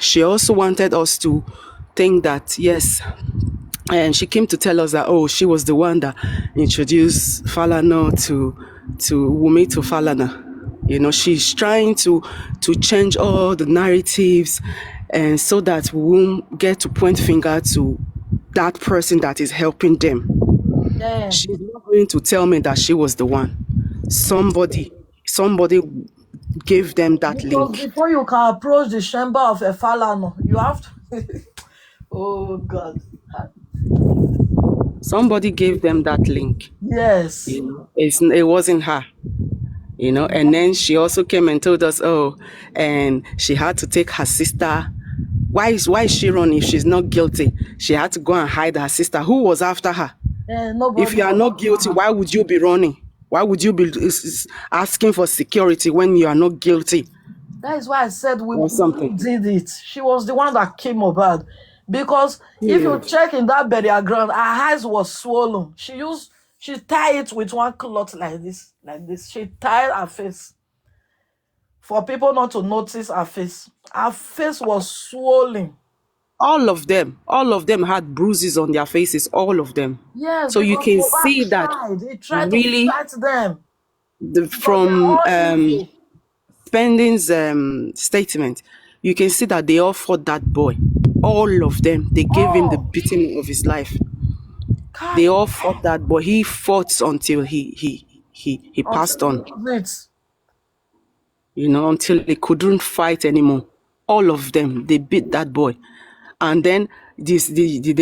She also wanted us to think that, yes, and she came to tell us that, oh, she was the one that introduced Falana to Wumi to Falana. She's trying to change all the narratives, and so that we won't get to point finger to that person that is helping them. Yeah. She's not going to tell me that she was the one. Somebody gave them that Because link. before you can approach the chamber of a Falana, you have to. Oh God. Somebody gave them that link. Yes. It wasn't her. And then she also came and told us, oh, and she had to take her sister. Why is she running if she's not guilty? She had to go and hide her sister. Who was after her? Nobody If you are was not guilty, why would you be running? Why would you be asking for security when you are not guilty? That is why I said we Or something. did it. She was the one that came about. Because if you check in that burial ground, her eyes was swollen. She tied it with one cloth like this. She tied her face. For people not to notice her face. Her face was swollen. All of them had bruises on their faces, all of them. Yes, So you because can Mohbad see that He tried to really fight them. from They're all evil. Spending's statement, you can see that they all fought that boy. All of them, they gave him the beating of his life. They all fought that boy. He fought until he passed on. Until he couldn't fight anymore. All of them, they beat that boy. And then they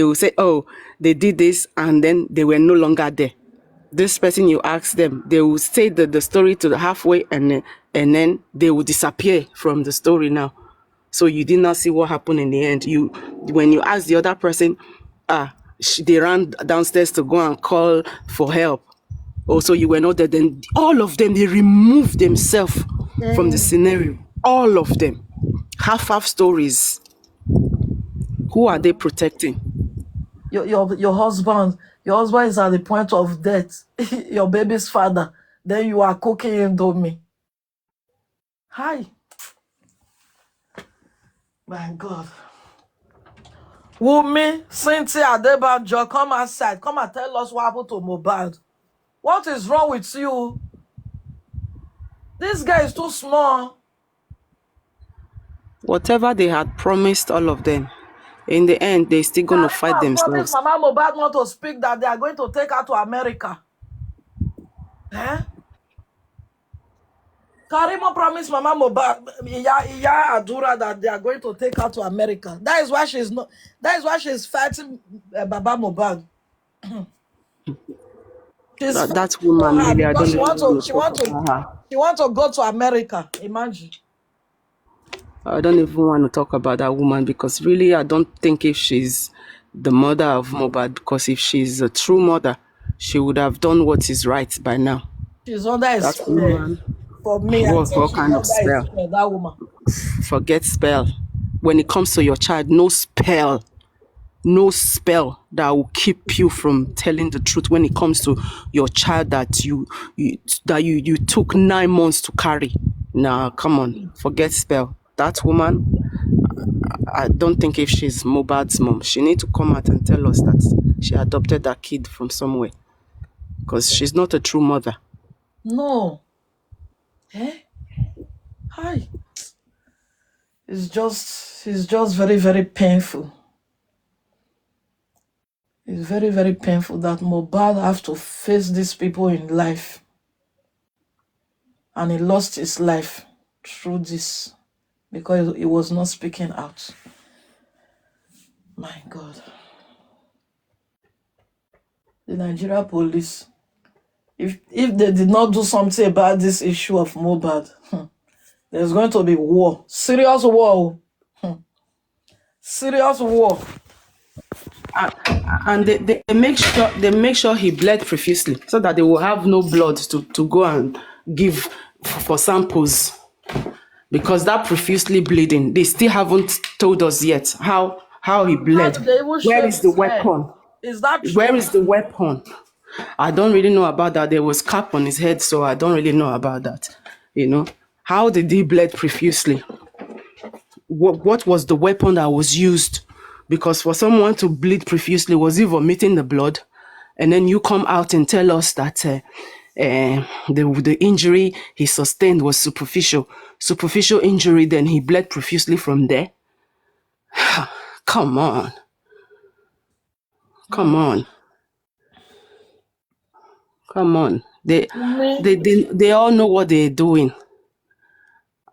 will say, oh, they did this, and then they were no longer there. This person, you ask them, they will say the story to the halfway, and then they will disappear from the story now. So you did not see what happened in the end. When you ask the other person, they ran downstairs to go and call for help. Also, you were not there. Then all of them, they removed themselves from the scenario. All of them. Half stories. Who are they protecting? Your husband. Your husband is at the point of death. Your baby's father. Then you are cooking Indomie. Hi. My God. Wumi, Cynthia Adebanjo, come outside. Come and tell us what happened to Mohbad. What is wrong with you? This guy is too small. Whatever they had promised all of them, in the end, they're still going to fight themselves. Mama Mohbad not to speak that they are going to take her to America. Karimo promised Mama Mohbad, Iya Adura, that they are going to take her to America. That is why she's fighting Baba Mohbad. That woman, really, I don't know. She want to go to America. Imagine. I don't even want to talk about that woman, because really, I don't think if she's the mother of Mohbad, because if she's a true mother, she would have done what is right by now. She's under a spell. For me, what kind of spell? That woman. Forget spell. When it comes to your child, no spell that will keep you from telling the truth when it comes to your child that you took 9 months to carry. Nah, come on, forget spell. That woman, I don't think if she's Mohbad's mom, she needs to come out and tell us that she adopted that kid from somewhere, because she's not a true mother. No. Hi. It's just very, very painful. It's very, very painful that Mohbad have to face these people in life. And he lost his life through this because he was not speaking out. My God. The Nigeria police, if they did not do something about this issue of Mohbad, there's going to be war. Serious war. Serious war. And they make sure he bled profusely, so that they will have no blood to go and give for samples. Because that profusely bleeding, they still haven't told us yet how he bled. Where is the weapon? Is that true? Where is the weapon? I don't really know about that. There was cap on his head, so I don't really know about that. How did he bleed profusely? what was the weapon that was used? Because for someone to bleed profusely, was he vomiting the blood? And then you come out and tell us that the injury he sustained was superficial injury, then he bled profusely from there. Come on. They all know what they're doing,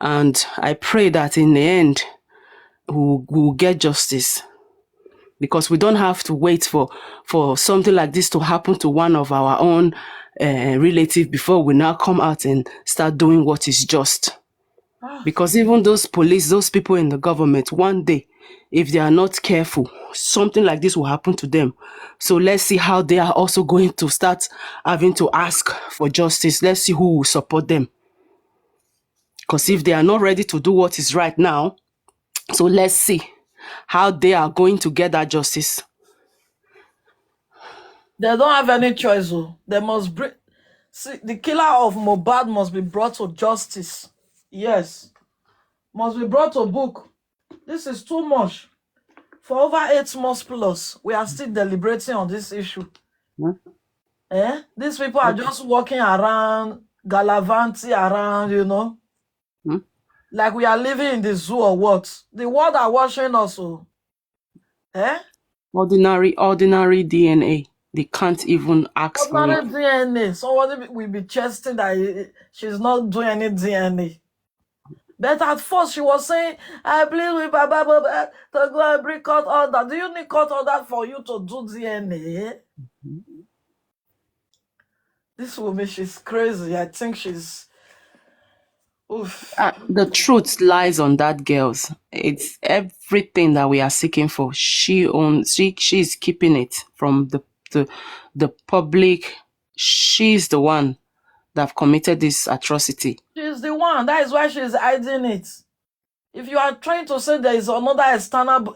and I pray that in the end we'll get justice, because we don't have to wait for something like this to happen to one of our own relative before we now come out and start doing what is just. Because even those police, those people in the government, one day, if they are not careful, something like this will happen to them. So let's see how they are also going to start having to ask for justice. Let's see who will support them. Because if they are not ready to do what is right now, so let's see how they are going to get that justice. They don't have any choice. They must bring. See, the killer of Mohbad must be brought to justice. Yes, must be brought to book. This is too much. For over 8 months plus, we are still deliberating on this issue. These people are just walking around, gallivanting around, like we are living in the zoo or what? The world are watching us. Ordinary DNA. They can't even ask for Ordinary it. DNA. Somebody will be chesting that she's not doing any DNA. But at first she was saying, I plead with Baba to go and bring court order. Do you need court order for you to do DNA? This woman, she's crazy. I think she's... Oof. The truth lies on that girl's. It's everything that we are seeking for. She owns. She's keeping it from the public. She's the one that have committed this atrocity. She's the one. That is why she's hiding it. If you are trying to say there is another external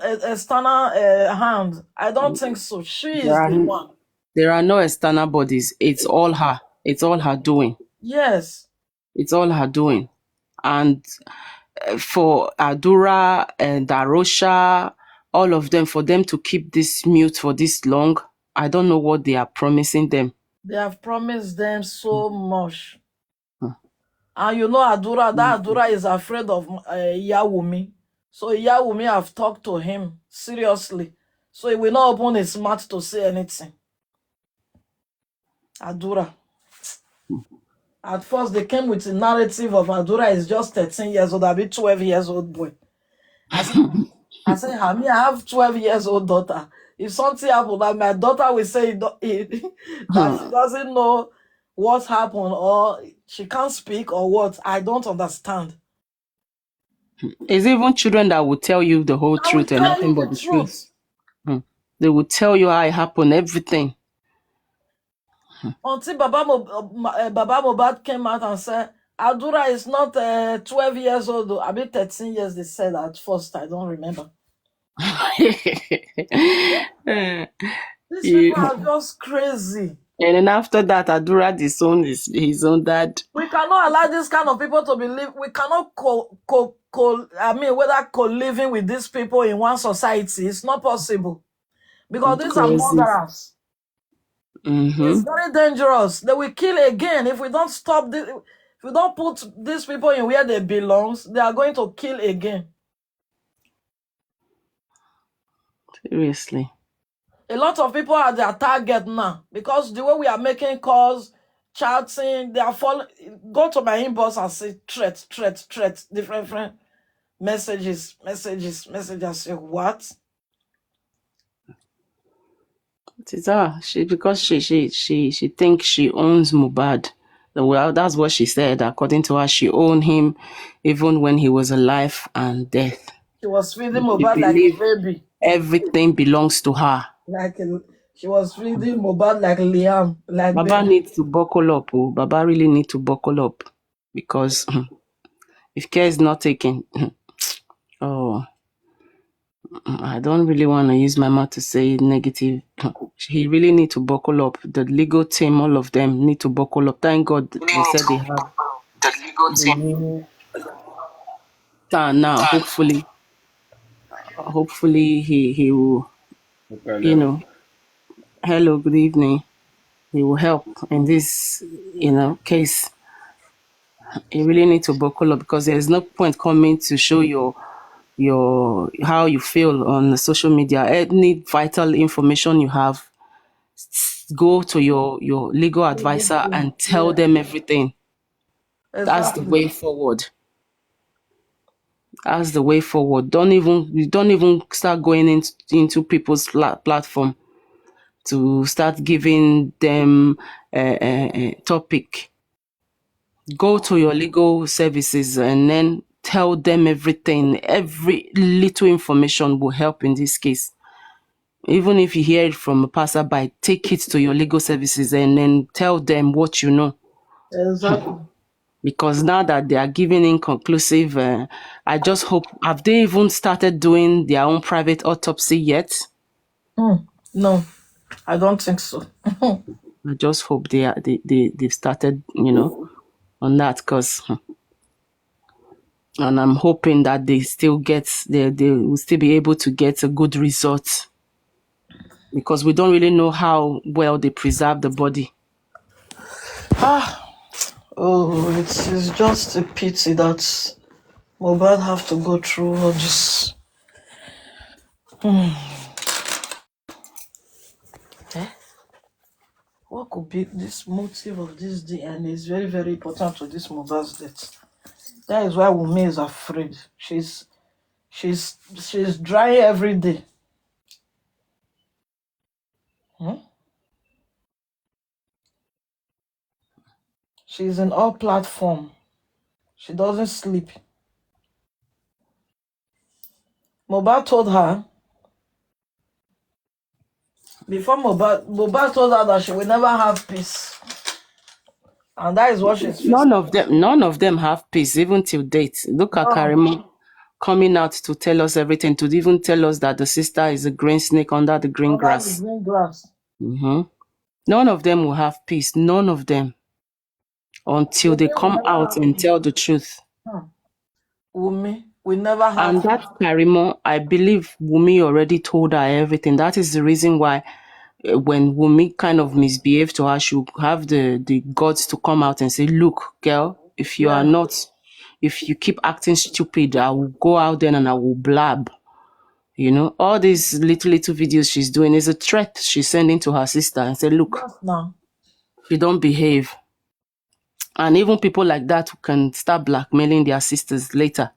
hand, I don't think so. She is the one. There are no external bodies. It's all her. It's all her doing. Yes. It's all her doing. And for Adura and Darosha, all of them, for them to keep this mute for this long, I don't know what they are promising them. They have promised them so much. And Adura, that Adura is afraid of Yawumi. So Yawumi have talked to him seriously. So he will not open his mouth to say anything. Adura. At first, they came with a narrative of Adura is just 13 years old, I'll be 12 years old boy. I said, Hami, I have 12 years old daughter. If something happened, my daughter will say that she doesn't know what happened, or she can't speak, or what. I don't understand. It's even children that will tell you the whole truth and nothing but the truth. They will tell you how it happened, everything. Until Baba Mohbad came out and said, Adura is not 12 years old. I mean 13 years, they said at first. I don't remember. These people are just crazy. And then after that, Adura disowned his own dad. We cannot allow this kind of people to believe. We cannot whether co-living with these people in one society. It's not possible. Because these are murderers. It's very dangerous. They will kill again if we don't stop this. If we don't put these people in where they belong, they are going to kill again. Seriously. A lot of people are their target now because the way we are making calls, chatting, they are following. Go to my inbox and say threat, different messages. Say what? It is her. Because she thinks she owns Mohbad. Well, that's what she said. According to her, she owned him even when he was alive and death. She was feeding Mohbad like a baby. Everything belongs to her. She was feeding Mohbad like Liam. Baba needs to buckle up. Baba really need to buckle up. Because if care is not taken, I don't really want to use my mouth to say negative. He really need to buckle up. The legal team, all of them need to buckle up. Thank God they said they have the legal team. Now, hopefully, hopefully he will, you Okay. know, hello, good evening. He will help in this, case. You really need to buckle up because there's no point coming to show your how you feel on the social media. Any vital information you have, go to your legal advisor and tell Yeah, them everything. That's the exactly. way forward. That's the way forward. Don't even start going into people's platform to start giving them a topic. Go to your legal services and then tell them everything. Every little information will help in this case. Even if you hear it from a passerby, take it to your legal services and then tell them what you know. Exactly. Because now that they are giving inconclusive, I just hope, have they even started doing their own private autopsy yet? No, I don't think so. I just hope they've started, on that, because and I'm hoping that they will still be able to get a good result, because we don't really know how well they preserve the body. Oh, it's just a pity that Mohbad have to go through all this. Eh? What could be this motive of this DNA is very, very important to this Mohbad's death. That is why Wunmi is afraid. She's drying every day. Hmm? She's in all platform. She doesn't sleep. Mohbad told her before Mohbad told her that she will never have peace. And that is what she's facing. None of them have peace, even till date. Look at Oh, Karimo coming out to tell us everything, to even tell us that the sister is a green snake under the green under the grass. green grass. None of them will have peace. None of them. Until they Wunmi will come never out have and peace. tell the truth. Wunmi will never And have that peace. Karimo, I believe Wumi already told her everything. That is the reason why when Wumi kind of misbehaved to her, she would have the guts to come out and say, look, girl, Yeah, if you keep acting stupid, I will go out there and I will blab. All these little videos she's doing is a threat she's sending to her sister and say, look, yes now. if you don't behave. And even people like that who can start blackmailing their sisters later.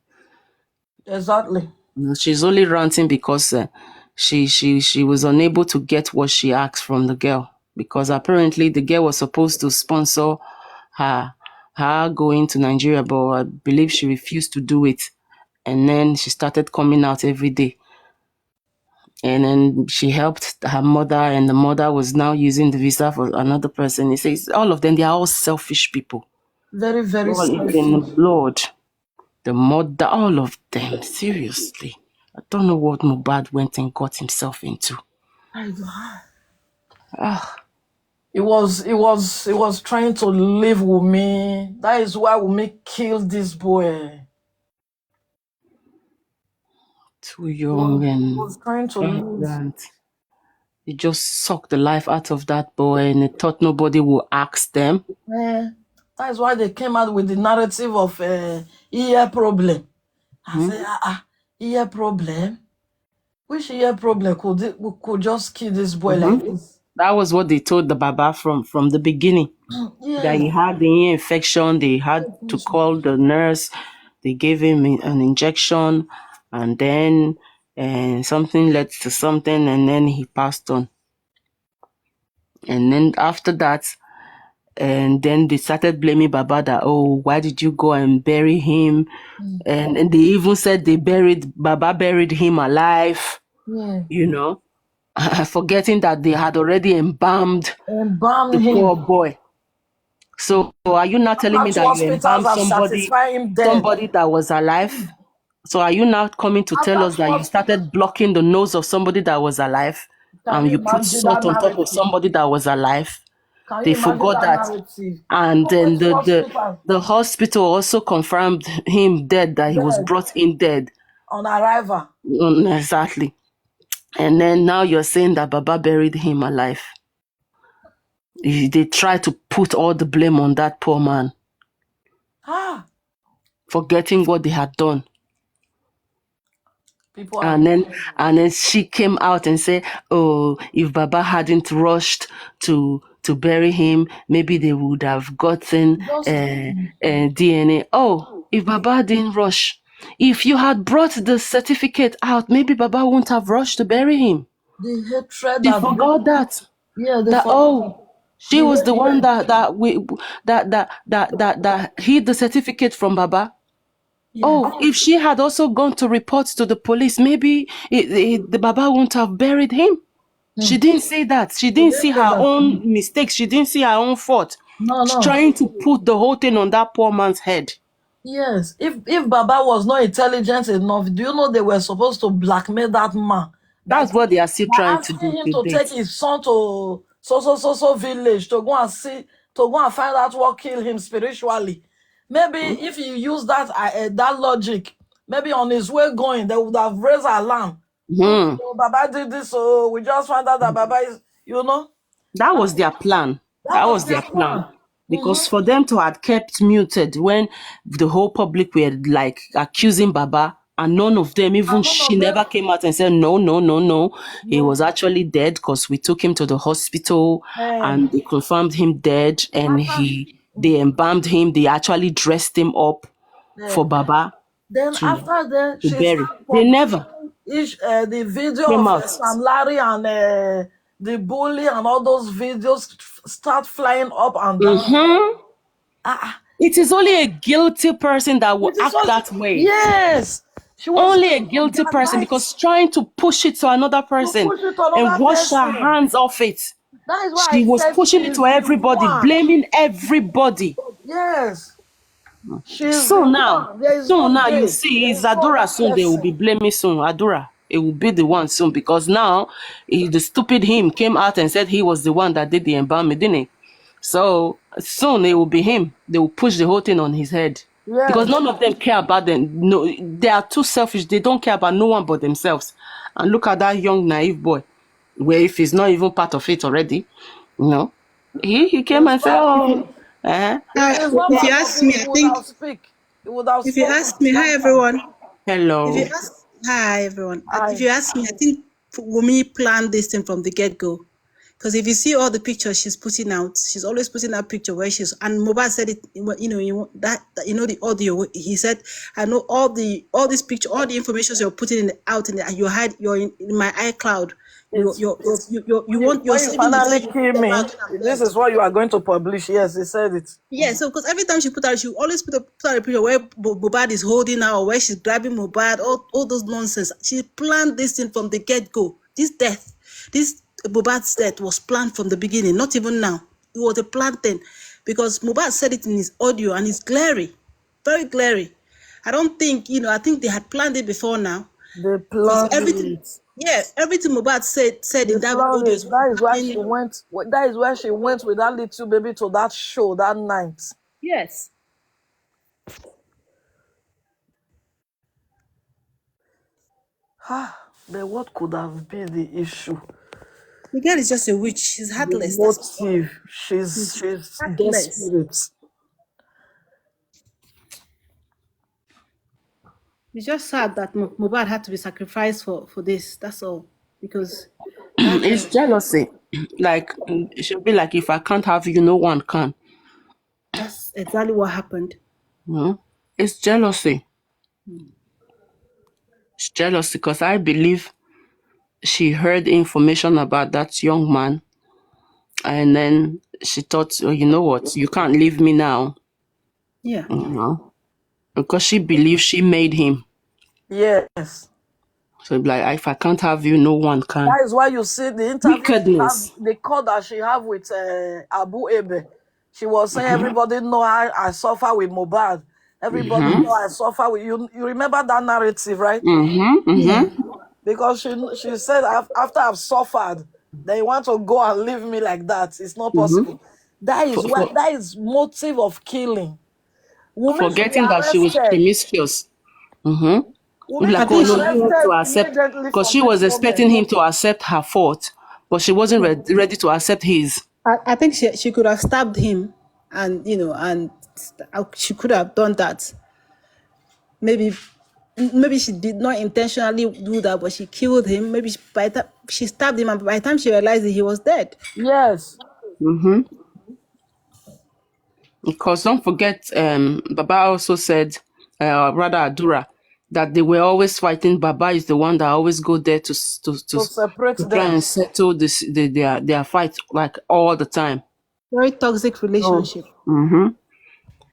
Exactly. She's only ranting because she was unable to get what she asked from the girl, because apparently the girl was supposed to sponsor her going to Nigeria, but I believe she refused to do it. And then she started coming out every day. And then she helped her mother, and the mother was now using the visa for another person. He says all of them, they are all selfish people. Very, very All is in the selfish. blood. The mother, all of them, seriously. I don't know what Mohbad went and got himself into. Ah, He was trying to leave Wunmi. That is why Wunmi killed this boy. too He was, young he and was trying to leave. violent. He just sucked the life out of that boy, and he thought nobody would ask them. That is why they came out with the narrative of ear problem. I said, ear problem? Which ear problem could just kill this boy like this? That was what they told the Baba from the beginning. That Yes. he had the ear infection. They had to call the nurse. They gave him an injection, and then something led to something, and then he passed on. And then after that, and then they started blaming Baba that, oh, why did you go and bury him? And they even said Baba buried him alive, Yeah. forgetting that they had already embalmed Embalm the poor him. boy. So are you now telling me How two that you hospitals embalmed have satisfied him dead. somebody that was alive? So are you now coming to tell After us two that you hospitals, started blocking the nose of somebody that was alive, can and you you put imagine that salt on top of narrative? somebody that was alive? Can They you imagine forgot that that. narrative? And People then went to the hospital the hospital also confirmed him dead, that he was dead. brought in dead. on arrival. Exactly. And then now you're saying that Baba buried him alive. They try to put all the blame on that poor man, forgetting what they had done. People are And then she came out and said, "Oh, if Baba hadn't rushed to bury him, maybe they would have gotten DNA." Oh, if Baba didn't rush, if you had brought the certificate out, maybe Baba wouldn't have rushed to bury him. the hatred They that forgot that. yeah, She was the one that hid the certificate from Baba. yeah. Oh, if she had also gone to report to the police, maybe the Baba wouldn't have buried him. She didn't see that. She didn't see her own mistakes. She didn't see her own fault. No. She's trying to put the whole thing on that poor man's head. Yes. If Baba was not intelligent enough, do you know they were supposed to blackmail that man? That's what they are still By trying to asking do him to to take date. his son to so village to go and see, to go and find out what killed him spiritually. Maybe if he used that logic, maybe on his way going, they would have raised alarm. So Baba did this, so we just found out that Baba is, That was their plan. That was their plan. Because for them to have kept muted when the whole public were like accusing Baba, and none of them, even she never came out and said, no. He was actually dead because we took him to the hospital and they confirmed him dead, and they embalmed him. They actually dressed him up for Baba Then to after that, she bury. started They never the video came of out. Sam Larry and the bully and all those videos start flying up and down. It is only a guilty person that will act that way. Yes. She was Only a guilty person, because trying to push it to another person push it to another and wash her person. hands off it. That is why She I was said pushing it she's to everybody, the one. blaming everybody. Yes. She's So the now, one. There is no you day. see, There it's is no Adura other soon. They will person. be blaming soon. Adura, it will be the one soon, because now the stupid him came out and said he was the one that did the embalming, didn't he? So soon it will be him. They will push the whole thing on his head. Yes. Because none of them care about them. No, they are too selfish. They don't care about no one but themselves. And look at that young naive boy, where if he's not even part of it already, he came and said, "Oh, If you ask me, I think if you ask me, hi everyone. hello." Hi everyone. If you ask me, I think Wumi planned this thing from the get-go. Because if you see all the pictures she's putting out, she's always putting out picture where and Mohbad said it, the audio, he said, "I know all this picture, all the information you're putting out in you're in my iCloud. You want your finally kill me. This is what you are going to publish." Yes, he said it. Yeah, so because every time she put out, she always put out a picture where Mohbad is holding her, or where she's grabbing Mohbad, all those nonsense. She planned this thing from the get-go. This Mohbad's death was planned from the beginning, not even now. It was a planned thing, because Mohbad said it in his audio, and it's glary, very glary. I don't think, I think they had planned it before now. They planned everything. it. Yeah, everything Mohbad said in that audio. That is why she went. That is where she went with that little baby to that show that night. Yes. But what could have been the issue? The girl is just a witch. She's heartless. The motive. She's desperate. It's just sad that Mohbad had to be sacrificed for this. That's all. Because it's jealousy. Like, it should be like, if I can't have you, no one can. That's exactly what happened. It's jealousy. It's jealousy, because I believe she heard information about that young man, and then she thought, "Oh, you know what? You can't leave me now." Yeah. Because she believes she made him. Yes. So like, if I can't have you, no one can. That is why you see the interview. Wickedness. The call that she have with Abu Ebe. She was saying, everybody know how I suffer with Mohbad. Everybody know I suffer with you. You remember that narrative, right? Because she said, after I've suffered, they want to go and leave me like that. It's not possible. That is that is motive of killing. Forgetting that she was promiscuous. Wumi Like, I should oh think be no, she, you need to arrested accept, immediately because from she this was expecting moment. him to accept her fault, but she wasn't ready to accept his. I think she could have stabbed him, and she could have done that. Maybe she did not intentionally do that, but she killed him. Maybe by the time she stabbed him, and by the time she realized that he was dead. Yes. Mm-hmm. Because don't forget, Baba also said, rather Adura, that they were always fighting. Baba is the one that always go there To separate to try them. and settle their fight like all the time. Very toxic So, relationship.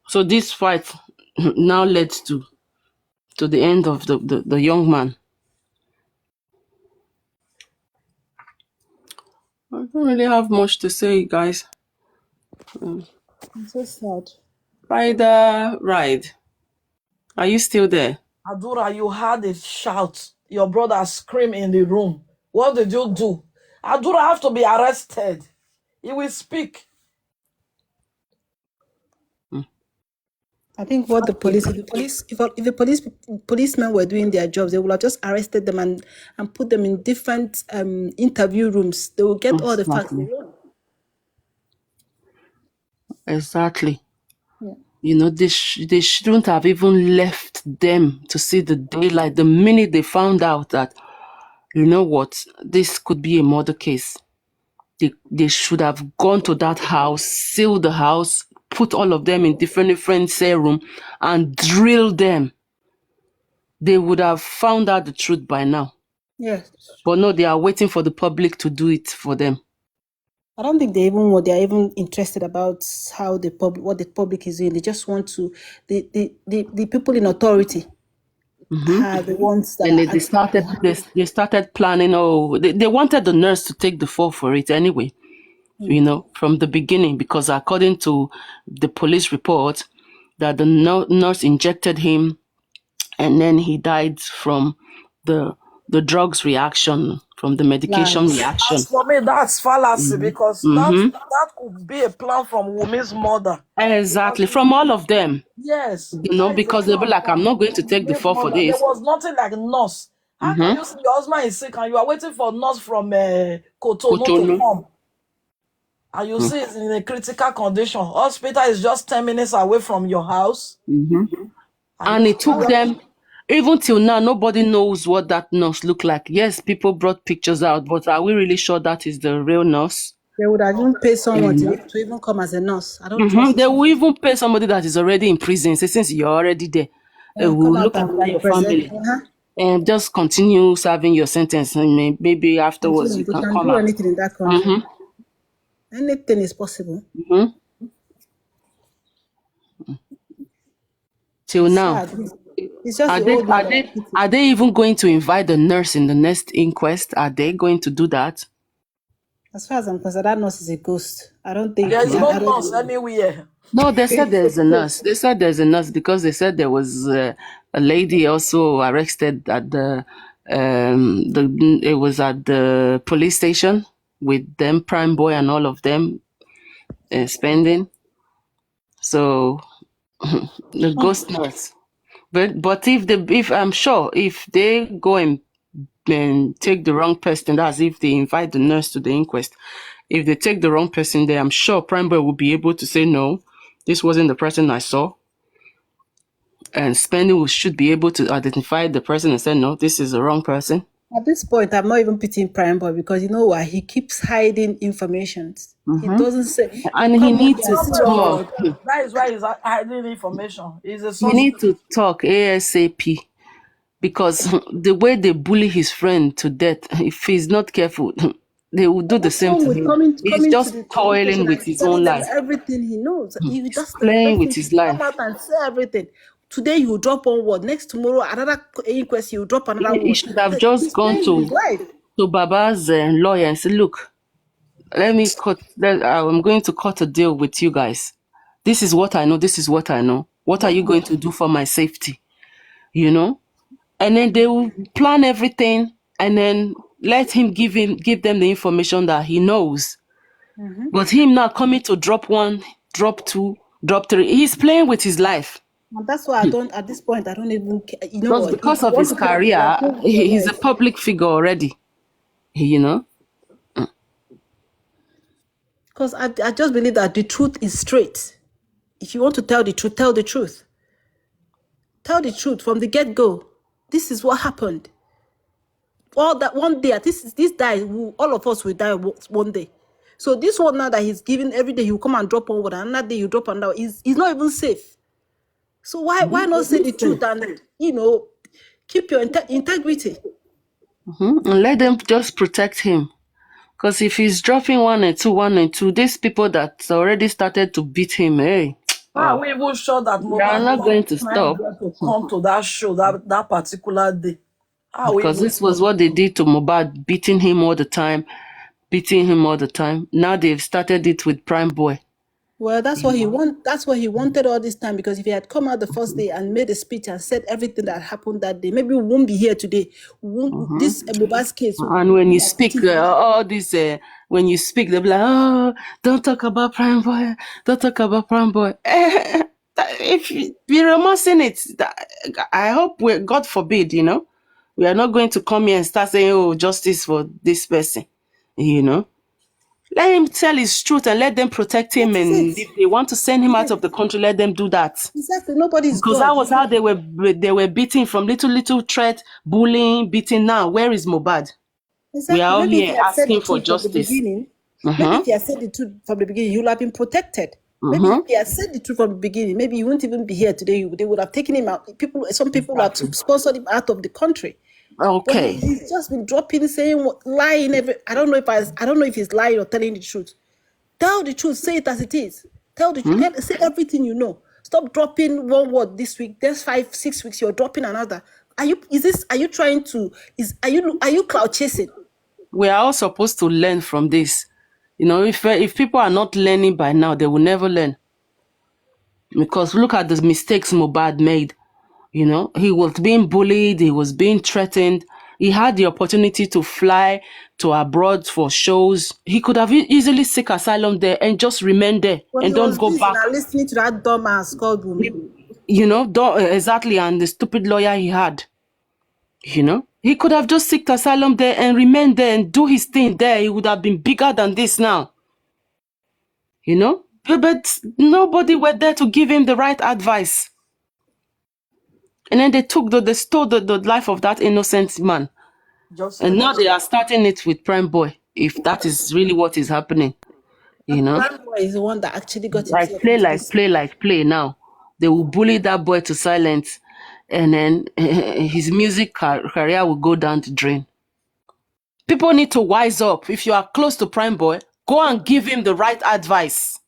so this fight now led to the end of the young man. I don't really have much to say, guys. It's so sad. Ride. Are you still there? Adura, you had a shout. Your brother scream in the room. What did you do? Adura have to be arrested. He will speak. I think what the police, if the policemen were doing their jobs, they would have just arrested them and put them in different interview rooms. They will get all the facts. Exactly. Yeah. You know, they shouldn't have even left them to see the daylight. The minute they found out that, you know what, this could be a murder case, they should have gone to that house, sealed the house, put all of them in different cell room, and drilled them. They would have found out the truth by now. Yes. But no, they are waiting for the public to do it for them. I don't think they are even interested about what the public is doing. They just want to the people in authority are the ones that And are they started planning. Oh, they wanted the nurse to take the fall for it anyway. You know, from the beginning, because according to the police report, that the nurse injected him, and then he died from the drugs reaction, from the medication Lies. reaction. As for me, that's fallacy because that could be a plan from Wumi's mother. Exactly, from all of them. Yes. You know, because they'll be like, I'm not going to take the fall for There this. was nothing like nurse. How can you see your husband is sick and you are waiting for nurse from Cotonou to Cotonou. come? And you see it's in a critical condition. Hospital is just 10 minutes away from your house. And it took them, even till now, nobody knows what that nurse looked like. Yes, people brought pictures out, but are we really sure that is the real nurse? They would have even paid someone to even come as a nurse. I don't trust They it. will even pay somebody that is already in prison. Say, since you're already there, we'll Come out look and after your present. family and just continue serving your sentence. And maybe afterwards you They can can come do out. anything in that country. Anything is possible. Till now, Sad. It's just the old man. are they even going to invite the nurse in the next inquest? Are they going to do that? As far as I'm concerned, that nurse is a ghost. I don't think There is no I don't- nurse anywhere. No, they said there's a nurse. They said there's a nurse because they said there was a lady also arrested at it was at the police station with them, Prime Boy and all of them spending. So the ghost nurse. But if I'm sure if they go and take the wrong person, that's if they invite the nurse to the inquest. If they take the wrong person there, I'm sure Prime Boy will be able to say, no, this wasn't the person I saw. And Spending should be able to identify the person and say, no, this is the wrong person. At this point, I'm not even pitying Prime Boy because you know why? He keeps hiding information. He doesn't say. And he needs to talk. That is why he's hiding information. He's a He suspect. needs to talk ASAP. Because the way they bully his friend to death, if he's not careful, they will do the same to him. He's just toiling with his own life. Everything he knows. He just Playing with expects his him to life. Come out and say everything. Today you drop one word. Next tomorrow another inquest you drop another word. He should have just gone to Baba's lawyer and said, look, I'm going to cut a deal with you guys. This is what I know. This is what I know. What are you going to do for my safety? You know? And then they will plan everything and then let him give them the information that he knows. But him now coming to drop one, drop two, drop three, he's playing with his life. And that's why I don't, at this point, I don't even care. You know Because what? If because you of want his to put it there, career, put it he's there, a yes. public figure already. You know. Because I just believe that the truth is straight. If you want to tell the truth, tell the truth. Tell the truth from the get-go. This is what happened. All that one day, this die, all of us will die one day. So this one now that he's giving every day, he'll come and drop one word, and another day you drop another. He's not even safe. So why not say the truth and keep your integrity? And let them just protect him. Because if he's dropping 1 and 2, these people that already started to beat him, hey, How are we even sure that they are Mohbad not was going to trying stop. to come to that show that particular day? How are we Because even this was sure? what they did to Mohbad, beating him all the time, beating him all the time. Now they've started it with Prime Boy. Well, that's what he want. That's what he wanted all this time. Because if he had come out the first day and made a speech and said everything that happened that day, maybe we won't be here today. This Mohbad's case And when you would have speak, taken forever. all this, when you speak, they'll be like, oh, don't talk about Prime Boy. Don't talk about Prime Boy. If you're romancing it, I hope, God forbid, we are not going to come here and start saying, oh, justice for this person, Let him tell his truth and let them protect him. That is And it. if they want to send him out Yes, of the country, let them do that. exactly. Nobody is Because that God. was how they were beating from little threat, bullying, beating. Now, where is Mohbad? We are Exactly. all Maybe if here he had said the asking for truth from the justice. beginning, maybe Uh-huh. if he had said the truth from the beginning, he would have been protected. Maybe if Uh-huh. he had said the truth from the beginning, maybe he wouldn't even be here today. They would have taken him out. Some people would have Exactly. sponsored him out of the country. But Okay. he's just been dropping, saying, lying. I don't know I don't know if he's lying or telling the truth. Tell the truth. Say it as it is. Tell the truth. Say everything you know. Stop dropping one word this week. There's 5, 6 weeks. You're dropping another. Are you trying to? Are you cloud chasing? We are all supposed to learn from this. If people are not learning by now, they will never learn. Because look at the mistakes Mohbad made. He was being bullied, he was being threatened. He had the opportunity to fly to abroad for shows. He could have easily seek asylum there and just remain there But and he don't was go busy back. now listening to that dumbass called Bumi. Exactly, and the stupid lawyer he had. He could have just seeked asylum there and remained there and do his thing there. He would have been bigger than this now. But nobody were there to give him the right advice. And then they stole the life of that innocent man. Just And like now they are starting it with Prime Boy, if that is really what is happening, you And know? Prime Boy is the one that actually got Like himself play, into like this. play, like play now. They will bully that boy to silence, and then his music career will go down the drain. People need to wise up. If you are close to Prime Boy, go and give him the right advice.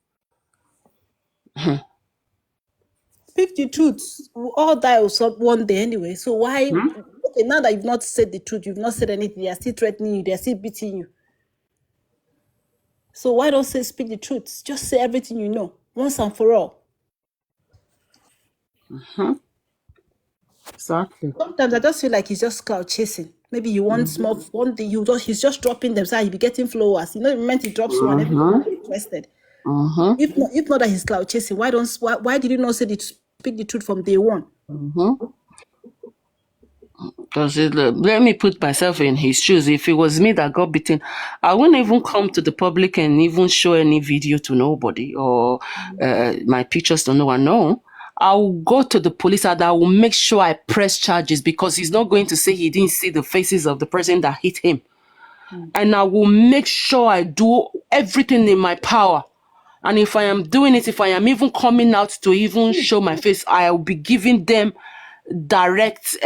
Speak the truth. We all die one day anyway. So why? Okay, now that you've not said the truth, you've not said anything. They are still threatening you. They are still beating you. So why don't speak the truth? Just say everything you know once and for all. Exactly. Sometimes I just feel like he's just cloud chasing. Maybe you want small one day he's just dropping them, so he'll be getting followers. The moment he drops one, everybody will be interested. Uh-huh. If not that he's cloud chasing, why did you not speak the truth from day one? Because let me put myself in his shoes. If it was me that got beaten, I wouldn't even come to the public and even show any video to nobody or my pictures to no one. No, I will go to the police and I will make sure I press charges because he's not going to say he didn't see the faces of the person that hit him. And I will make sure I do everything in my power. And if I am doing it, if I am even coming out to even show my face, I will be giving them direct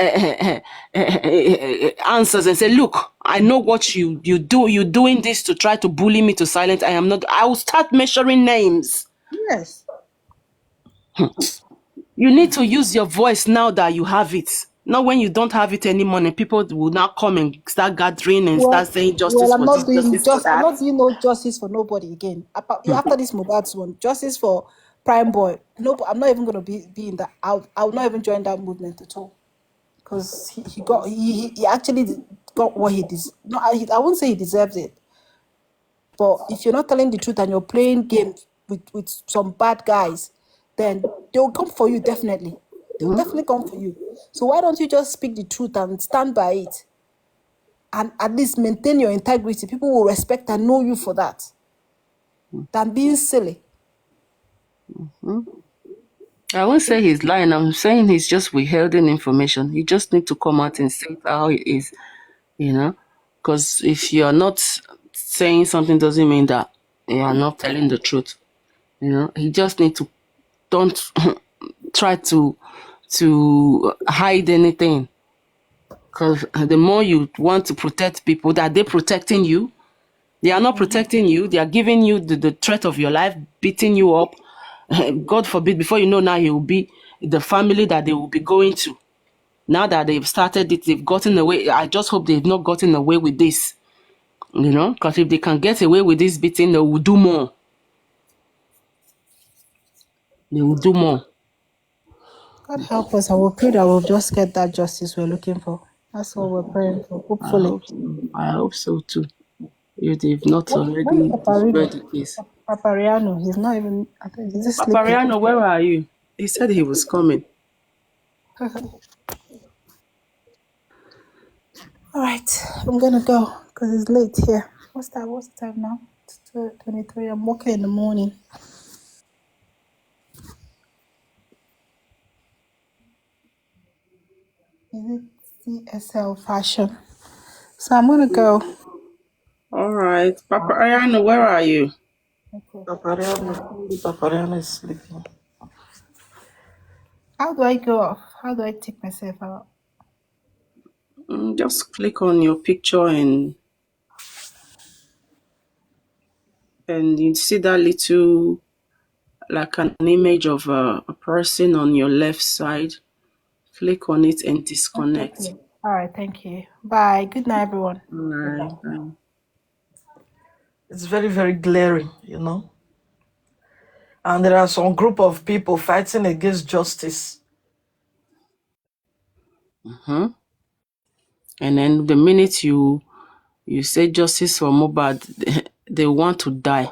answers and say, look, I know what you do. You're doing this to try to bully me to silence. I am not. I will start measuring names. Yes. You need to use your voice now that you have it. Not when you don't have it anymore and people will now come and start gathering and start saying Well, justice for this, justice for I'm that. not doing no justice for nobody again. After this Mohbad's one, justice for Prime Boy. No, I'm not even gonna be in that. I'll not even join that movement at all. Because he actually got what he deserved. No, I won't say he deserves it. But if you're not telling the truth and you're playing games with some bad guys, then they'll come for you definitely. They will definitely come for you. So why don't you just speak the truth and stand by it? And at least maintain your integrity. People will respect and know you for that. Than being silly. I won't say he's lying. I'm saying he's just withholding information. He just need to come out and say how it is, Because if you're not saying something, doesn't mean that you are not telling the truth. He just need to don't try to hide anything. Because the more you want to protect people, that they're protecting you. They are not protecting you. They are giving you the threat of your life, beating you up. God forbid, before you know now, he will be the family that they will be going to. Now that they've started it, they've gotten away. I just hope they've not gotten away with this. Because if they can get away with this beating, they will do more. They will do more. God help us. I will pray that we'll just get that justice we're looking for. That's all we're praying for. Hopefully. I hope so too. If they've not Where's already destroyed the Papariano? case. Papariano, he's not even, I think he's just sleeping. Papariano, where are you? He said he was coming. All right, I'm gonna go because it's late here. What's that? What's the time now? It's 2:23. I'm working in the morning. Is it CSL fashion? So I'm gonna go. All right. Papariano, where are you? Okay. Papariano is sleeping. How do I go off? How do I take myself out? Just click on your picture and you see that little, like an image of a person on your left side. Click on it and disconnect. Okay. All right, thank you. Bye. Good night, everyone. All right. It's very, very glaring, And there are some group of people fighting against justice. And then the minute you say justice for Mohbad, they want to die.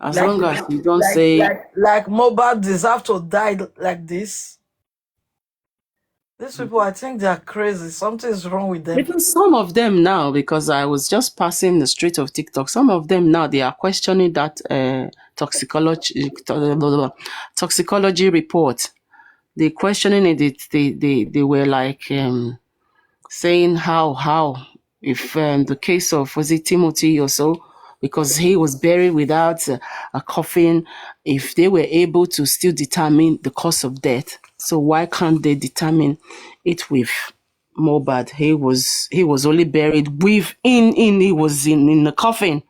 As long as you don't say... Like Mohbad deserve to die like this. These people, I think they are crazy. Something's wrong with them. Even some of them now, because I was just passing the street of TikTok, some of them now, they are questioning that toxicology report. They questioning it. They were like saying how if the case of, was it Timothy or so, because he was buried without a coffin, if they were able to still determine the cause of death, so why can't they determine it with Mohbad? He was only buried with he was in the coffin.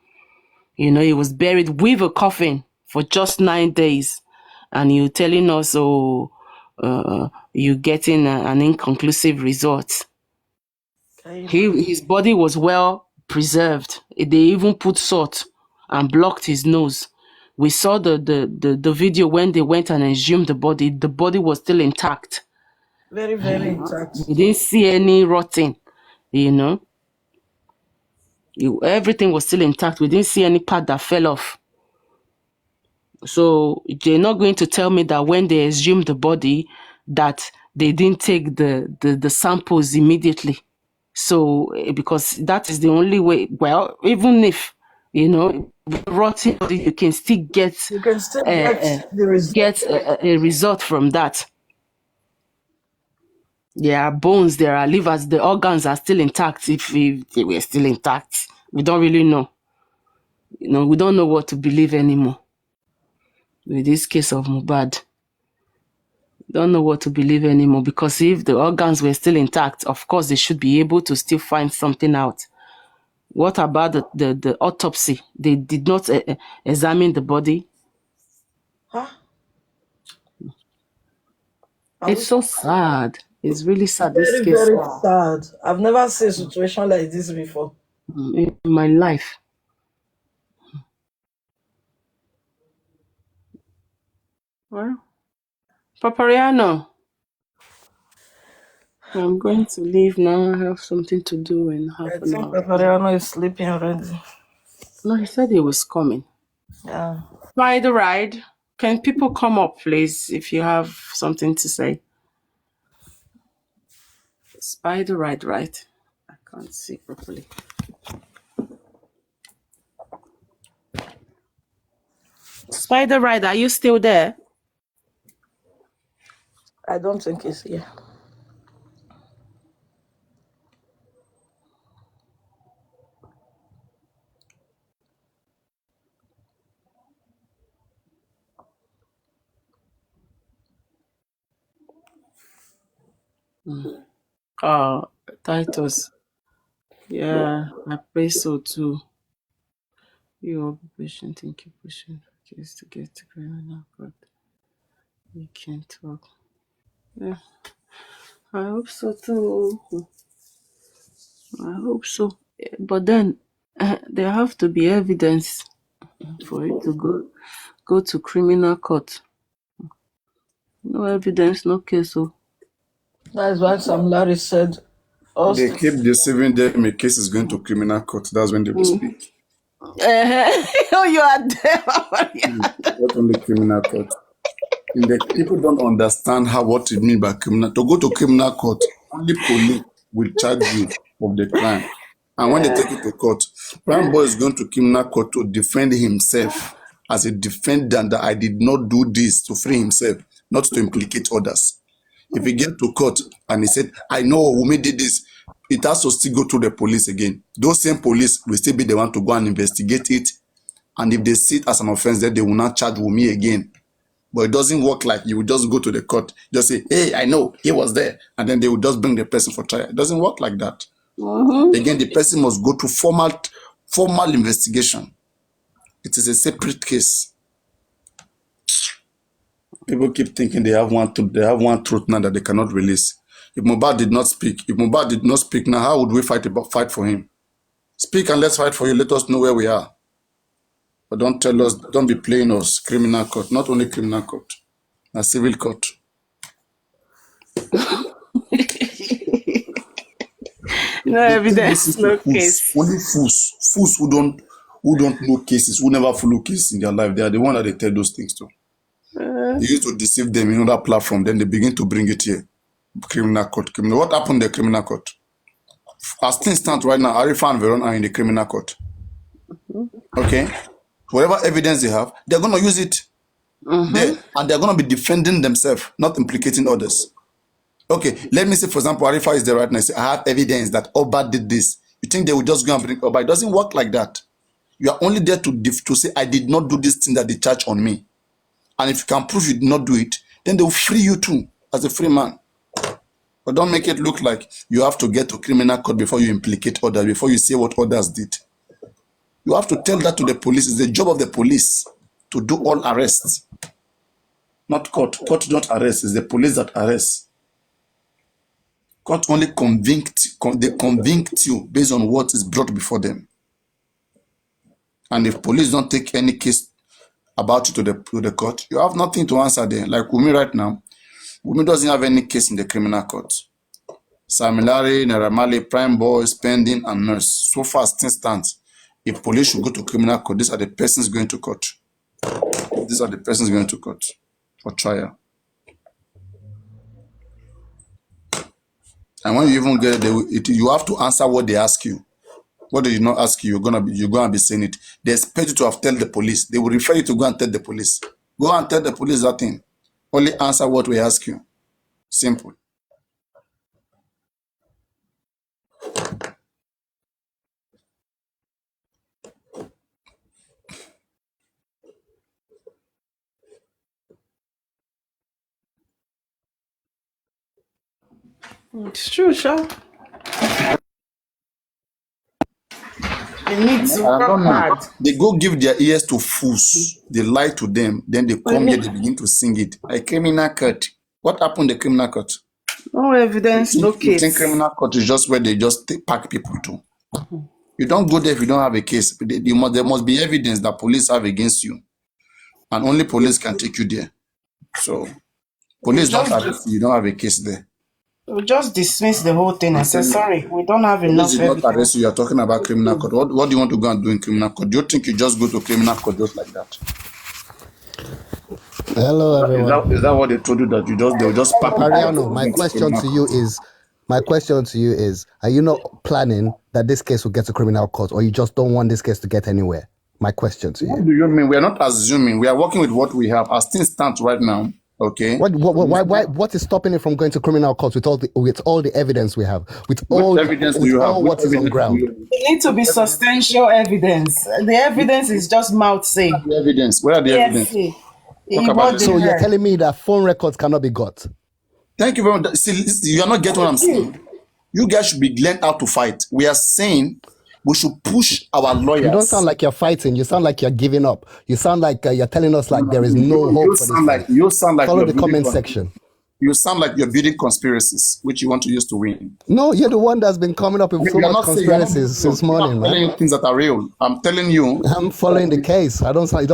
He was buried with a coffin for just 9 days, and you telling us, you getting an inconclusive result. His body was well preserved. They even put salt and blocked his nose. We saw the video when they went and exhumed the body. The body was still intact. Very, very intact. We didn't see any rotting, everything was still intact. We didn't see any part that fell off. So they're not going to tell me that when they exhumed the body that they didn't take the samples immediately. So because that is the only way. Well, even if rotting, you can still get the result. Get a result from that. There are bones, there are livers, the organs are still intact. If they were still intact, we don't really know. We don't know what to believe anymore. With this case of Mohbad, don't know what to believe anymore, because if the organs were still intact, of course they should be able to still find something out. What about the autopsy? They did not examine the body. Huh? It's so sad. It's really sad. Very, This case, very sad. I've never seen a situation like this before. In my life. Well, Papariano, I'm going to leave now. I have something to do in half an hour. Papariano is sleeping already. No, he said he was coming. Yeah. By the ride. Can people come up, please, if you have something to say? Spider right. I can't see properly. Spider right, are you still there? I don't think it's here. Titus. Yeah, I pray so too. You will be patient and keep pushing for kids to get to criminal court. You can't talk. Yeah, I hope so too. I hope so. But then there have to be evidence for it to go to criminal court. No evidence, no case. So That's why Sam Larry said, They keep deceiving them. A case is going to criminal court. That's when they will speak. oh, you are there. Not only criminal court. People don't understand what it means by criminal. To go to criminal court, only police will charge you of the crime. And when they take it to court, Prime Boy is going to criminal court to defend himself as a defendant that I did not do this to free himself, not to implicate others. If he get to court and he said, I know Wunmi did this, it has to still go to the police again. Those same police will still be the one to go and investigate it. And if they see it as an offense, then they will not charge Wunmi again. But it doesn't work like you will just go to the court, just say, hey, I know, he was there. And then they will just bring the person for trial. It doesn't work like that. Again, the person must go to formal investigation. It is a separate case. People keep thinking they have one truth now that they cannot release. If Mohbad did not speak now, how would we fight for him? Speak and let's fight for you. Let us know where we are. But don't be playing us criminal court. Not only criminal court, a civil court. No evidence, no case. Only fools who don't know cases, who never follow cases in their life. They are the one that they tell those things to. They used to deceive them in other platform. Then they begin to bring it here. Criminal court. What happened in the criminal court? As things stand right now, Arifa and Veron are in the criminal court. Okay? Whatever evidence they have, they're going to use it. And they're going to be defending themselves, not implicating others. Okay, let me say, for example, Arifa is there right now. Say, I have evidence that Oba did this. You think they will just go and bring Oba? It doesn't work like that. You are only there to say, I did not do this thing that they charge on me. And if you can prove you did not do it, then they will free you too, as a free man. But don't make it look like you have to get to criminal court before you implicate others, before you say what others did. You have to tell that to the police. It's the job of the police to do all arrests. Not court. Court don't arrest. It's the police that arrest. Court only they convict you based on what is brought before them. And if police don't take any case about you to the court, you have nothing to answer there. Like Wunmi right now, Wunmi doesn't have any case in the criminal court. Sam Larry, Naira Marley, Prime Boy, Spending, and Nurse. So far, things stands. If police should go to criminal court, these are the persons going to court. These are the persons going to court for trial. And when you even get there, you have to answer what they ask you. What they did not ask you, you're gonna be saying it. They expect you to have told the police. They will refer you to go and tell the police. Go and tell the police that thing. Only answer what we ask you. Simple. It's true, sure. They need to work hard. They go give their ears to fools. They lie to them. Then they come here, they begin to sing it. A criminal court. What happened in the criminal court? No evidence, no You think case. criminal court is just where they just pack people to? You don't go there if you don't have a case. There must be evidence that police have against you. And only police can take you there. So, police don't arrest you. You don't have a case there. We'll just dismiss the whole thing and say, sorry, we don't have enough Police did not evidence. arrest you. You are talking about criminal court. What do you want to go and do in criminal court? Do you think you just go to criminal court just like that? Hello, everyone. Is that what they told you that they will just pack Ariano, my question to you is, are you not planning that this case will get to criminal court, or you just don't want this case to get anywhere? My question to What you. do you mean? We are not assuming. We are working with what we have. As things stand right now, okay? What is stopping it from going to criminal court with all the evidence we have, with all evidence do you have? all what is on ground? It needs to be substantial evidence. The evidence is just mouth saying. The evidence. Where are the evidence? Talk about it. So you're telling me that phone records cannot be got? Thank you very much. See, you are not getting what I'm saying. You guys should be learned how to fight. We are saying we should push our lawyers. You don't sound like you're fighting. You sound like you're giving up. You sound like you're telling us like there is no hope for this. You sound like follow you're the comment building section. You sound like you're building conspiracies, which you want to use to win. No, you're the one that's been coming up with so much conspiracies since morning, man. I'm telling you things that are real. I'm telling you. I'm following the case. It doesn't sound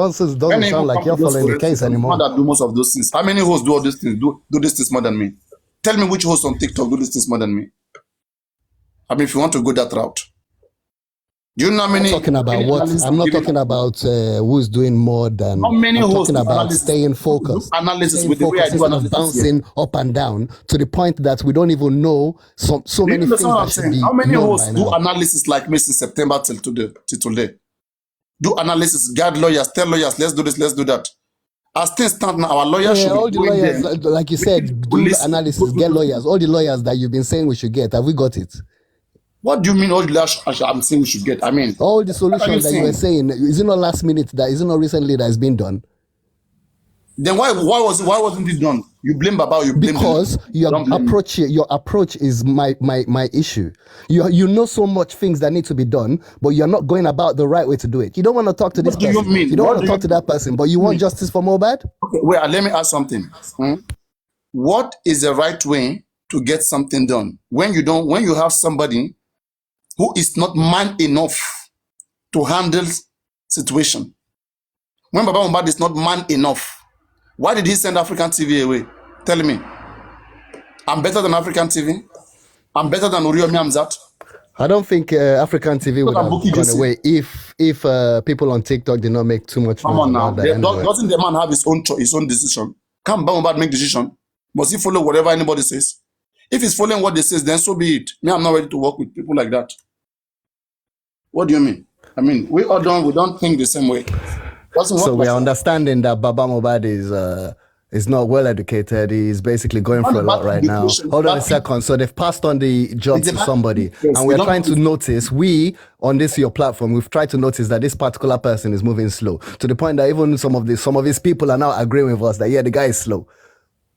like you're following the case anymore. That do most of those things. How many hosts do all these things? Do these things more than me? Tell me which hosts on TikTok do these things more than me. I mean, if you want to go that route. Do you know how many? I'm talking about what? I'm not talking about who's doing more than. How many I'm hosts talking about staying focused. Analysis with the way I do analysis. Bouncing up and down to the point that we don't even know so many things that should be. How many hosts do now? analysis like me since September till today? Do analysis, guide lawyers, tell lawyers, let's do this, let's do that. As things stand now, our lawyers should all be the going lawyers, there. like you said, do the analysis, get lawyers. All the lawyers that you've been saying we should get, have we got it? What do you mean all the lawyers I'm saying we should get? I mean, all the solutions that you were saying, is it not last minute? Is it not recently that has been done? Then why wasn't it done? You blame Baba, you blame because your approach is my issue. You know so much things that need to be done, but you're not going about the right way to do it. You don't want to talk to this person. What do you mean? You don't want to talk to that person, but you want justice for Mohbad? Okay, wait, let me ask something. What is the right way to get something done? When you have somebody who is not man enough to handle situation. When Baba Mohbad is not man enough, why did he send African TV away? Tell me. I'm better than African TV. I'm better than Oriomi Hamzat. I don't think African TV would have gone away if people on TikTok did not make too much noise. Come on now. Doesn't the man have his own decision? Can't Baba Mohbad make decision? Must he follow whatever anybody says? If he's following what they say, then so be it. Me, I'm not ready to work with people like that. What do you mean? I mean, we don't think the same way. So we are understanding that Baba Mohbad is not well educated. He's basically going through a lot right now. Hold on a second. So they've passed on the job to somebody, and we're trying to notice. We on your platform, we've tried to notice that this particular person is moving slow to the point that even some of his people are now agreeing with us that the guy is slow.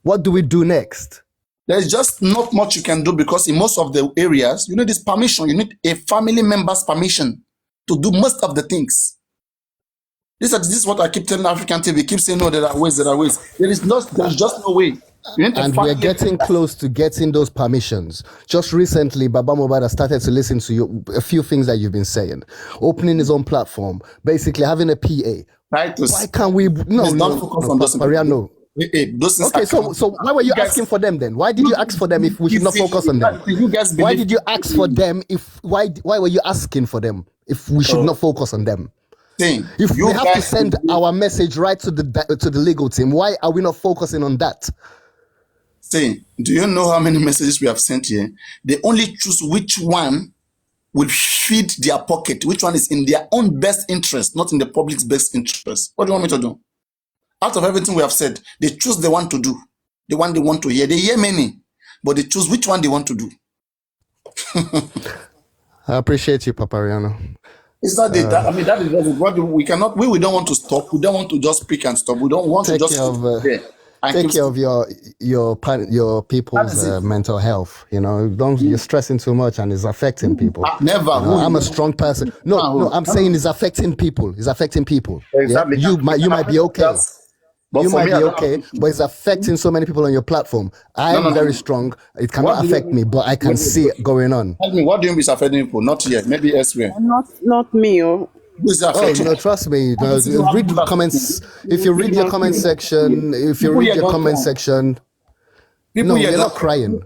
What do we do next? There's just not much you can do because in most of the areas, you need this permission. You need a family member's permission to do most of the things. This is what I keep telling African TV. Keep saying, no, there are ways. There's just no way. And we're getting close to getting those permissions. Just recently, Baba Mohbad has started to listen to a few things that you've been saying. Opening his own platform, basically having a PA. Why can't we? No. Okay, so why were you asking for them then? Why did you ask for them if we should not focus on them? Why did you ask for them why were you asking for them if we should not focus on them? If we have to send our message right to the legal team, why are we not focusing on that? Do you know how many messages we have sent here? They only choose which one will feed their pocket, which one is in their own best interest, not in the public's best interest. What do you want me to do? Out of everything we have said, they choose the one to do, the one they want to hear. They hear many, but they choose which one they want to do. I appreciate you, Papariano. Is that that is what we cannot. We don't want to stop. We don't want to just speak and stop. We don't want to just take care of your people's mental health. You're stressing too much and it's affecting people. Never. I'm a strong person. No, I'm saying it's affecting people. It's affecting people. Exactly. Yeah? You might be okay. But you might be okay, but it's affecting so many people on your platform. I am very strong. It cannot affect me, but I can see it going on. Tell me, what do you mean it's affecting people? Not yet, maybe elsewhere. Not me. Trust me. Read the comments. If you read your comment section, you're not crying.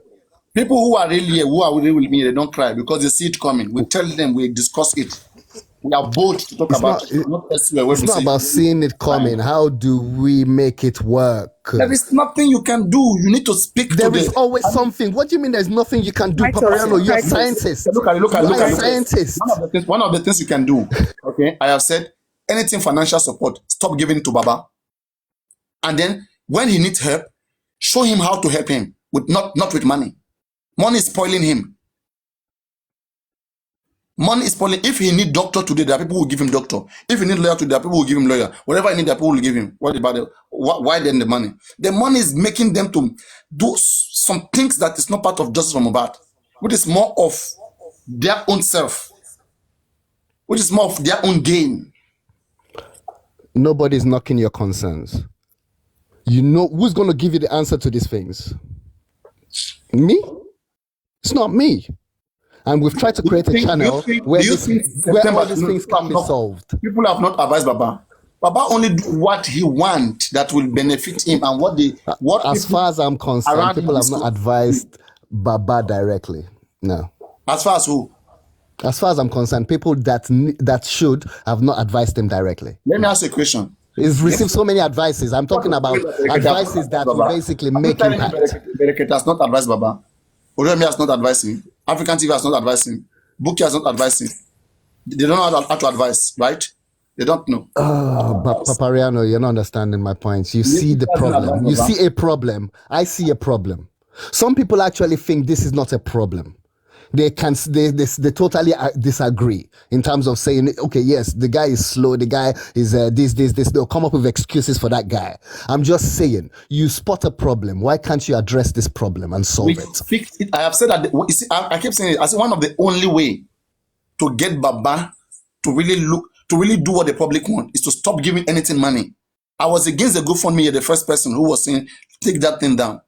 People who are really with me, they don't cry because they see it coming. We tell them, we discuss it. We are bold to talk It's about not. it, not elsewhere where It's we not say about seeing it coming. How do we make it work? there is nothing you can do. You need to speak to There is the. always something. What do you mean? There's nothing you can do, Papariano? You're a scientist. Look at it. You are a it. scientist. One of the things you can do. Okay, I have said anything financial support, stop giving it to Baba, and then when he needs help, show him how to help him with not with money. Money is spoiling him. Money is spoiling. If he need doctor today, there are people who will give him doctor. If he need lawyer today, there are people who will give him lawyer. Whatever he need, there are people who will give him. What about it? Why then the money? The money is making them to do some things that is not part of justice from Mohbad, which is more of their own self, which is more of their own gain. Nobody's knocking your concerns. You know who's going to give you the answer to these things? Me? It's not me. And we've tried to create a channel where all these things can be solved. People have not advised Baba. Baba only do what he wants that will benefit him, and as far as I'm concerned, people have not advised Baba directly. No. As far as who? As far as I'm concerned, people that should have not advised him directly. Let me ask you a question. He's received so many advices. I'm talking about advices that will basically make impact. Bereketa has not advised Baba. Oremi has not advised him. African TV has not advised him. Buki has not advised him. They don't know how to advise, right? They don't know. But Papariano, you're not understanding my points. You see the problem. You see a problem. I see a problem. Some people actually think this is not a problem. They totally disagree in terms of saying, okay, yes, the guy is slow, the guy is this. They'll come up with excuses for that guy. I'm just saying, you spot a problem. Why can't you address this problem and solve it? Fix it? I have said that. You see, I keep saying it as one of the only way to get Baba to really do what the public want is to stop giving anything money. I was against the GoFundMe, the first person who was saying, take that thing down.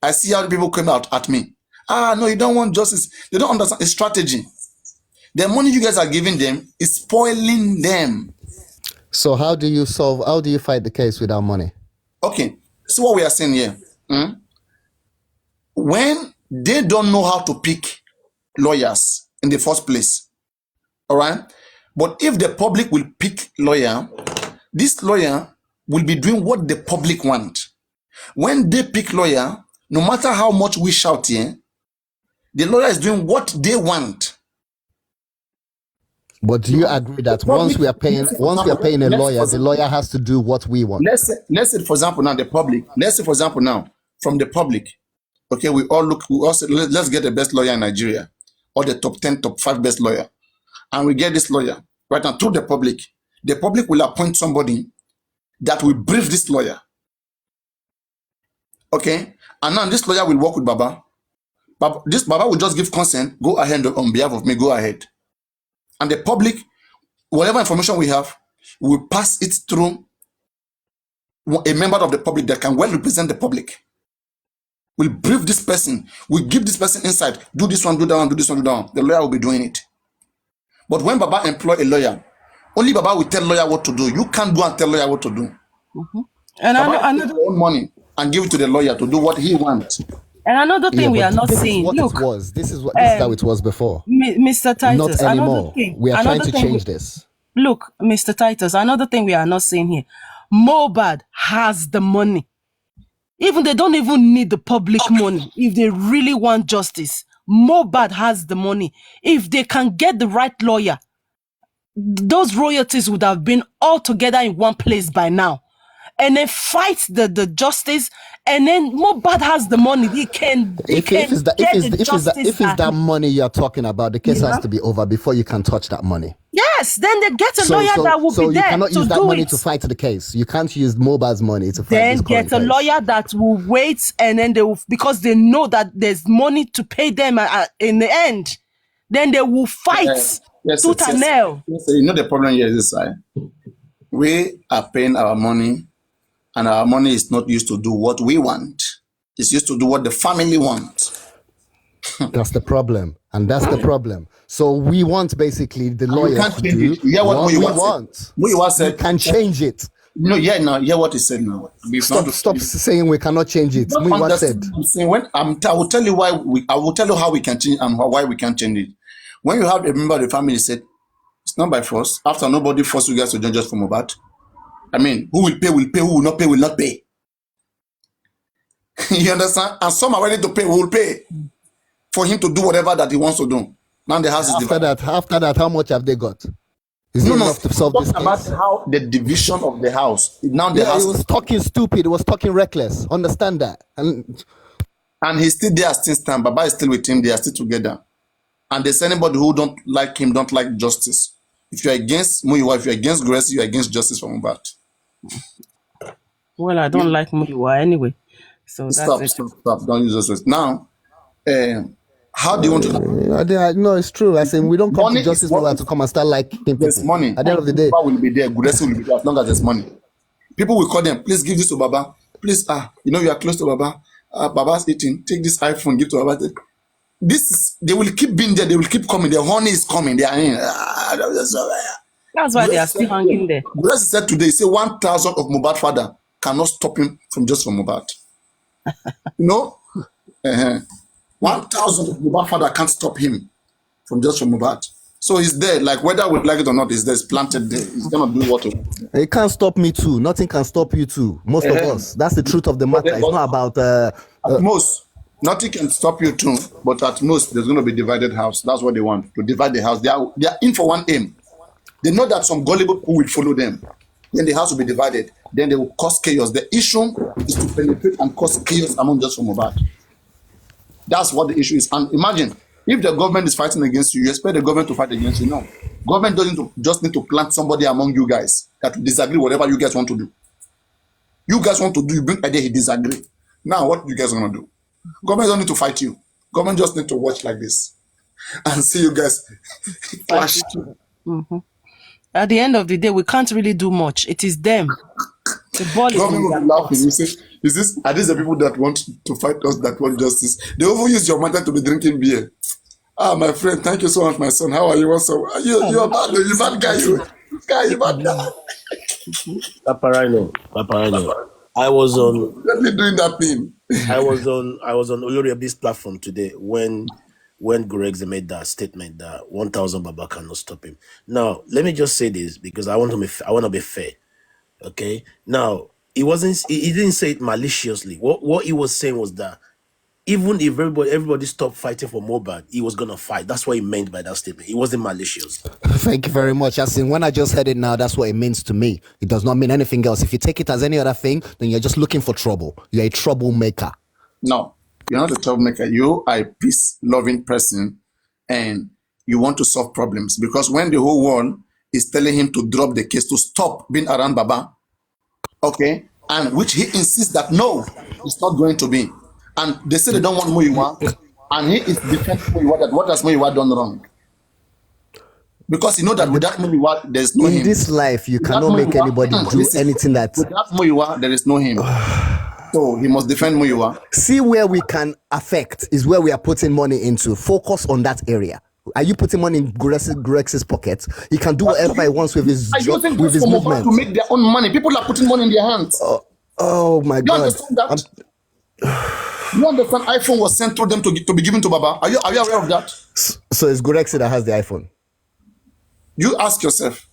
I see how the people came out at me. No, you don't want justice. They don't understand the strategy. The money you guys are giving them is spoiling them. So how do you fight the case without money? Okay, so what we are saying here. When they don't know how to pick lawyers in the first place, all right? But if the public will pick lawyer, this lawyer will be doing what the public want. When they pick lawyer, no matter how much we shout here, the lawyer is doing what they want. But do you agree that once we are paying a lawyer, the lawyer has to do what we want? Let's say for example now the public. Let's say for example now from the public. Okay, we all say let's get the best lawyer in Nigeria, or the top 10, top 5 best lawyer, and we get this lawyer right now through the public. The public will appoint somebody that will brief this lawyer. Okay, and now this lawyer will work with Baba. This Baba will just give consent, go ahead on behalf of me, go ahead. And the public, whatever information we have, we will pass it through a member of the public that can well represent the public. We'll brief this person, we'll give this person insight, do this one, do that one, do this one, do that one. The lawyer will be doing it. But when Baba employ a lawyer, only Baba will tell lawyer what to do. You can't go and tell lawyer what to do. Mm-hmm. And Baba will own money and give it to the lawyer to do what he wants. And another thing we are not seeing. Look, this is how it was before. Mr. Titus, not anymore. We are trying to change this. Look, Mr. Titus, another thing we are not seeing here. Mohbad has the money. Even they don't even need the public money. If they really want justice, Mohbad has the money. If they can get the right lawyer, those royalties would have been all together in one place by now. And then fight the justice, and then Mohbad has the money. If it's that money you're talking about, the case has to be over before you can touch that money. Yes, then they get a lawyer that will be there. So you cannot use that money to fight the case. You can't use Mohbad's money to fight then this get a case. Lawyer that will wait, and then they will, because they know that there's money to pay them in the end. Then they will fight tooth and nail. Yes, you know the problem here is this side. We are paying our money. And our money is not used to do what we want. It's used to do what the family wants. That's the problem. And that's the problem. So we want basically the lawyer to do what we want. We can change it. No, hear what he said now. Stop saying we cannot change it. I will tell you how we can change and why we can't change it. When you have a member of the family said, It's not by force. After nobody forced you guys to join just for Mohbad. I mean, who will pay, who will not pay, will not pay. You understand? And some are ready to pay, will pay for him to do whatever that he wants to do. Now the house is divided. After that, how much have they got? Is No, it no. enough to solve this Talking about case? how the division of the house. Now the Yeah, house, he was talking stupid. He was talking reckless. Understand that? And and he's still there since time. Baba is still with him. They are still together. And there's anybody who don't like him, don't like justice. If you're against Muyiwa, if you're against Grace, you're against justice for Mohbad. Well, I don't like Muyiwa anyway. So that's Stop, it. stop. Don't use those words. Now, how do you want to? no, it's true. I say we don't come Money to justice is what- Mohbad to come and start liking people. There's money. At the end of the day, Baba will be there. Grace will be there as long as there's money. People will call them. Please give this to Baba. Please, you know you are close to Baba. Baba's eating. Take this iPhone. Give to Baba. They will keep being there. They will keep coming. Their honey is coming. They are in. That's why they are still hanging there. Grace said today, say 1,000 of Mohbad father cannot stop him from just from Mohbad. You know? 1,000 of Mohbad father can't stop him from just from Mohbad. So he's there, like whether we like it or not, he's there, it's planted there. He's gonna do what it can't stop me too. Nothing can stop you too. Most of us. That's the truth of the matter. It's not about at most, nothing can stop you too, but at most there's gonna be divided house. That's what they want, to divide the house. They are in for one aim. They know that some gullible people will follow them. Then the house will be divided. Then they will cause chaos. The issue is to penetrate and cause chaos among just from Mohbad. That's what the issue is. And imagine, if the government is fighting against you, you expect the government to fight against you. No. Government doesn't just need to plant somebody among you guys that will disagree whatever you guys want to do. You guys want to do, you bring idea, he disagree. Now, what you guys are going to do? Government don't need to fight you. Government just need to watch like this and see you guys clash. At the end of the day, we can't really do much. It is them. The ball is in Government will their be laughing. court. You say, are these the people that want to fight us, that want justice? They over use your mother to be drinking beer. My friend, thank you so much, my son. How are you? What's up? You're bad, you bad guy. You bad guy. Paparino. I was on Let me doing that thing. I was on Olori of this platform today when Gorex made that statement that 1,000 Baba cannot stop him. Now, let me just say this because I want to be fair. Okay. Now, he didn't say it maliciously. What he was saying was that even if everybody stopped fighting for Mohbad, he was gonna fight. That's what he meant by that statement. It wasn't malicious. Thank you very much. As in, when I just heard it now, that's what it means to me. It does not mean anything else. If you take it as any other thing, then you're just looking for trouble. You're a troublemaker. No, you're not a troublemaker. You are a peace-loving person and you want to solve problems. Because when the whole world is telling him to drop the case, to stop being around Baba, okay, and which he insists that no, it's not going to be. And they say they don't want Muyiwa, and he is defending Muyiwa that what has Muyiwa done wrong? Because you know that without Muyiwa, there's no him. In this life, you Without cannot make Muyiwa, anybody do listen, anything that... Without Muyiwa, there is no him. So he must defend Muyiwa. See where we can affect is where we are putting money into. Focus on that area. Are you putting money in Gorex's pocket? He can do whatever he wants with his Are job, using with his this for movement. to make their own money? People are putting money in their hands. Oh my You God. understand that? You understand iPhone was sent through them to be given to Baba? Are you aware of that? So it's Gorex that has the iPhone. You ask yourself.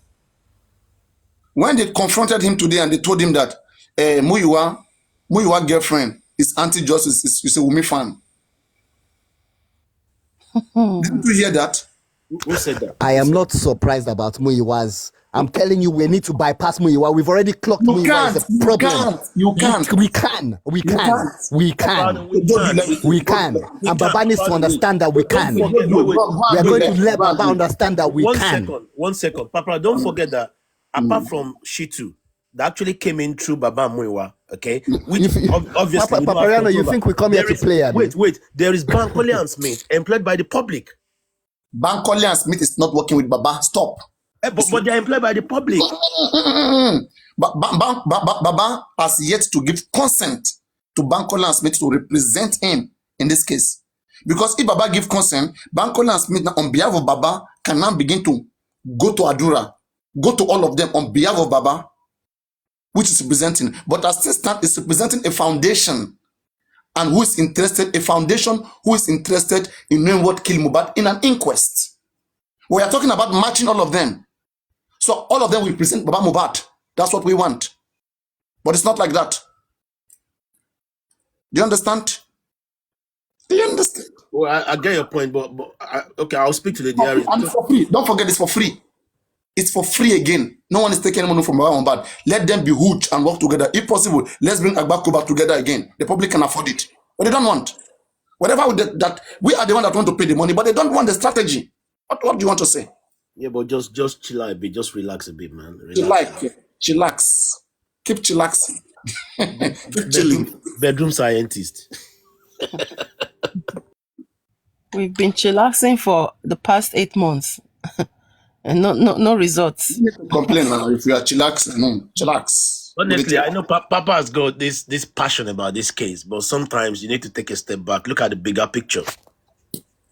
When they confronted him today and they told him that Muyiwa girlfriend is anti-justice, is a Wumi fan. Didn't you hear that? Who said that? I am not surprised about Muyiwa's. I'm telling you, we need to bypass Muyiwa. We've already clocked You Muyiwa as a problem. You can't. We can. We can. And Baba needs to understand that we can. Don't We forget, are going to let Baba understand that we can. One second. Papa, don't forget that apart from Shitu, that actually came in through Baba and Muyiwa, okay? Which obviously... Papariano, you think we come here to play? Wait. There is Bankole and Smith employed by the public. Bankole and Smith is not working with Baba. Stop. But they are employed by the public. But Baba has yet to give consent to Bankole and Smith to represent him in this case. Because if Baba give consent, Bankole and Smith on behalf of Baba can now begin to go to Adura, go to all of them on behalf of Baba, which is representing. But as this stand is representing a foundation, and who is interested, a foundation who is interested in knowing what killed Mohbad in an inquest. We are talking about matching all of them. So all of them will present Baba Mohbad. That's what we want. But it's not like that. Do you understand? Do you understand? Well, I get your point, but okay, I'll speak to the DRE. And it's for free. Don't forget, it's for free. It's for free again. No one is taking any money from Baba Mohbad. Let them be hoot and work together. If possible, let's bring Agbako back together again. The public can afford it. But they don't want. Whatever that we are the one that want to pay the money, but they don't want the strategy. What do you want to say? Yeah, but just chill out a bit. Just relax a bit, man. Relax. Chillax. Keep chillaxing. Keep chilling. Bedroom scientist. We've been chillaxing for the past 8 months. And no results. Complain now if you are chillaxing. No, chillax. Honestly, I know Papa has got this passion about this case, but sometimes you need to take a step back, look at the bigger picture.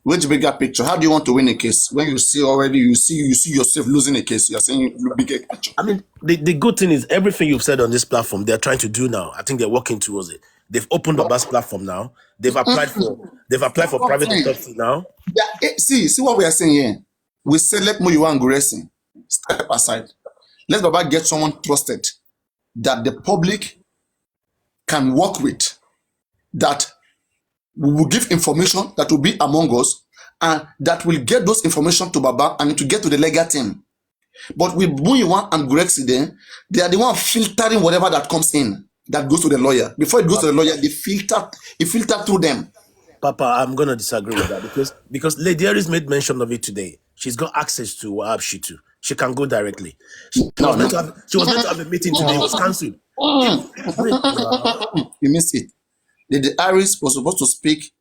Which bigger picture? How do you want to win a case? When you see already, you see yourself losing a case, you're saying you bigger picture. I mean, the good thing is everything you've said on this platform, they're trying to do now. I think they're working towards it. They've opened Baba's platform now. They've applied for private autopsy now. Yeah, see what we are saying here. We say let Muyiwa and Guresi step aside. Let Baba get someone trusted that the public can work with, that we will give information that will be among us, and that will get those information to Baba and to get to the legal team. But with Muyiwa and Guresi there, they are the one filtering whatever that comes in, that goes to the lawyer. Before it goes to the lawyer, it filter through them. Papa, I'm gonna disagree with that because Lady Aries made mention of it today. She's got access to Wahab Shitu. She can go directly. She was meant to have a meeting today. It was cancelled. You missed it. Lady Aries was supposed to speak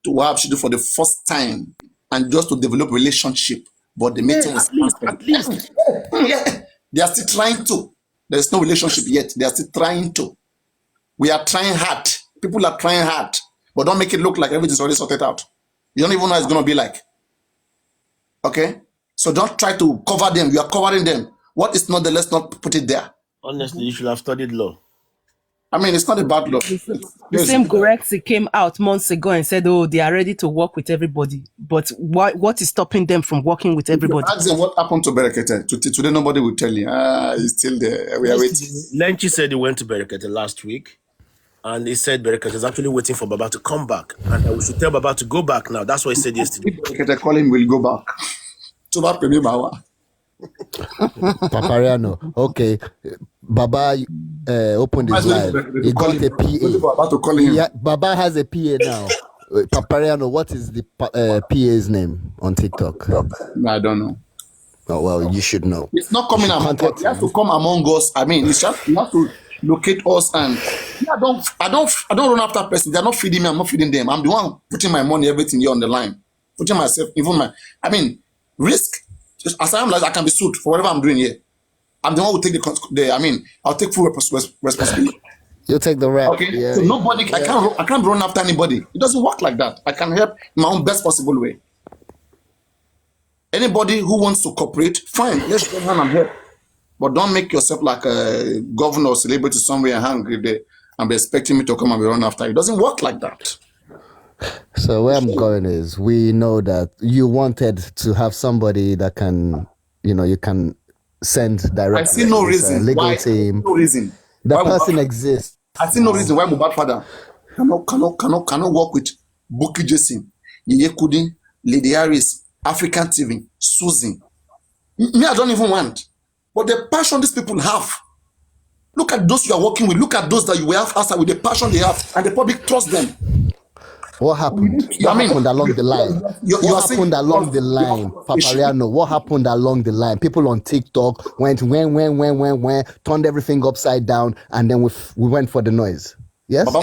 to Wahab Shitu for the first time and just to develop relationship, but the meeting was at least. Yeah, they are still trying to. There's no relationship yet. They are still trying to. We are trying hard. People are trying hard, but don't make it look like everything's already sorted out. You don't even know what it's going to be like. Okay? So don't try to cover them. You are covering them. What is not there, let's not put it there. Honestly, you should have studied law. I mean, it's not a bad law. The same Guresi came out months ago and said, oh, they are ready to work with everybody. But what is stopping them from working with everybody? Ask them what happened to Berekete. Today, nobody will tell you. He's still there. We are waiting. Lenchi said he went to Berekete last week. And he said Berekete is actually waiting for Baba to come back. And we should tell Baba to go back now. That's what he said yesterday. Berekete call him, will go back. So that pay me Bawa. Papariano, okay. Baba opened his live. He got a PA. About to call him. Yeah, Baba has a PA now. Papariano, what is the PA's name on TikTok? I don't know. Oh, well, you should know. It's not coming among us. He has to come among us. I mean, it's just you have to locate us, and I don't run after person. They're not feeding me. I'm not feeding them. I'm the one putting my money, everything here on the line, putting myself, even risk. As I am, like I can be sued for whatever I'm doing here. I'm the one who take I'll take full responsibility. You take the rap. Okay. Yeah. So nobody, I can't run after anybody. It doesn't work like that. I can help in my own best possible way. Anybody who wants to cooperate, fine. Let's go hand and help. But don't make yourself like a governor or celebrity somewhere and hungry there and be expecting me to come and be run after. It doesn't work like that. So where I'm going is, we know that you wanted to have somebody that can, you can send directly. I see no reason legal why. team. No reason. The Why person exists. I see no reason why Mohbad father cannot work with Bukky Jesse, Yeye Kudi, Lady Aries, African TV, Susan. Me, I don't even want. But the passion these people have. Look at those you are working with. Look at those that you have outside with the passion they have, and the public trust them. What happened? What happened along the line? What happened along the line, Papariano? What happened along the line? People on TikTok went, turned everything upside down, and then we went for the noise. Yes. But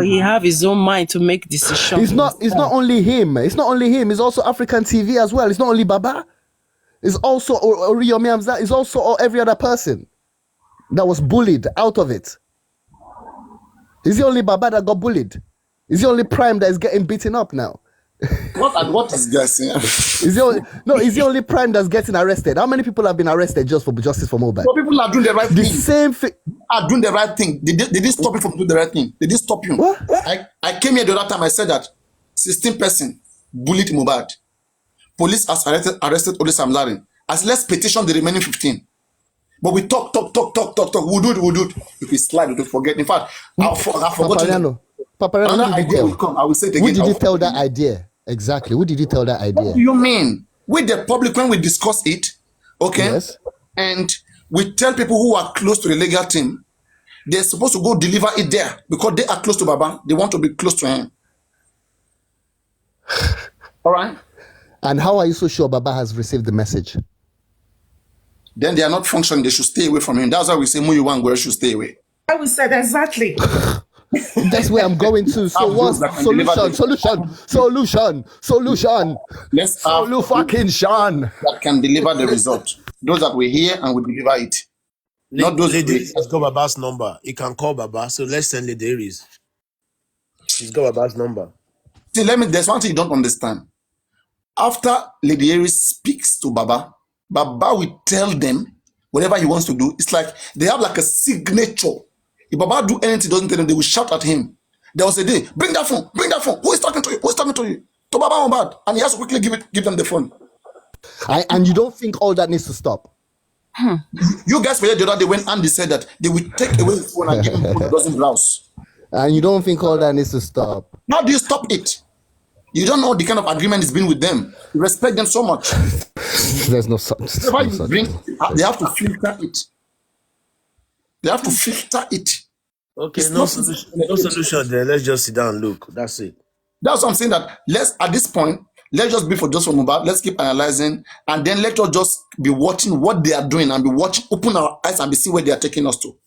he have his own mind to make decisions. It's not only him. It's not only him. It's also African TV as well. It's not only Baba. It's also Oriyomi Hamzat. It's also every other person that was bullied out of it. Is the only Baba that got bullied? Is the only Prime that is getting beaten up now? What is guessing? Is the only Prime that's getting arrested? How many people have been arrested just for justice for Mohbad? So people are doing the right thing. The same thing. Are doing the right thing. They didn't stop you from doing the right thing. They didn't stop you. What? I came here the other time. I said that 16 person bullied Mohbad. police has arrested only Sam Larry. As let's petition the remaining 15. But we talk. We'll do it. If we slide, we'll forget. In fact, I've forgotten. Papariano, Another who did you idea tell? will come. I will say it again. Who did you tell that idea? Exactly. Who did you tell that idea? What do you mean? With the public, when we discuss it, okay? Yes. And we tell people who are close to the legal team, they're supposed to go deliver it there because they are close to Baba. They want to be close to him. All right? And how are you so sure Baba has received the message? Then they are not functioning. They should stay away from him. That's why we say Muyiwa and Gwere should stay away. I will say exactly. That's where I'm going to. So Have what's those that can deliver solution? Let's have those Fucking Sean. that can deliver the result. Those that we hear and we deliver it. Not those Lady we- Aries has got Baba's number. He can call Baba. So let's send Lady Aries. She's got Baba's number. See, there's one thing you don't understand. After Lady Aries speaks to Baba, Baba will tell them whatever he wants to do. It's like they have like a signature. If Baba do anything, doesn't tell them, they will shout at him. There was a day, bring that phone. Who is talking to you? To Baba Mohbad. And he has to quickly give them the phone. And you don't think all that needs to stop? You guys forget the other day when Andy said that they will take away his phone and give him phone that doesn't browse. And you don't think all that needs to stop? How do you stop it? You don't know the kind of agreement it's been with them. You respect them so much. There's no such. Whatever you bring, they have to filter it. Okay, It's no not- solution there. Let's just sit down and look. That's it. That's what I'm saying, that at this point, let's just be for just for Mohbad. Let's keep analyzing, and then let us just be watching what they are doing and be watching, open our eyes and be seeing where they are taking us to.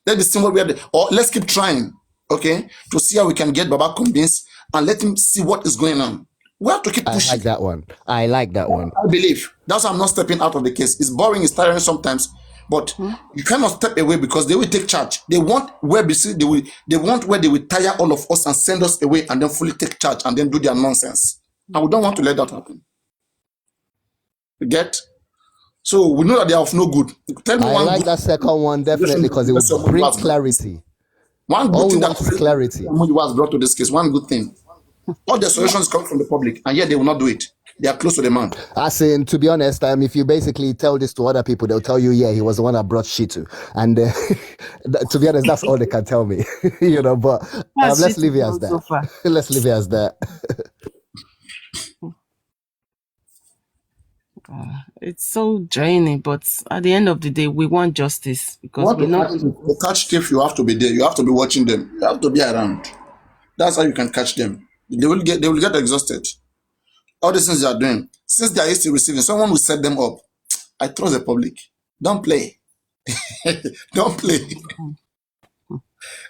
Let's be seeing what we are doing. Or let's keep trying, okay, to see how we can get Baba convinced and let him see what is going on. We have to keep I pushing. like that one. I believe. That's why I'm not stepping out of the case. It's boring, it's tiring sometimes, but you cannot step away because they will take charge. They want where they want where they will tire all of us and send us away and then fully take charge and then do their nonsense. And we don't want to let that happen. You get? So we know that they are of no good. Tell me I one like good, that second one definitely because it will bring clarity. one All good we thing want is clarity. was brought to this case. One good thing. All the solutions come from the public, and yet they will not do it. They are close to the man. As in, to be honest, if you basically tell this to other people, they'll tell you, yeah, he was the one that brought Shitu. And to be honest, that's all they can tell me. But let's leave it as So far. that. Let's leave it as that. It's so draining, but at the end of the day, we want justice because Want we to know. catch thief, you have to be there. You have to be watching them. You have to be around. That's how you can catch them. They will get exhausted. All the things they are doing, since they are used to receiving, someone will set them up. I trust the public. Don't play. Don't play.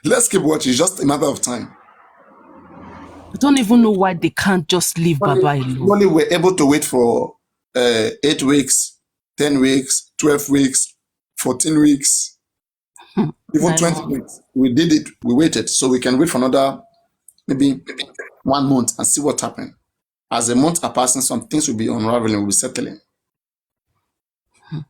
Let's keep watching. It's just a matter of time. I don't even know why they can't just leave Baba alone. Only we're able to wait for 8 weeks, 10 weeks, 12 weeks, 14 weeks, even 20 weeks. We did it. We waited. So we can wait for another maybe 1 month and see what happened. As a month are passing, some things will be unraveling, will be settling. Yeah.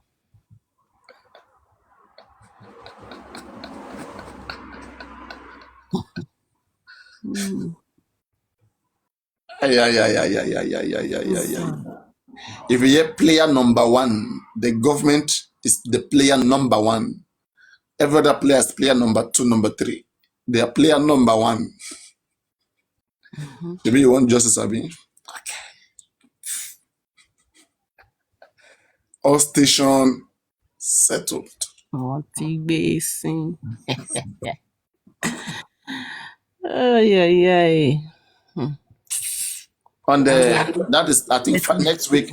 If you hear player number one, the government is the player number one. Every other player is player number 2, number 3. They are player number 1. Maybe you want justice, Abi? Okay. All station settled. Oh, T-Basin. Oh, yeah. On the that is, I think next week,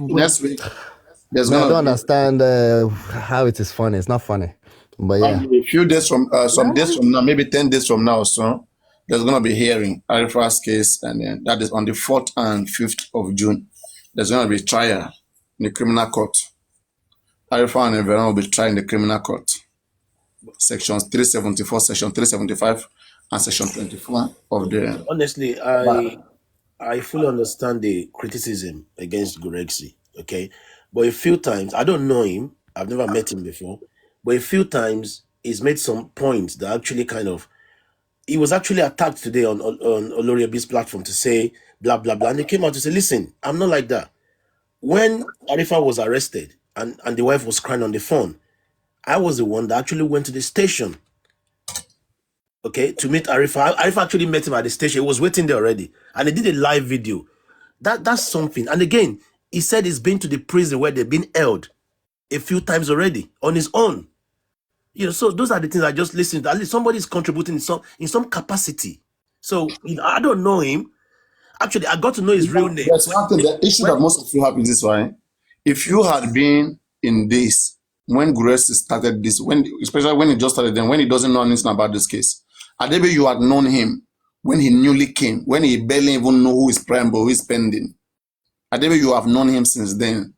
there's I don't gonna be understand how it is funny. It's not funny. But yeah. a few days from some days from now, maybe 10 days from now or so, there's gonna be hearing Arifa's case, and then that is on the 4th and 5th of June. There's gonna be trial in the criminal court. Arifa and Everon will be tried in the criminal court. Sections 374, section 375, and section 24 of the. Honestly, I fully understand the criticism against Gorexi, okay? But a few times, I don't know him, I've never met him before, but a few times he's made some points that actually he was actually attacked today on Oloriabi's platform to say blah, blah, blah. And he came out to say, listen, I'm not like that. when Arifa was arrested and the wife was crying on the phone, I was the one that actually went to the station, okay, to meet Arifa. Arifa actually met him at the station. He was waiting there already, and he did a live video. That's something. And again, he said he's been to the prison where they've been held a few times already on his own. You know, so those are the things I just listened to. At least somebody is contributing in some capacity. So you know, I don't know him. Actually, I got to know his real name. There's one thing, the issue that most of you have is this, right? If you had been in this when Grace started this, especially when he just started, then when he doesn't know anything about this case, Adebe, you had known him when he newly came, when he barely even know who is prime but who is pending. Adebe, you have known him since then,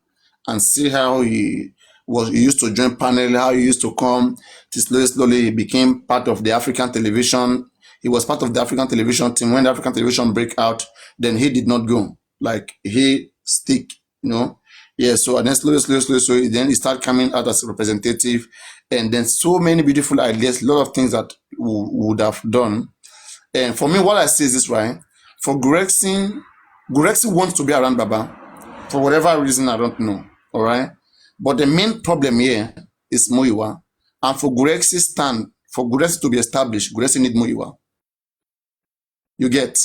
and see how he used to join panel, how he used to come. Slowly he became part of the African television. He was part of the African television team. When the African television break out, then he did not go. Like he stick, you know. Yeah, so and then slowly, then he started coming out as a representative, and then so many beautiful ideas, a lot of things that would have done. And for me, what I say is this, right? For Gregson wants to be around Baba for whatever reason, I don't know. All right, but the main problem here is Muyiwa, and for Gregson to be established, Gregson need Muyiwa. You get?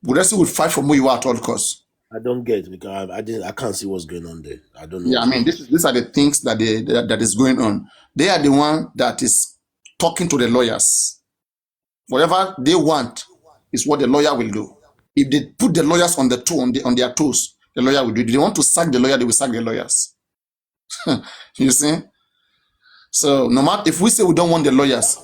Gregson would fight for Muyiwa at all costs. I don't get, because I can't see what's going on there. I don't know. Yeah, I mean, these are the things that is going on. They are the one that is talking to the lawyers. Whatever they want is what the lawyer will do. If they put the lawyers on their toes, the lawyer will do it. If they want to sack the lawyer, they will sack the lawyers. You see? So no matter if we say we don't want the lawyers,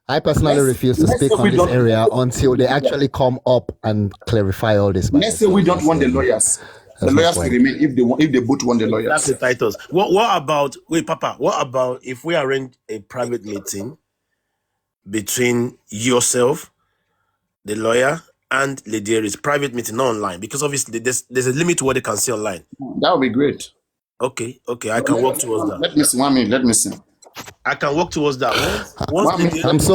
I personally refuse to speak on this area until they actually come up and clarify all this. Let's say we don't want the lawyers. The lawyers will remain if they both want the lawyers. That's the titles. What about Papa? What about if we arrange a private meeting between yourself, the lawyer, and Lady Aries? Private meeting, not online, because obviously there's a limit to what they can see online. That would be great. Okay, I can work towards that. Let me see 1 minute. Let me see. I can work towards that.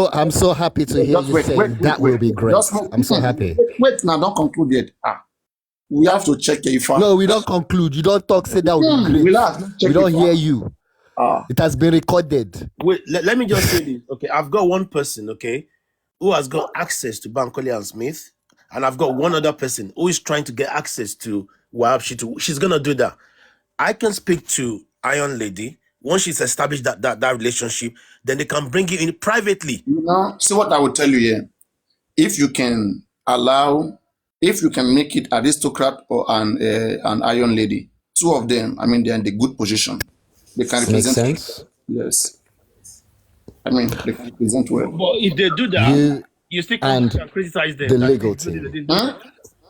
I'm so happy to hear you say that will be great. I'm so happy. Wait, now don't conclude yet. We have to check if no, we don't conclude. You don't talk. Say that will be great. We don't hear you. It has been recorded. Wait, let me just say this. Okay, I've got one person, okay, who has got access to Bankole and Smith, and I've got one other person who is trying to get access to Wahab Shittu. She's gonna do that. I can speak to Iron Lady. Once she's established that relationship, then they can bring you in privately. You know, see what I would tell you here. If you can make it aristocrat or an Iron Lady, two of them, I mean, they're in the good position. They can represent. Makes sense. Yes. I mean, they can represent well. But if they do that, you still can criticize them. The legal team. Huh?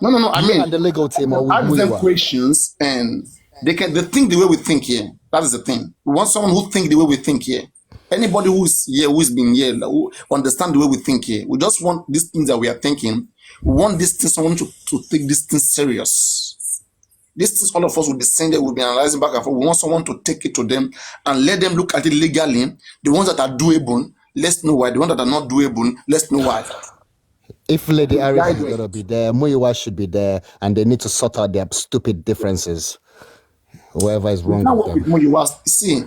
No. I mean, and the legal team or ask them questions, and they think the way we think here. That is the thing. We want someone who think the way we think here. Anybody who's been here, who understand the way we think here. We just want these things that we are thinking. We want this thing, someone to take this thing serious. These things, all of us will be saying that we'll be analyzing back and forth. We want someone to take it to them and let them look at it legally. The ones that are doable, let's know why. The ones that are not doable, let's know why. If Lady Aries is going to be there, Muyiwa should be there, and they need to sort out their stupid differences. Whoever is wrong with them. See,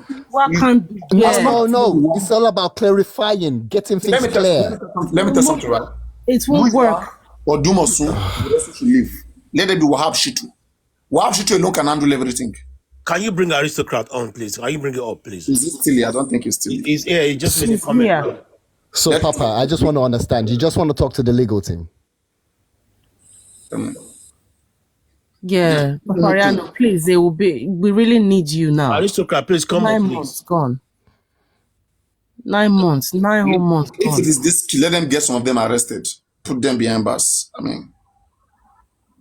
no. It's all about clarifying, getting things clear. Let me tell something, right? It won't work. Or Dumosu, the rest should leave. Let them be Wahab Shittu. Wahab Shittu alone can handle everything. Can you bring Aristocrat on, please? Can you bring it up, please? Is it still here? I don't think it's still here. He's here. He just made a comment. Yeah. So, Papa, I just want to understand. You just want to talk to the legal team? Yeah, Mariano, please, we really need you now. Aristocrat, please come 9 on, months gone. 9 months, 9 whole months If gone. it is this, let them get some of them arrested. Put them behind bars. I mean,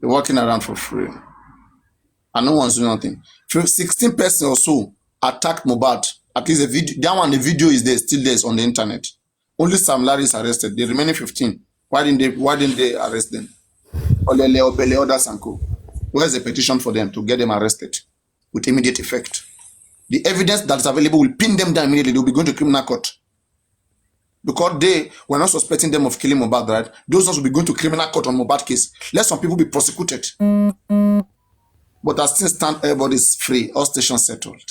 they're walking around for free. And no one's doing nothing. 16 persons or so attacked Mohbad. At least the video is there, still there on the internet. Only Sam Larry is arrested. The remaining 15. Why didn't they arrest them? Olele, Obele, Oda Sanko. Where's the petition for them to get them arrested with immediate effect? The evidence that's available will pin them down immediately. They'll be going to criminal court. because they were not suspecting them of killing Mohbad, right? Those ones will be going to criminal court on Mohbad case. Let some people be prosecuted. But as things stand, everybody's free. All stations settled.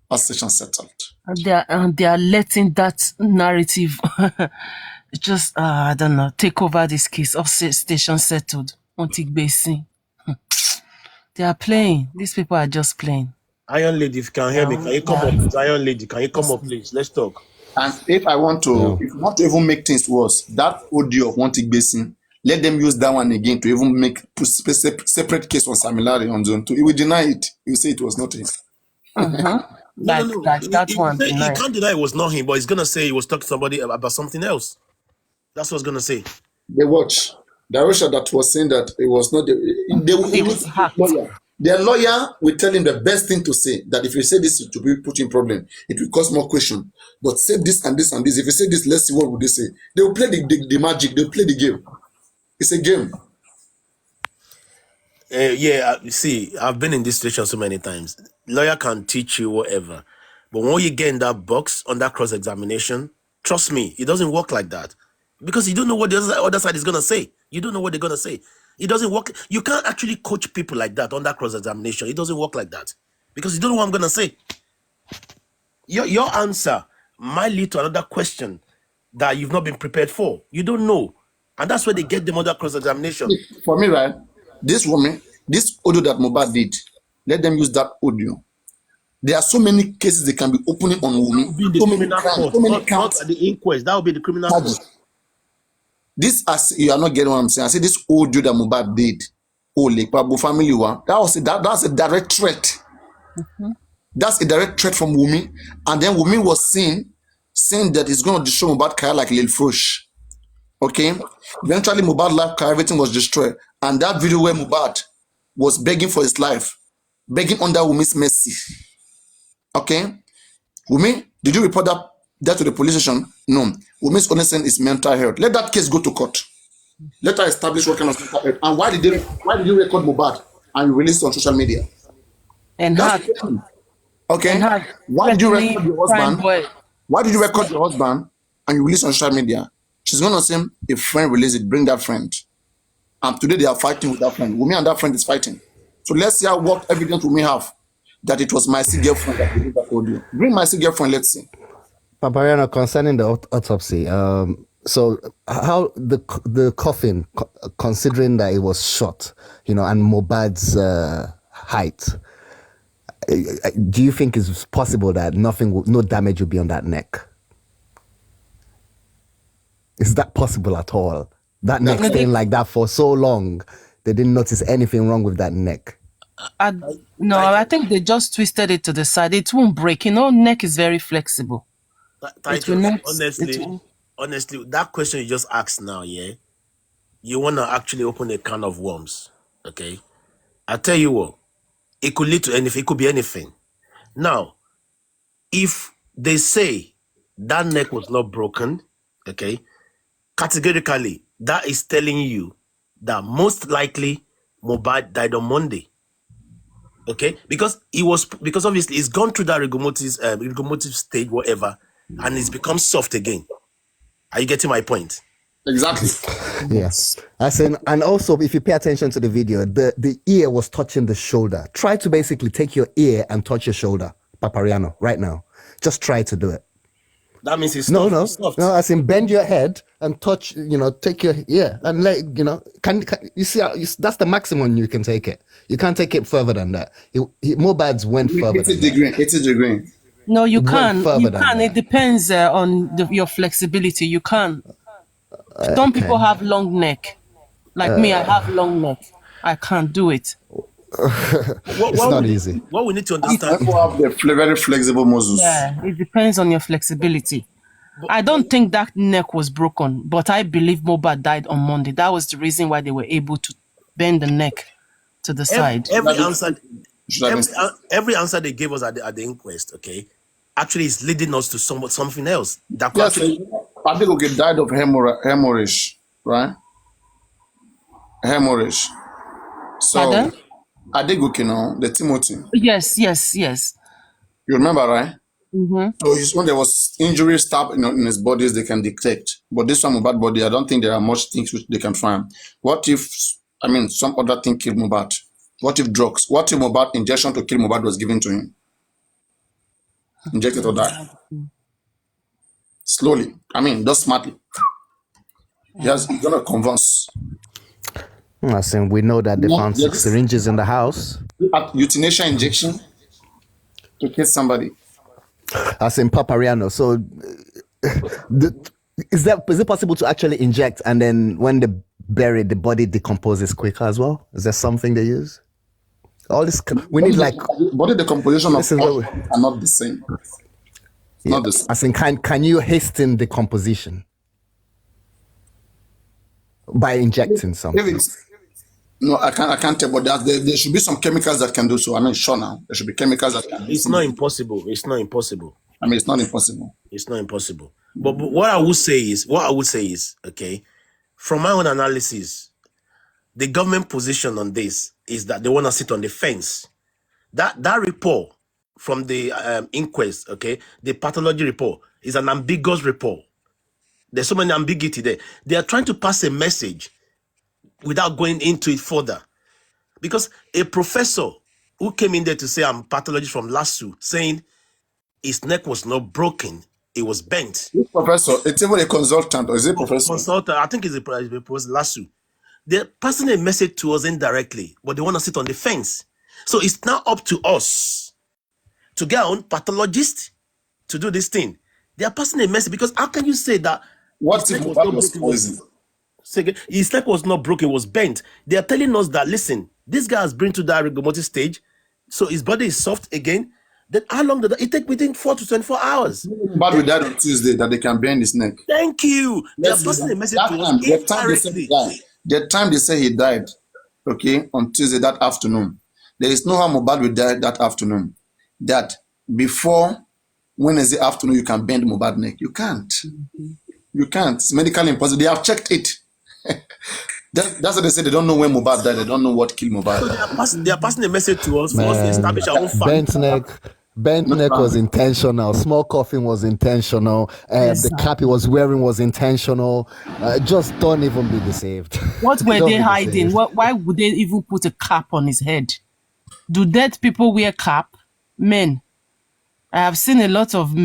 All stations settled. And they are letting that narrative just I don't know, take over this case of station settled. They are playing. These people are just playing. Iron Lady, if you can hear me, can you come up, please? Iron Lady, can you come up, please? Let's talk. And if you want to even make things worse, that audio of Wanting Basin, let them use that one again to even make separate case on Samilari on Zone 2. He will deny it. He will say it was not him. Like that one. He can't deny it was not him, but he's gonna say he was talking to somebody about something else. That's what he's gonna say. They watch. Darusha that was saying that it was not It was hacked. Their lawyer will tell him the best thing to say, that if you say this to be put in problem, it will cause more question. But say this and this and this. If you say this, let's see what would they say. They will play the magic. They will play the game. It's a game. You see, I've been in this situation so many times. Lawyer can teach you whatever, but when you get in that box on that cross-examination, trust me, it doesn't work like that, because you don't know what the other side is gonna say. You don't know what they're gonna say. It doesn't work. You can't actually coach people like that on that cross-examination. It doesn't work like that, because you don't know what I'm gonna say. Your answer might lead to another question that you've not been prepared for. You don't know, and that's where they get them on that cross-examination. For me, right? This woman, this audio that Mohbad did, let them use that audio. There are so many cases they can be opening on women. So many counts at the inquest. That would be the criminal court. This, as you are not getting what I'm saying. I say this audio that Mohbad did, family one. That's a direct threat. That's a direct threat from Wumi. And then Wumi was saying that it's going to destroy Mohbad career like Lil Frosh. Okay? Eventually, Mohbad life career, everything was destroyed. And that video where Mohbad was begging for his life, begging under Wumi's mercy. Okay? Wumi, did you report that to the police station? No. Wumi's only saying is mental health. Let that case go to court. Let her establish what kind of mental health. And why did you record Mohbad and you release it on social media? Okay. Why did you record your husband? Why did you record your husband and you release it on social media? She's gonna say a friend release it, bring that friend. And today they are fighting with that friend. Wumi and that friend is fighting. So let's see what evidence we may have that it was my girlfriend that did that audio. Bring my girlfriend, let's see. Papariano, concerning the autopsy, so how the coffin, considering that it was shot, and Mohbad's height, do you think it's possible that no damage will be on that neck? Is that possible at all? That neck staying like that for so long, they didn't notice anything wrong with that neck. I think they just twisted it to the side. It won't break. Neck is very flexible. Honestly, that question you just asked now, you want to actually open a can of worms, okay? I tell you what, it could lead to anything. It could be anything. Now, if they say that neck was not broken, okay, categorically, that is telling you that most likely Mohbad died on Monday. Okay? Because obviously it's gone through that rigomotive stage, whatever, and it's become soft again. Are you getting my point? Exactly. Yes. And also, if you pay attention to the video, the ear was touching the shoulder. Try to basically take your ear and touch your shoulder, Papariano, right now. Just try to do it. That means it's soft. No, as in bend your head and touch, take your ear and can you see that's the maximum you can take it. You can't take it further than that. Mohbad's went further. 80 degree. No, you can't. You can. It depends on your flexibility. You can. Some people have long neck. Like me, I have long neck. I can't do it. It's not easy. What we need to understand. People have the very flexible muscles. Yeah, it depends on your flexibility. I don't think that neck was broken, but I believe Mohbad died on Monday. That was the reason why they were able to bend the neck to the side. Every answer they gave us at the inquest, okay, actually is leading us to something else. I think he died of hemorrhage, right? Hemorrhage. So. Pardon? Adegoke now, the Timothy. Yes. You remember, right? So it's when there was injury, stab in his bodies, they can detect. But this one, Mohbad body, I don't think there are much things which they can find. What if, some other thing killed Mohbad? What if drugs? What if Mohbad injection to kill Mohbad was given to him? Injected or die? Slowly. Just smartly. He's gonna converse. As in, we know that they found 6 syringes in the house. Euthanasia injection to kill somebody. As in Papariano. So, is it possible to actually inject and then when they bury the body decomposes quicker as well? Is there something they use? All this we need like body decomposition of all are not the same. Not the same. As in, can you hasten decomposition by injecting something? No, I can't tell, but there should be some chemicals that can do so. Sure now. There should be chemicals that can do It's not impossible. It's not impossible. It's not impossible. It's not impossible. But what I would say is, okay, from my own analysis, the government position on this is that they want to sit on the fence. That report from the inquest, okay, the pathology report is an ambiguous report. There's so many ambiguity there. They are trying to pass a message without going into it further. Because a professor who came in there to say I'm pathologist from LASU, saying his neck was not broken, it was bent. This professor, it's even a consultant, or is it a professor? Consultant, I think it's a professor, LASU. They're passing a message to us indirectly, but they want to sit on the fence. So it's now up to us to get our own pathologist to do this thing. They are passing a message because how can you say that what if Mohbad was poisoned? His neck was not broken, it was bent. They are telling us that, listen, this guy has been to that rigor mortis stage, so his body is soft again. Then how long did it take? Within 4 to 24 hours. But we died on Tuesday that they can bend his neck. Thank you. They are passing a message to us indirectly. The time they say he died, okay, on Tuesday that afternoon, there is no how Mohbad will die that afternoon. That before Wednesday afternoon you can bend Mohbad neck. You can't. You can't. It's medically impossible. They have checked it. That's what they say. They don't know when Mohbad died. They don't know what killed Mohbad. So they are passing a message to us for us to establish our own fact. Bent neck was intentional. Small coughing was intentional. The cap he was wearing was intentional. Just don't even be deceived. What were they hiding? Why would they even put a cap on his head? Do dead people wear cap? Men. I have seen a lot of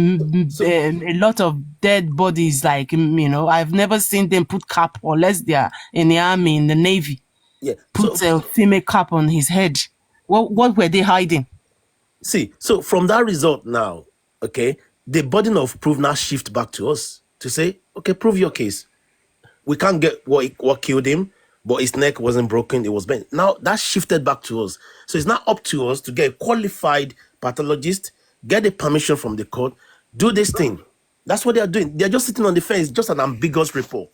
dead bodies. Like I've never seen them put cap unless they are in the army, in the navy. Yeah, put a female cap on his head. What were they hiding? See, so from that result now, okay, the burden of proof now shift back to us to say, okay, prove your case. We can't get what killed him, but his neck wasn't broken, it was bent. Now that shifted back to us. So it's now up to us to get a qualified pathologist, get the permission from the court, do this thing. That's what they are doing. They're just sitting on the fence, just an ambiguous report.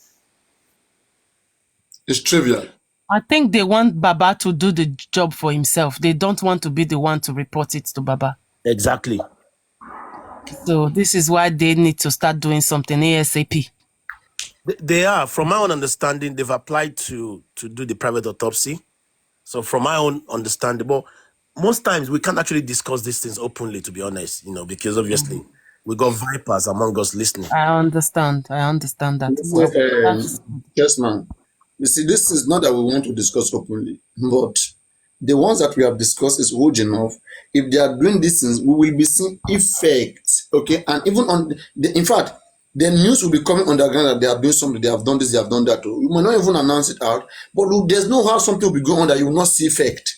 It's trivial. I think they want Baba to do the job for himself. They don't want to be the one to report it to Baba. Exactly. So this is why they need to start doing something ASAP. They are, from my own understanding, they've applied to do the private autopsy. So from my own understanding, but most times we can't actually discuss these things openly, to be honest, because obviously we got vipers among us listening. I understand that. Yes, ma'am. You see, this is not that we want to discuss openly, but the ones that we have discussed is huge enough. If they are doing these things, we will be seeing effects, okay? And even in fact, the news will be coming underground that they are doing something, they have done this, they have done that. You may not even announce it out, but look, there's no how something will be going on that you will not see effect.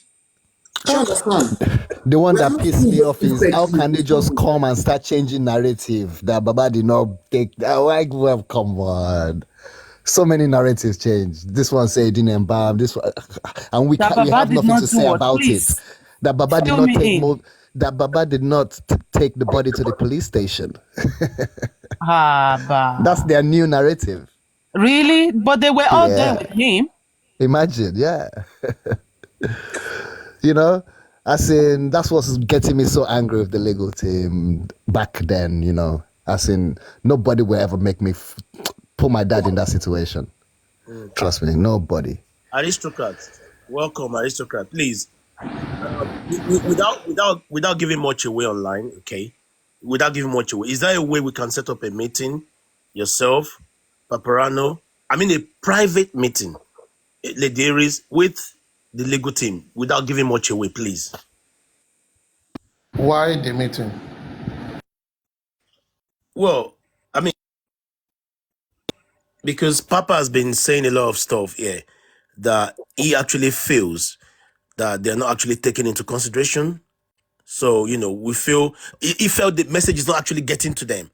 Do you understand? The one that pissed me off is how can they just come and start changing narrative that Baba did not take that? Like, well, come on. So many narratives changed. This one said it didn't embalm. This one, and we have nothing to say about it. That Baba did not take that Baba did not take the body to the police station. That's their new narrative. Really? But they were all there with him. Imagine, yeah. As in, that's what's getting me so angry with the legal team back then, as in, nobody will ever make me put my dad in that situation. Trust me, nobody. Aristocrat, welcome, aristocrat. Please, without giving much away online, okay? without giving much away, is there a way we can set up a meeting, yourself, Paparano? I mean, a private meeting, Lady Aries, with the legal team, without giving much away, please. Why the meeting? Well, I mean, because Papa has been saying a lot of stuff here that he actually feels that they're not actually taken into consideration. So, we feel he felt the message is not actually getting to them.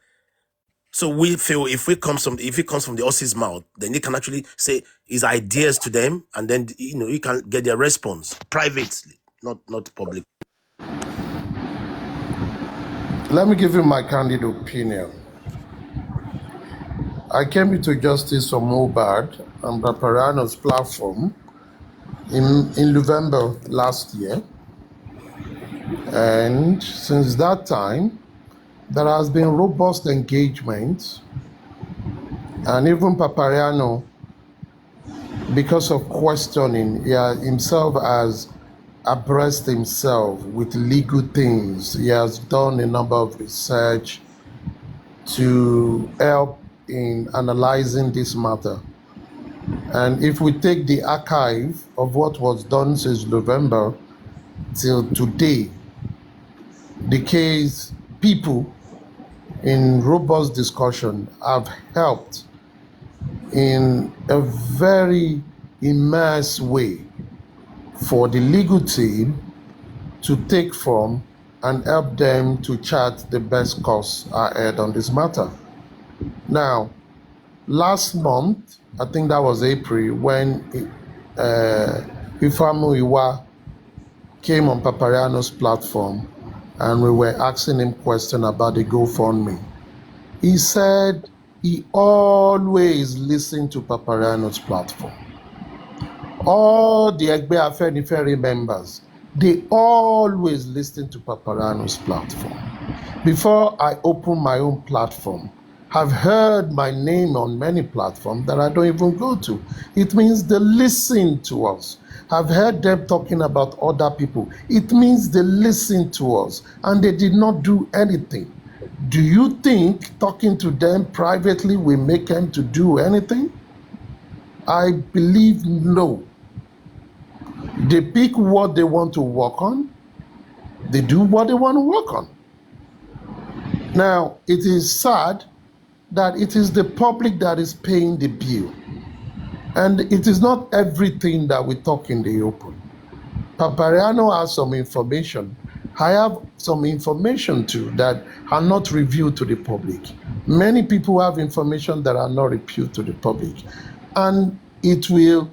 So we feel if it comes from the horse's mouth, then he can actually say his ideas to them, and then he can get their response privately, not public. Let me give you my candid opinion. I came into justice from Mohbad and Paparano's platform in November last year. And since that time, there has been robust engagement, and even Paparano, because of questioning, himself has abreast himself with legal things. He has done a number of research to help in analyzing this matter. And if we take the archive of what was done since November till today, the case, people in robust discussion have helped in a very immense way for the legal team to take from and help them to chart the best course ahead on this matter. Now, last month, I think that was April, when Ifeanyi Uwah came on Paparano's platform and we were asking him questions about the GoFundMe. He said he always listened to Paparano's platform. All the Egbe Afenifere members, they always listen to Paparano's platform. Before I open my own platform, I've heard my name on many platforms that I don't even go to. It means they listen to us. I've heard them talking about other people. It means they listen to us and they did not do anything. Do you think talking to them privately will make them to do anything? I believe no. They pick what they want to work on. They do what they want to work on. Now, it is sad that it is the public that is paying the bill. And it is not everything that we talk in the open. Paparano has some information. I have some information too that are not revealed to the public. Many people have information that are not revealed to the public. And it will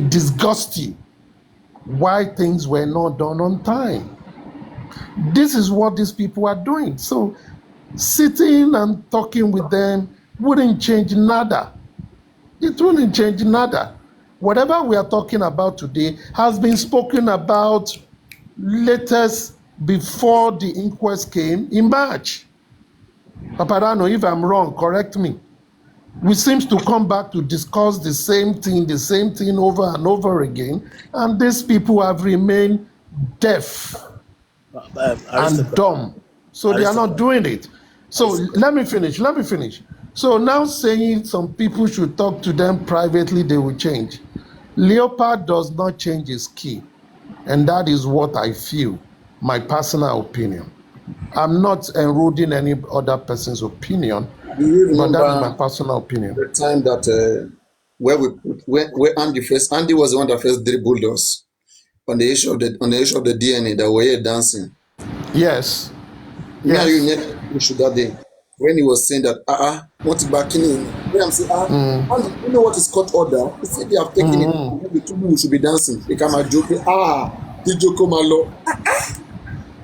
disgust you why things were not done on time. This is what these people are doing. So sitting and talking with them wouldn't change nada. It wouldn't change nada. Whatever we are talking about today has been spoken about latest before the inquest came in March. Paparano, if I'm wrong, correct me. We seem to come back to discuss the same thing over and over again, and these people have remained deaf and dumb. So they are not doing it. So let me finish. So now saying some people should talk to them privately, they will change. Leopard does not change his key. And that is what I feel, my personal opinion. I'm not eroding any other person's opinion, Do you but that is remember my personal opinion. the time that where Andy was the one that first dribbled us on the issue of the DNA that we were dancing? Yes. Now you Yes. never issue that day when he was saying that what's backing in? When I'm saying Andy, you know what is court order? He said they have taken it. The two people should be dancing. They come and joke. The joke come along.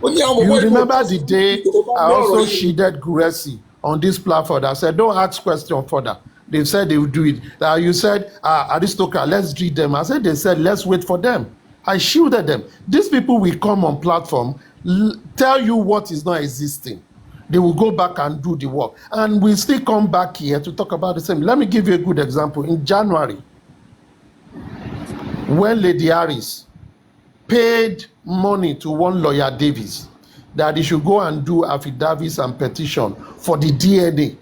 You remember the day I also shielded Guresi on this platform. I said, don't ask questions further. They said they would do it. You said, Aristocrat, let's read them. I said, they said, let's wait for them. I shielded them. These people will come on platform, tell you what is not existing. They will go back and do the work. And we'll still come back here to talk about the same. Let me give you a good example. In January, when Lady Harris paid money to one lawyer, Davis, that he should go and do affidavits and petition for the DNA.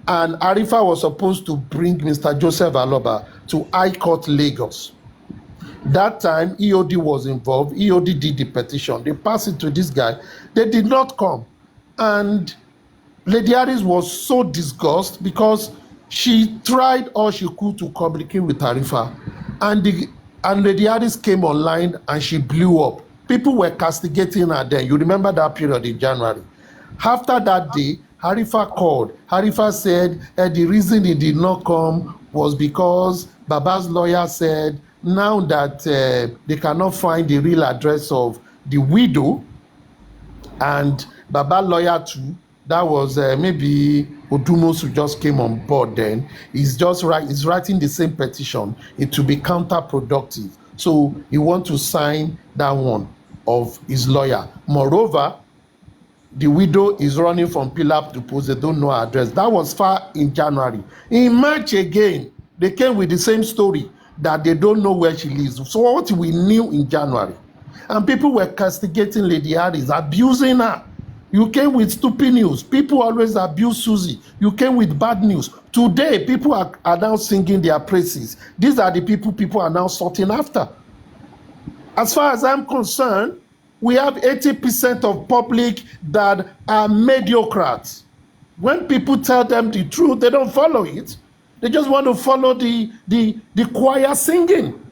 And Arifa was supposed to bring Mr. Joseph Aloba to High Court Lagos. That time, EOD was involved. EOD did the petition. They passed it to this guy. They did not come. And Lady Harris was so disgusted because she tried all she could to communicate with Arifa. And Lady Harris came online and she blew up. People were castigating her then. You remember that period in January. After that day, Harifa called. Harifa said the reason he did not come was because Baba's lawyer said now that they cannot find the real address of the widow, and Baba's lawyer too, that was maybe Odumos who just came on board then, he's writing the same petition. It will be counterproductive. So he wants to sign that one of his lawyer. Moreover, the widow is running from pillar to post. They don't know her address. That was far in January. In March again, they came with the same story that they don't know where she lives. So what we knew in January. And people were castigating Lady Harris, abusing her. You came with stupid news. People always abuse Susie. You came with bad news. Today, people are now singing their praises. These are the people are now sorting after. As far as I'm concerned, we have 80% of public that are mediocres. When people tell them the truth, they don't follow it. They just want to follow the choir singing.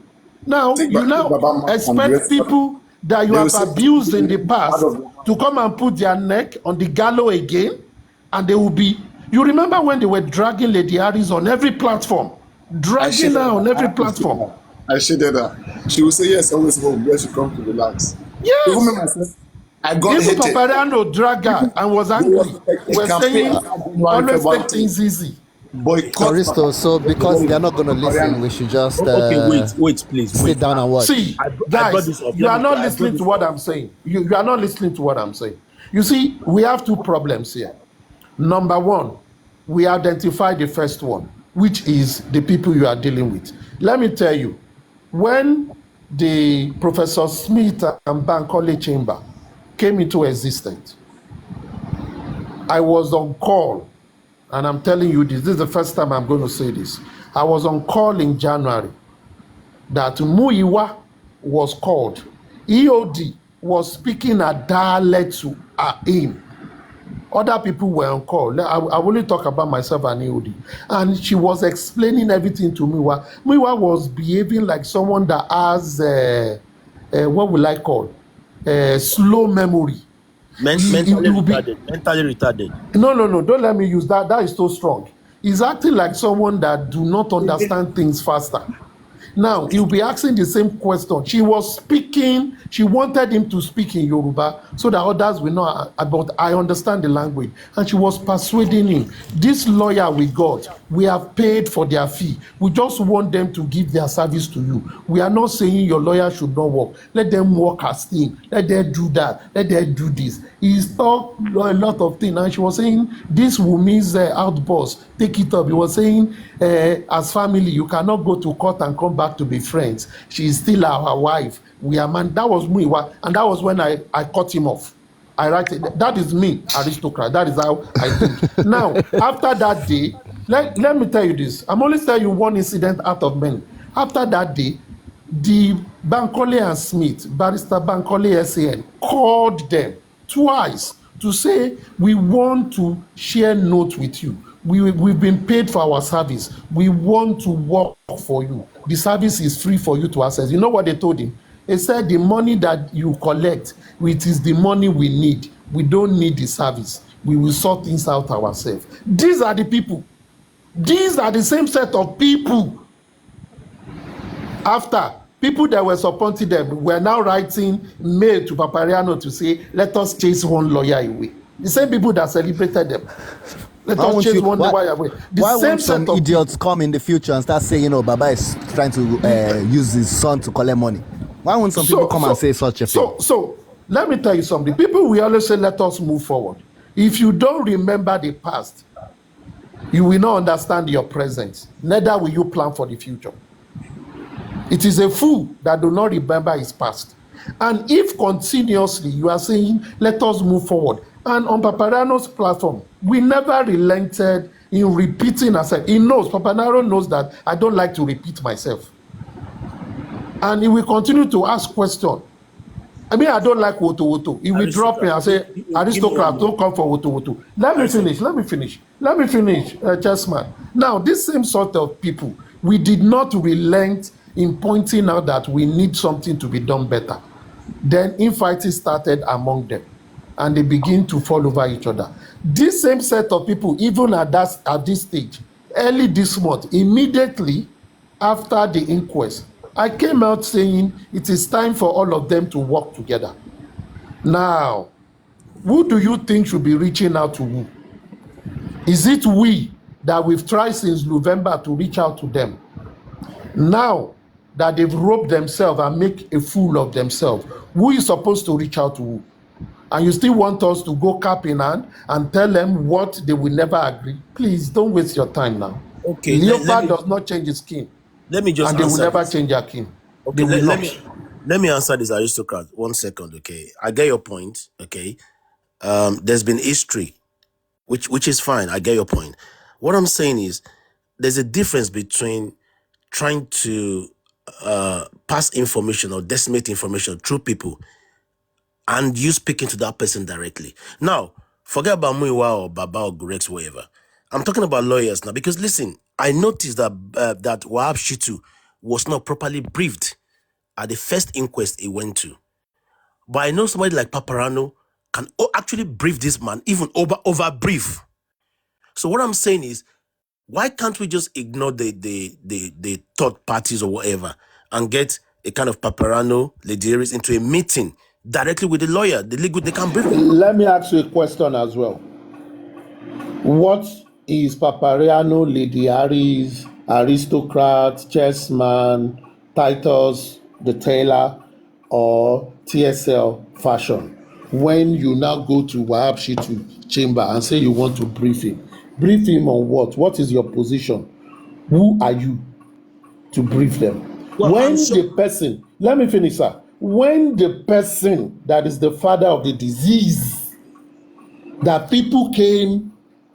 Now, you now expect people that you have abused in the past to come and put their neck on the gallows again, and they will be. You remember when they were dragging Lady Harris on every platform, dragging her on every platform. I shaded her. She will say yes, always home where she come to relax. Yes. Even myself, I got even hated. Papariano dragged her and was angry. We're saying always take things easy. Aristo, so because they're not going to listen, we should just wait, please. sit down and watch. See, guys, you are not listening to what I'm saying. You are not listening to what I'm saying. You see, we have two problems here. Number one, we identify the first one, which is the people you are dealing with. Let me tell you, when the Professor Smith and Bankole Chamber came into existence, I was on call. And I'm telling you this is the first time I'm going to say this. I was on call in January that Muiwa was called. EOD was speaking a dialect to him. Other people were on call. I will only talk about myself and EOD. And she was explaining everything to Muiwa. Muiwa was behaving like someone that has, what will I call? Slow memory. Mentally retarded. No, don't let me use that. That is so strong. He's acting like someone that do not understand things faster. Now, he'll be asking the same question. She was speaking, she wanted him to speak in Yoruba so that others will know about, I understand the language. And she was persuading him. This lawyer we got, we have paid for their fee. We just want them to give their service to you. We are not saying your lawyer should not work. Let them work as team. Let them do that. Let them do this. He's talked a lot of things. And she was saying, this woman's outburst, take it up. He was saying, as family, you cannot go to court and come back to be friends. She is still our wife. We are man. That was me, and that was when I cut him off. I write it. That is me, aristocrat. That is how I think. Now, after that day, let me tell you this. I'm only telling you one incident out of many. After that day, the Bankole and Smith, Barrister Bankole SAN, called them twice to say, we want to share notes with you. We've been paid for our service. We want to work for you. The service is free for you to access. You know what they told him? They said the money that you collect, it is the money we need. We don't need the service. We will sort things out ourselves. These are the people. These are the same set of people. After, people that were supporting them were now writing mail to Papariano to say, let us chase one lawyer away. The same people that celebrated them. Let us chase one lawyer away. Why won't some idiots come in the future and start saying, Baba is trying to use his son to collect money? Why won't some people come and say such a thing? So, let me tell you something. People will always say, let us move forward. If you don't remember the past, you will not understand your present. Neither will you plan for the future. It is a fool that do not remember his past. And if continuously you are saying, let us move forward, and on Paparano's platform, we never relented in repeating ourselves. He knows, Paparano knows that I don't like to repeat myself. And he will continue to ask questions. I mean, I don't like Woto Woto. He will drop me and say, aristocrat, don't come for Woto Woto. Let me finish, Chessman. Now, this same sort of people, we did not relent in pointing out that we need something to be done better. Then infighting started among them, and they begin to fall over each other. This same set of people, even at this stage, early this month, immediately after the inquest, I came out saying it is time for all of them to work together. Now, who do you think should be reaching out to who? Is it we that we've tried since November to reach out to them? Now that they've roped themselves and make a fool of themselves, who is supposed to reach out to who? And you still want us to go cap in hand and tell them what they will never agree? Please don't waste your time now. Okay. Leopard does not change its skin. Let me just and they will answer never this. change their king. Okay, They will not. let me answer this, aristocrat. 1 second, okay? I get your point, okay? There's been history, which is fine. I get your point. What I'm saying is there's a difference between trying to pass information or disseminate information through people and you speaking to that person directly. Now, forget about Muiwa or Baba or Gurex, whatever. I'm talking about lawyers now because listen, I noticed that that Wahab Shitu was not properly briefed at the first inquest he went to. But I know somebody like Paparano can actually brief this man, even over brief. So what I'm saying is, why can't we just ignore the third parties or whatever and get a kind of Paparano, Lady Aries into a meeting directly with the lawyer, the legal, they can brief him. Let me ask you a question as well. What is Paparano, Lady Aries, Aristocrat, Chessman, Titus, the Tailor, or TSL fashion when you now go to Wahab Shitu chamber and say you want to brief him? Brief him on what? What is your position? Who are you to brief them? Well, when the person, let me finish, sir. When the person that is the father of the disease, that people came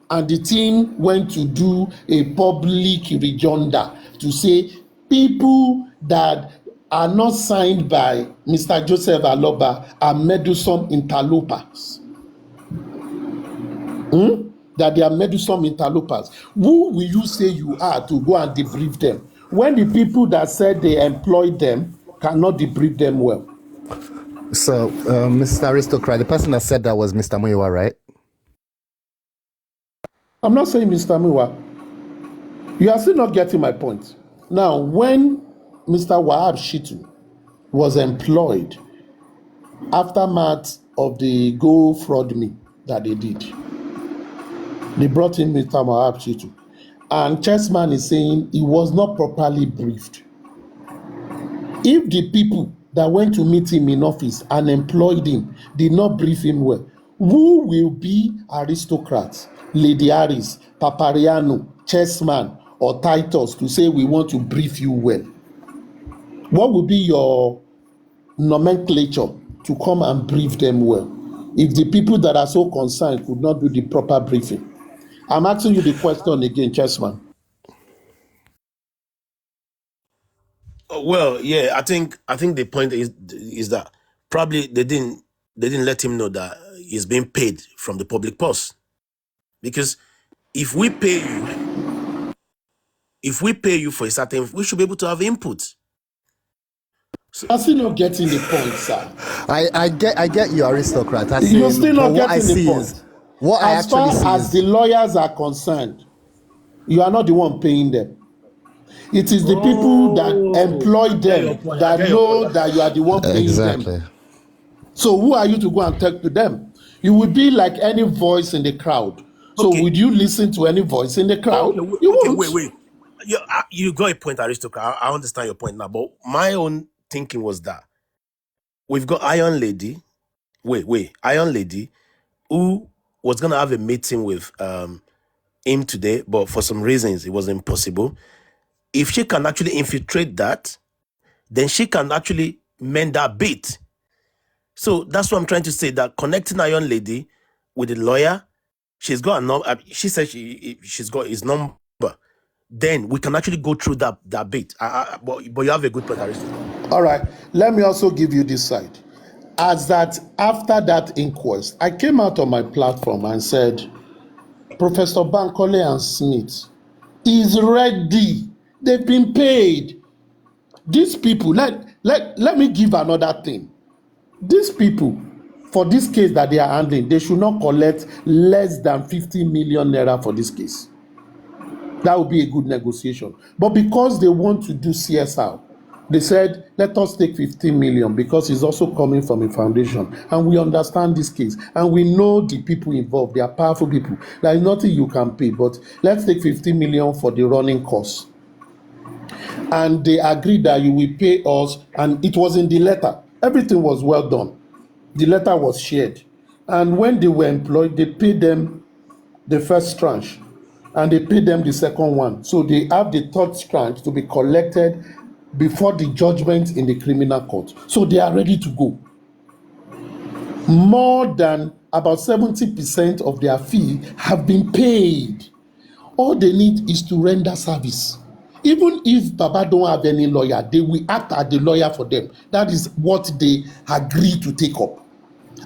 and the team went to do a public rejoinder to say people that are not signed by Mr. Joseph Aloba are meddlesome interlopers. That they are meddlesome interlopers. Who will you say you are to go and debrief them when the people that said they employed them cannot debrief them well? So, Mr. Aristocrat, the person that said that was Mr. Muiwa, right? I'm not saying Mr. Muiwa. You are still not getting my point. Now, when Mr. Wahab Shitu was employed, aftermath of the Go Fraud Me that they did, they brought in Mr. Wahab Shitu. And Chessman is saying he was not properly briefed. If the people that went to meet him in office and employed him did not brief him well, who will be aristocrats, Lady Aries, Papariano, Chessman, or Titus to say we want to brief you well? What will be your nomenclature to come and brief them well if the people that are so concerned could not do the proper briefing? I'm asking you the question again, Chessman. Well, yeah, I think the point is that probably they didn't let him know that he's being paid from the public purse. Because if we pay you for a certain, we should be able to have input. So, I'm still not getting the point, sir. I get you, Aristocrat. You're still not getting the point. As far as the lawyers are concerned, you are not the one paying them. It is the people that employ them that know that you are the one paying them. So who are you to go and talk to them? You would be like any voice in the crowd. So would you listen to any voice in the crowd? You won't. Wait. You got a point, Aristocrat. I understand your point now. But my own thinking was that we've got Iron Lady. Iron Lady, who was going to have a meeting with him today, but for some reasons it was impossible. If she can actually infiltrate that, then she can actually mend that bit So that's what I'm trying to say, that connecting a young lady with a lawyer, she's got a number. She said she's got his number. Then we can actually go through that bit. But you have a good point, Aristotle. All right. Let me also give you this side. As that after that inquest, I came out on my platform and said, Professor Bankole and Smith is ready. They've been paid. These people, let me give another thing. These people, for this case that they are handling, they should not collect less than 50 million naira for this case. That would be a good negotiation. But because they want to do CSR, they said, let us take 15 million because it's also coming from a foundation. And we understand this case. And we know the people involved. They are powerful people. There is nothing you can pay. But let's take 15 million for the running costs. And they agreed that you will pay us. And it was in the letter. Everything was well done. The letter was shared. And when they were employed, they paid them the first tranche. And they paid them the second one. So they have the third tranche to be collected before the judgment in the criminal court. So they are ready to go. More than about 70% of their fee have been paid. All they need is to render service. Even if Baba don't have any lawyer, they will act as the lawyer for them. That is what they agree to take up.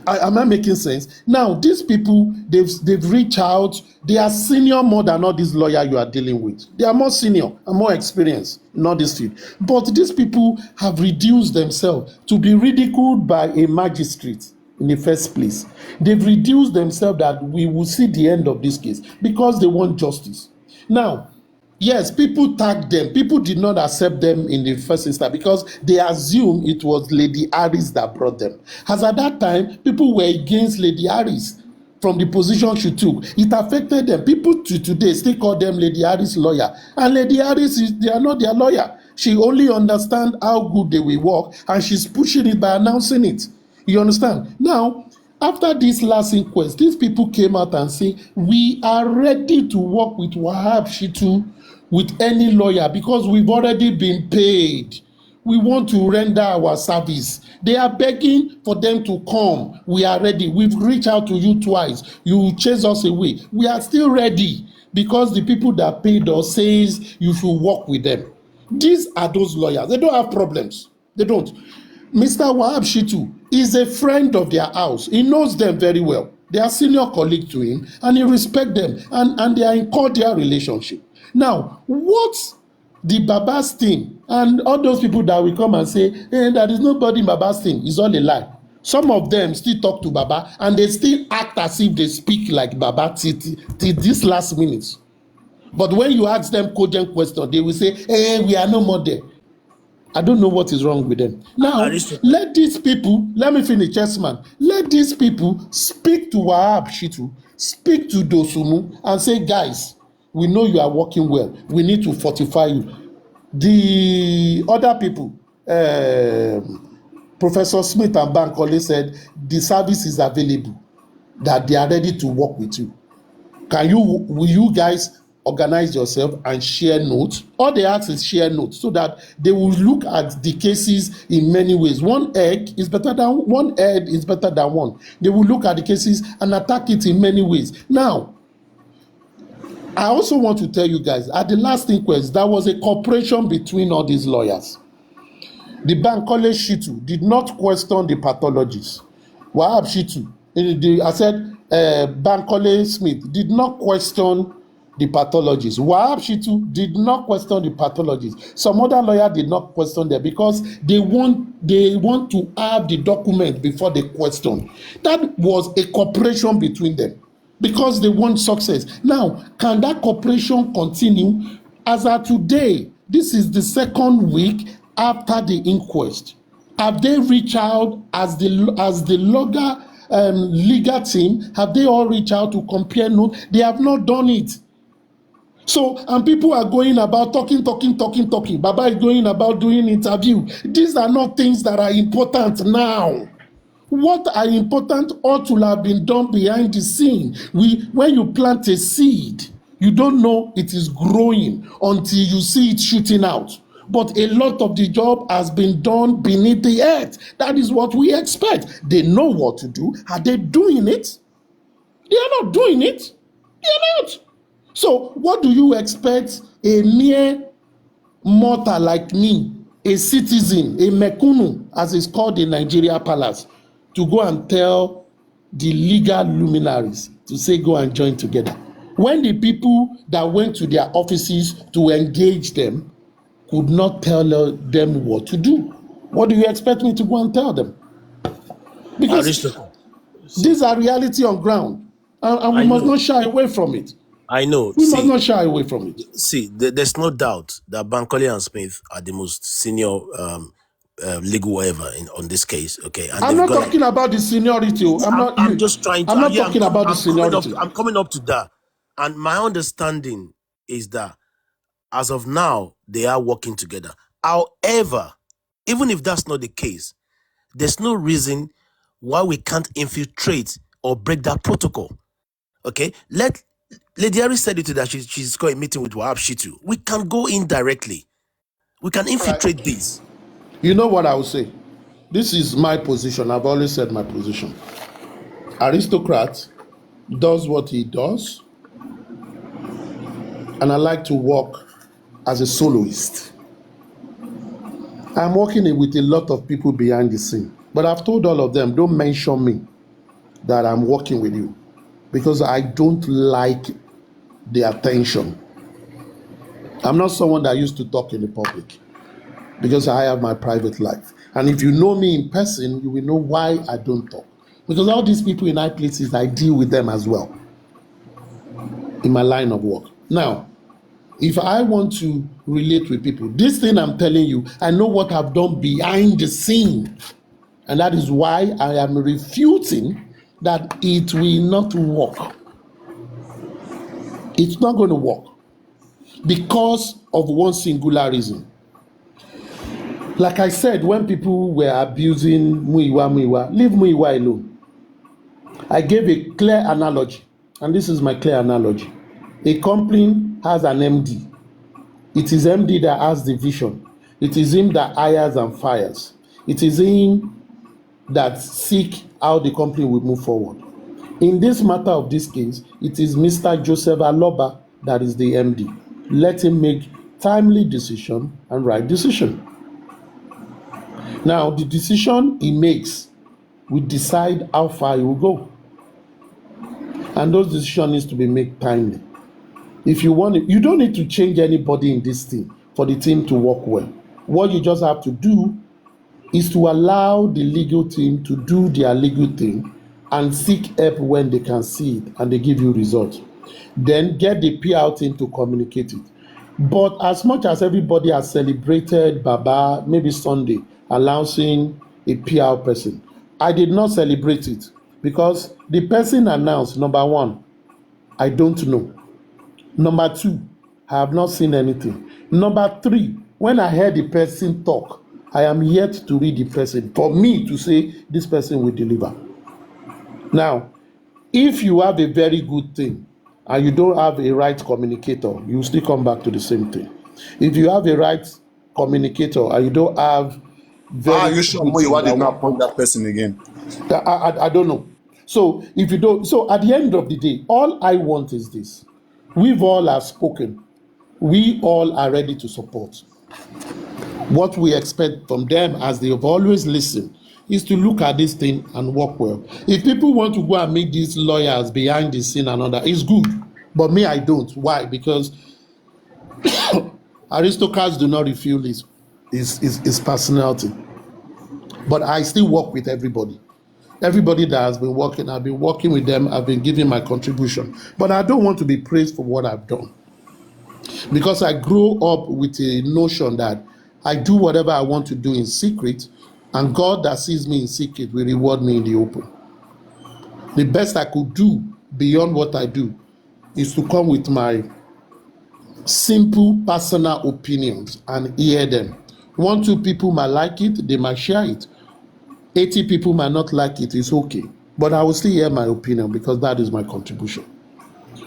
Am I making sense? Now, these people, they've reached out. They are senior more than all these lawyers you are dealing with. They are more senior and more experienced in all this field. But these people have reduced themselves to be ridiculed by a magistrate in the first place. They've reduced themselves that we will see the end of this case because they want justice. Now, yes, people tagged them. People did not accept them in the first instance because they assumed it was Lady Harris that brought them. As at that time, people were against Lady Harris from the position she took. It affected them. People to today still call them Lady Harris lawyer. And Lady Harris, they are not their lawyer. She only understands how good they will work and she's pushing it by announcing it. You understand? Now, after this last inquest, these people came out and say, we are ready to work with Wahab Shitu, with any lawyer, because we've already been paid. We want to render our service. They are begging for them to come. We are ready. We've reached out to you twice. You chase us away. We are still ready because the people that paid us says you should work with them. These are those lawyers. They don't have problems. They don't. Mr. Wahab Shitu is a friend of their house. He knows them very well. They are senior colleagues to him, and he respects them, and they are in cordial relationship. Now, what the Baba's team and all those people that will come and say, hey, there is nobody in Baba's team, is all a lie. Some of them still talk to Baba, and they still act as if they speak like Baba till this last minute. But when you ask them cogent questions, they will say, hey, we are no more there. I don't know what is wrong with them. Now, let these people, let me finish, Chessman. Let these people speak to Wahab Shitu, speak to Dosumu, and say, guys, we know you are working well. We need to fortify you. The other people, Professor Smith and Bankole said, the service is available, that they are ready to work with you. Will you guys organize yourself and share notes? All they ask is share notes so that they will look at the cases in many ways. One head is better than one. They will look at the cases and attack it in many ways. Now, I also want to tell you guys, at the last inquest, there was a cooperation between all these lawyers. The Bankole Shitu did not question the pathologists. Wahab Shitu, I said Bankole Smith did not question the pathologists. Wahab Shitu did not question the pathologists. Some other lawyer did not question them because they want to have the document before they question. That was a cooperation between them because they want success. Now, can that cooperation continue? As of today, this is the second week after the inquest. Have they reached out as the legal team? Have they all reached out to compare notes? They have not done it. So, and people are going about talking. Baba is going about doing interview. These are not things that are important now. What are important ought to have been done behind the scene. When you plant a seed, you don't know it is growing until you see it shooting out. but a lot of the job has been done beneath the earth. That is what we expect. They know what to do. Are they doing it? They are not doing it. They are not. So what do you expect a mere mortal like me, a citizen, a mekunu, as it's called in Nigeria Palace, to go and tell the legal luminaries to say go and join together? When the people that went to their offices to engage them could not tell them what to do, what do you expect me to go and tell them? Because Aristotle, these are reality on ground, and we I must know. not shy away from it. I know. We must See, not shy away from it. there's no doubt that Bankole and Smith are the most senior legal whatever on this case. Okay, and I'm they've not got talking about the seniority. I'm just trying to. I'm not yeah, talking about the seniority. I'm coming up to that, and my understanding is that as of now they are working together. However, even if that's not the case, there's no reason why we can't infiltrate or break that protocol. Okay, Lady Harry said it to that she's got a meeting with Wahab Shitu. We can go in directly. We can infiltrate this. You know what I will say? This is my position. I've always said my position. Aristocrat does what he does, and I like to work as a soloist. I'm working with a lot of people behind the scene, but I've told all of them, don't mention me that I'm working with you, because I don't like the attention. I'm not someone that used to talk in the public, because I have my private life. And if you know me in person, you will know why I don't talk. Because all these people in high places, I deal with them as well in my line of work. Now, if I want to relate with people, this thing I'm telling you, I know what I've done behind the scene. And that is why I am refuting that it will not work. It's not going to work because of one singular reason. Like I said, when people were abusing Muiwa, leave Muiwa alone. I gave a clear analogy, and this is my clear analogy. A company has an MD. It is MD that has the vision. It is him that hires and fires. It is him that seek how the company will move forward. In this matter of this case, it is Mr. Joseph Aloba that is the MD. Let him make timely decision and right decision. Now, the decision he makes will decide how far he will go. And those decisions need to be made timely. If you want it, you don't need to change anybody in this team for the team to work well. What you just have to do is to allow the legal team to do their legal thing and seek help when they can see it and they give you results. Then get the PR team to communicate it. But as much as everybody has celebrated Baba, maybe Sunday, announcing a PR person, I did not celebrate it because the person announced, number one, I don't know. Number two, I have not seen anything. Number three, when I heard the person talk, I am yet to read the person for me to say this person will deliver. Now, if you have a very good thing and you don't have a right communicator, you still come back to the same thing. If you have a right communicator and you don't have Are you sure Muiwa did not appoint that person again? I don't know. So if you don't, so at the end of the day, all I want is this. We've all have spoken. We all are ready to support. What we expect from them, as they have always listened, is to look at this thing and work well. If people want to go and meet these lawyers behind the scene and all that, it's good. But me, I don't. Why? Because aristocrats do not reveal his personality. But I still work with everybody. Everybody that has been working, I've been working with them, I've been giving my contribution. But I don't want to be praised for what I've done. Because I grew up with a notion that I do whatever I want to do in secret, and God that sees me in secret will reward me in the open. The best I could do beyond what I do is to come with my simple personal opinions and hear them. 1, 2 people might like it, they might share it. 80 people might not like it, it's okay. But I will still hear my opinion because that is my contribution.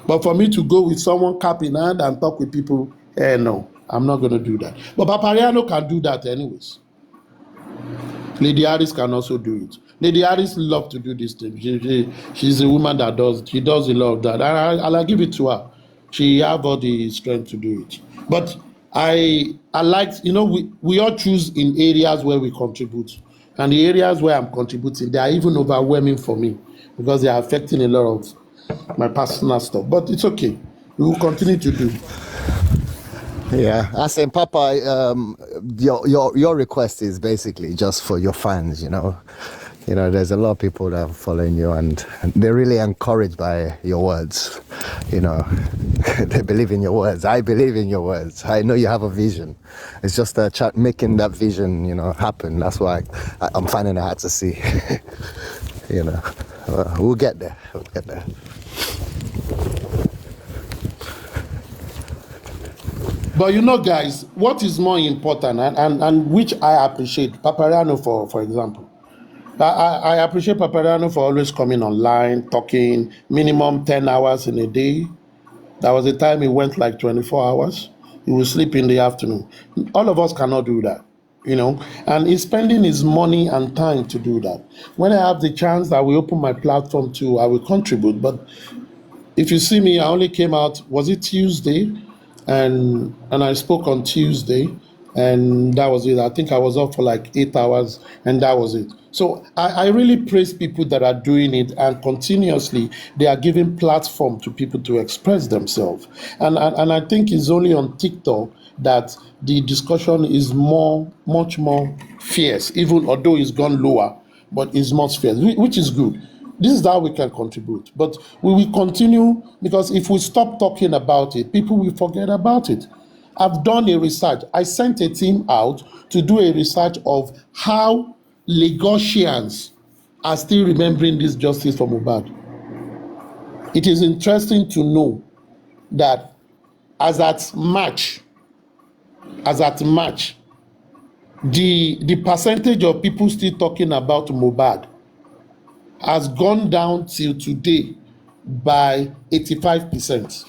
But for me to go with someone cap in hand and talk with people, no, I'm not going to do that. But Papariano can do that anyways. Lady Harris can also do it. Lady Harris loves to do this thing. She's a woman that she does a lot of that. I'll give it to her. She have all the strength to do it. But I like, we all choose in areas where we contribute. And the areas where I'm contributing, they are even overwhelming for me because they are affecting a lot of my personal stuff. But it's okay. We will continue to do. Yeah, I say, Papa, your request is basically just for your fans, there's a lot of people that are following you and they're really encouraged by your words, they believe in your words. I believe in your words. I know you have a vision. It's just making that vision, happen. That's why I'm finding it hard to see, we'll get there. But guys, what is more important and which I appreciate, Papariano for example. I appreciate Papariano for always coming online, talking minimum 10 hours in a day. There was a time he went like 24 hours. He will sleep in the afternoon. All of us cannot do that, and he's spending his money and time to do that. When I have the chance that we open my platform too, I will contribute. But if you see me, I only came out, was it Tuesday? And I spoke on Tuesday, and that was it. I think I was up for like 8 hours, and that was it. So I really praise people that are doing it, and continuously they are giving platform to people to express themselves. And I think it's only on TikTok that the discussion is much more fierce, even although it's gone lower, but it's much fierce, which is good. This is how we can contribute. But we will continue, because if we stop talking about it, people will forget about it. I've done a research. I sent a team out to do a research of how Lagosians are still remembering this justice for Mohbad. It is interesting to know that as at March, the percentage of people still talking about Mohbad has gone down till today by 85%.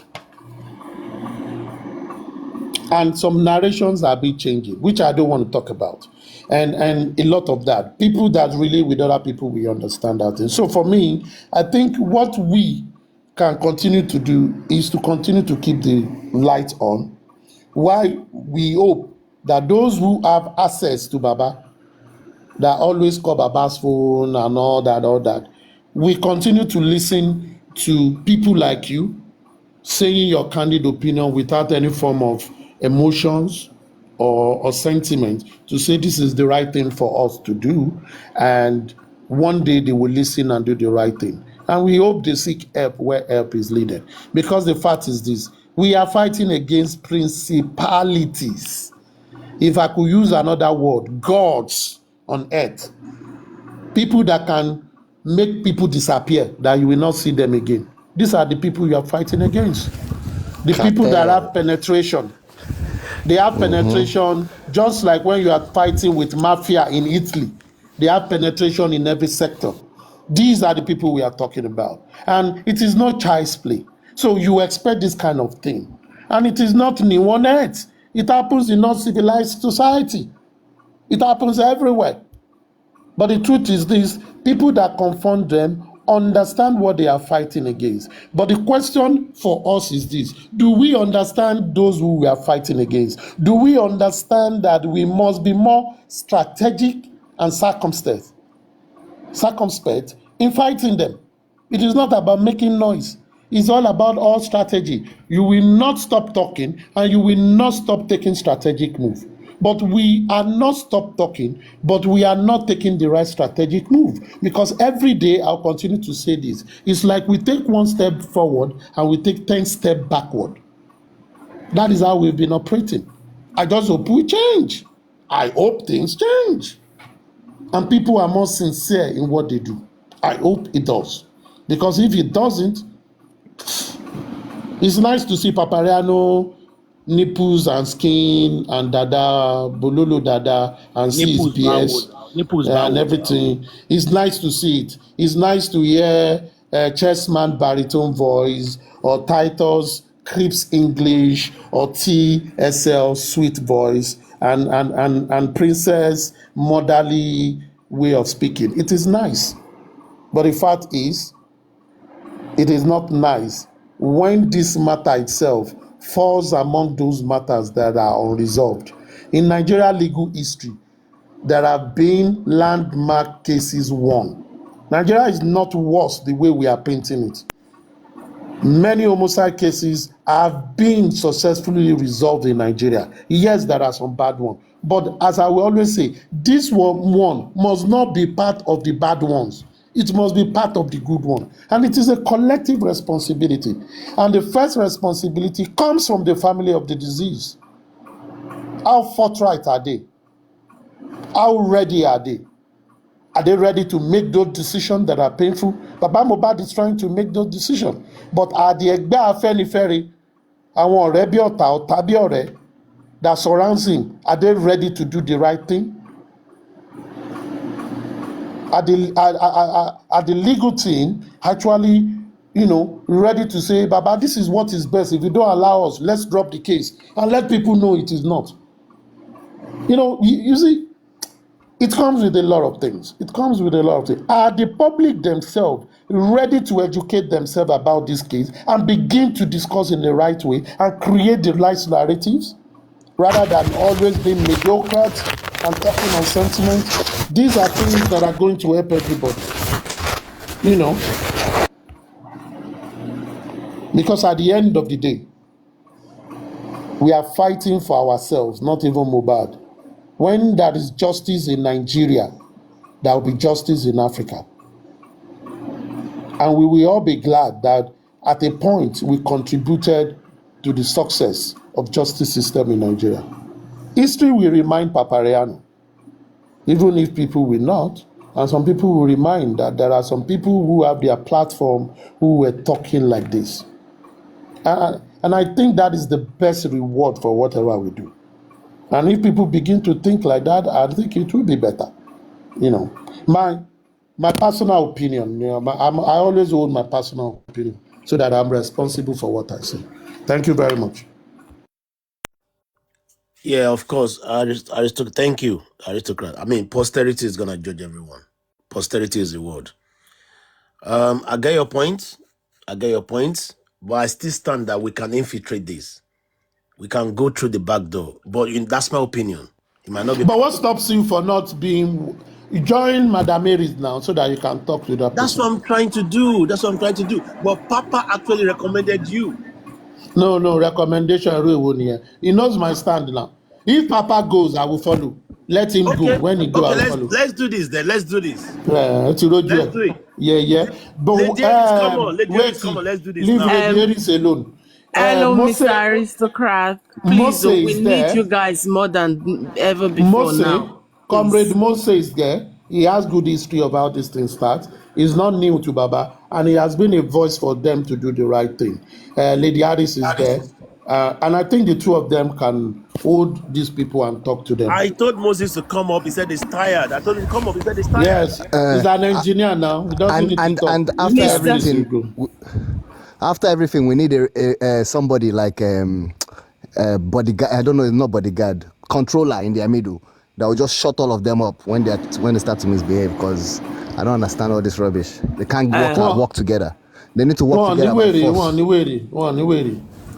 And some narrations are being changing, which I don't want to talk about. And a lot of that. People that relate with other people, we understand that. And so for me, I think what we can continue to do is to continue to keep the light on, while we hope that those who have access to Baba, that always call Baba's phone and all that, we continue to listen to people like you saying your candid opinion without any form of emotions or sentiment, to say this is the right thing for us to do, and one day they will listen and do the right thing. And we hope they seek help where help is needed, because the fact is this: we are fighting against principalities. If I could use another word, gods on earth, people that can make people disappear, that you will not see them again. These are the people you are fighting against. The people that have penetration. They have penetration, just like when you are fighting with mafia in Italy. They have penetration in every sector. These are the people we are talking about. And it is not child's play. So you expect this kind of thing. And it is not new on earth. It happens in non-civilized society. It happens everywhere. But the truth is this: people that confront them understand what they are fighting against. But the question for us is this: do we understand those who we are fighting against? Do we understand that we must be more strategic and circumspect in fighting them? It is not about making noise. It's all about all strategy. You will not stop talking, and you will not stop taking strategic move. But we are not stop talking, but we are not taking the right strategic move. Because every day, I'll continue to say this: it's like we take one step forward and we take 10 steps backward. That is how we've been operating. I just hope we change. I hope things change. And people are more sincere in what they do. I hope it does. Because if it doesn't, it's nice to see Papariano nipples and skin and dada, bololo dada, and see his PS and everything. It's nice to see it. It's nice to hear Chessman baritone voice or Titus Crips English or TSL sweet voice and princess motherly way of speaking. It is nice. But the fact is, it is not nice when this matter itself falls among those matters that are unresolved. In Nigeria legal history, there have been landmark cases won. Nigeria is not worse the way we are painting it. Many homicide cases have been successfully resolved in Nigeria. Yes, there are some bad ones. But as I will always say, this one must not be part of the bad ones. It must be part of the good one. And it is a collective responsibility. And the first responsibility comes from the family of the deceased. How forthright are they? How ready are they? Are they ready to make those decisions that are painful? Baba Mohbad is trying to make those decisions. But are the Egbe Afenifere, àwọn ọ̀rẹ́ bí ọ̀tá, ọ̀tá bí ọ̀rẹ́ that surrounds him, are they ready to do the right thing? Are the legal team actually, ready to say, Baba, this is what is best. If you don't allow us, let's drop the case and let people know it is not. You see, it comes with a lot of things. Are the public themselves ready to educate themselves about this case and begin to discuss in the right way and create the right narratives rather than always being mediocre and talking on sentiment? These are things that are going to help everybody. Because at the end of the day, we are fighting for ourselves, not even Mohbad. When there is justice in Nigeria, there will be justice in Africa. And we will all be glad that at a point we contributed to the success of justice system in Nigeria. History will remind Papariano, even if people will not, and some people will remind that there are some people who have their platform who were talking like this. And I think that is the best reward for whatever we do. And if people begin to think like that, I think it will be better. My personal opinion, I always hold my personal opinion so that I'm responsible for what I say. Thank you very much. Yeah, of course. Thank you, aristocrat. I mean, posterity is gonna judge everyone. Posterity is the word. I get your point. But I still stand that we can infiltrate this. We can go through the back door. But that's my opinion. It might not be. But what stops you for not being? Join Madam Mary's now so that you can talk to that That's person. what I'm trying to do. But Papa actually recommended you. No, recommendation. He knows my stand now. If Papa goes, I will follow. Let him go. When he goes, I will follow. Let's do this then. Let's do this. Let's do it. Yeah. But Lady Aries, come on. Let's do this leave now. Lady Aries alone. Hello, Mose, Mr. Aristocrat. Please, Mose we is need there. you guys more than ever before Mose, now. Comrade Please. Mose is there. He has good history of how this thing starts. He's not new to Baba, and he has been a voice for them to do the right thing. Lady Addis is there. And I think the two of them can hold these people and talk to them. I told Moses to come up. He said he's tired. I told him to come up. He said he's tired. Yes, he's an engineer now. He doesn't need to talk. And He after just everything, needs to go. after everything, we need somebody like bodyguard. I don't know, not bodyguard, controller in their middle that will just shut all of them up when they start to misbehave. Because I don't understand all this rubbish. They can't work together. They need to work together by force.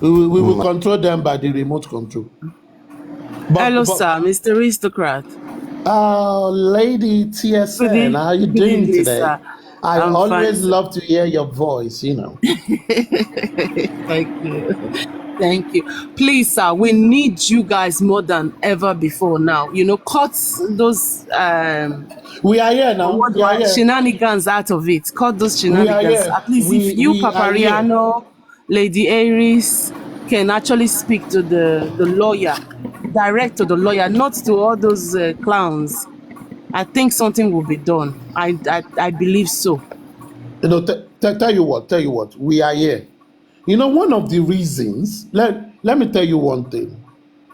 We will control them by the remote control. Hello, sir, Mr. Aristocrat. Lady TSN, how are you doing today? Sir. I I'm always fine. love to hear your voice, Thank you. Please, sir, we need you guys more than ever before now. Cut those We are here now. We are here. shenanigans out of it. Cut those We are shenanigans. here. At least We if you, are here. Papariano, Lady Aries, can actually speak to the lawyer, direct to the lawyer, not to all those clowns. I think something will be done. I believe so. Tell you what, we are here. One of the reasons, let me tell you one thing.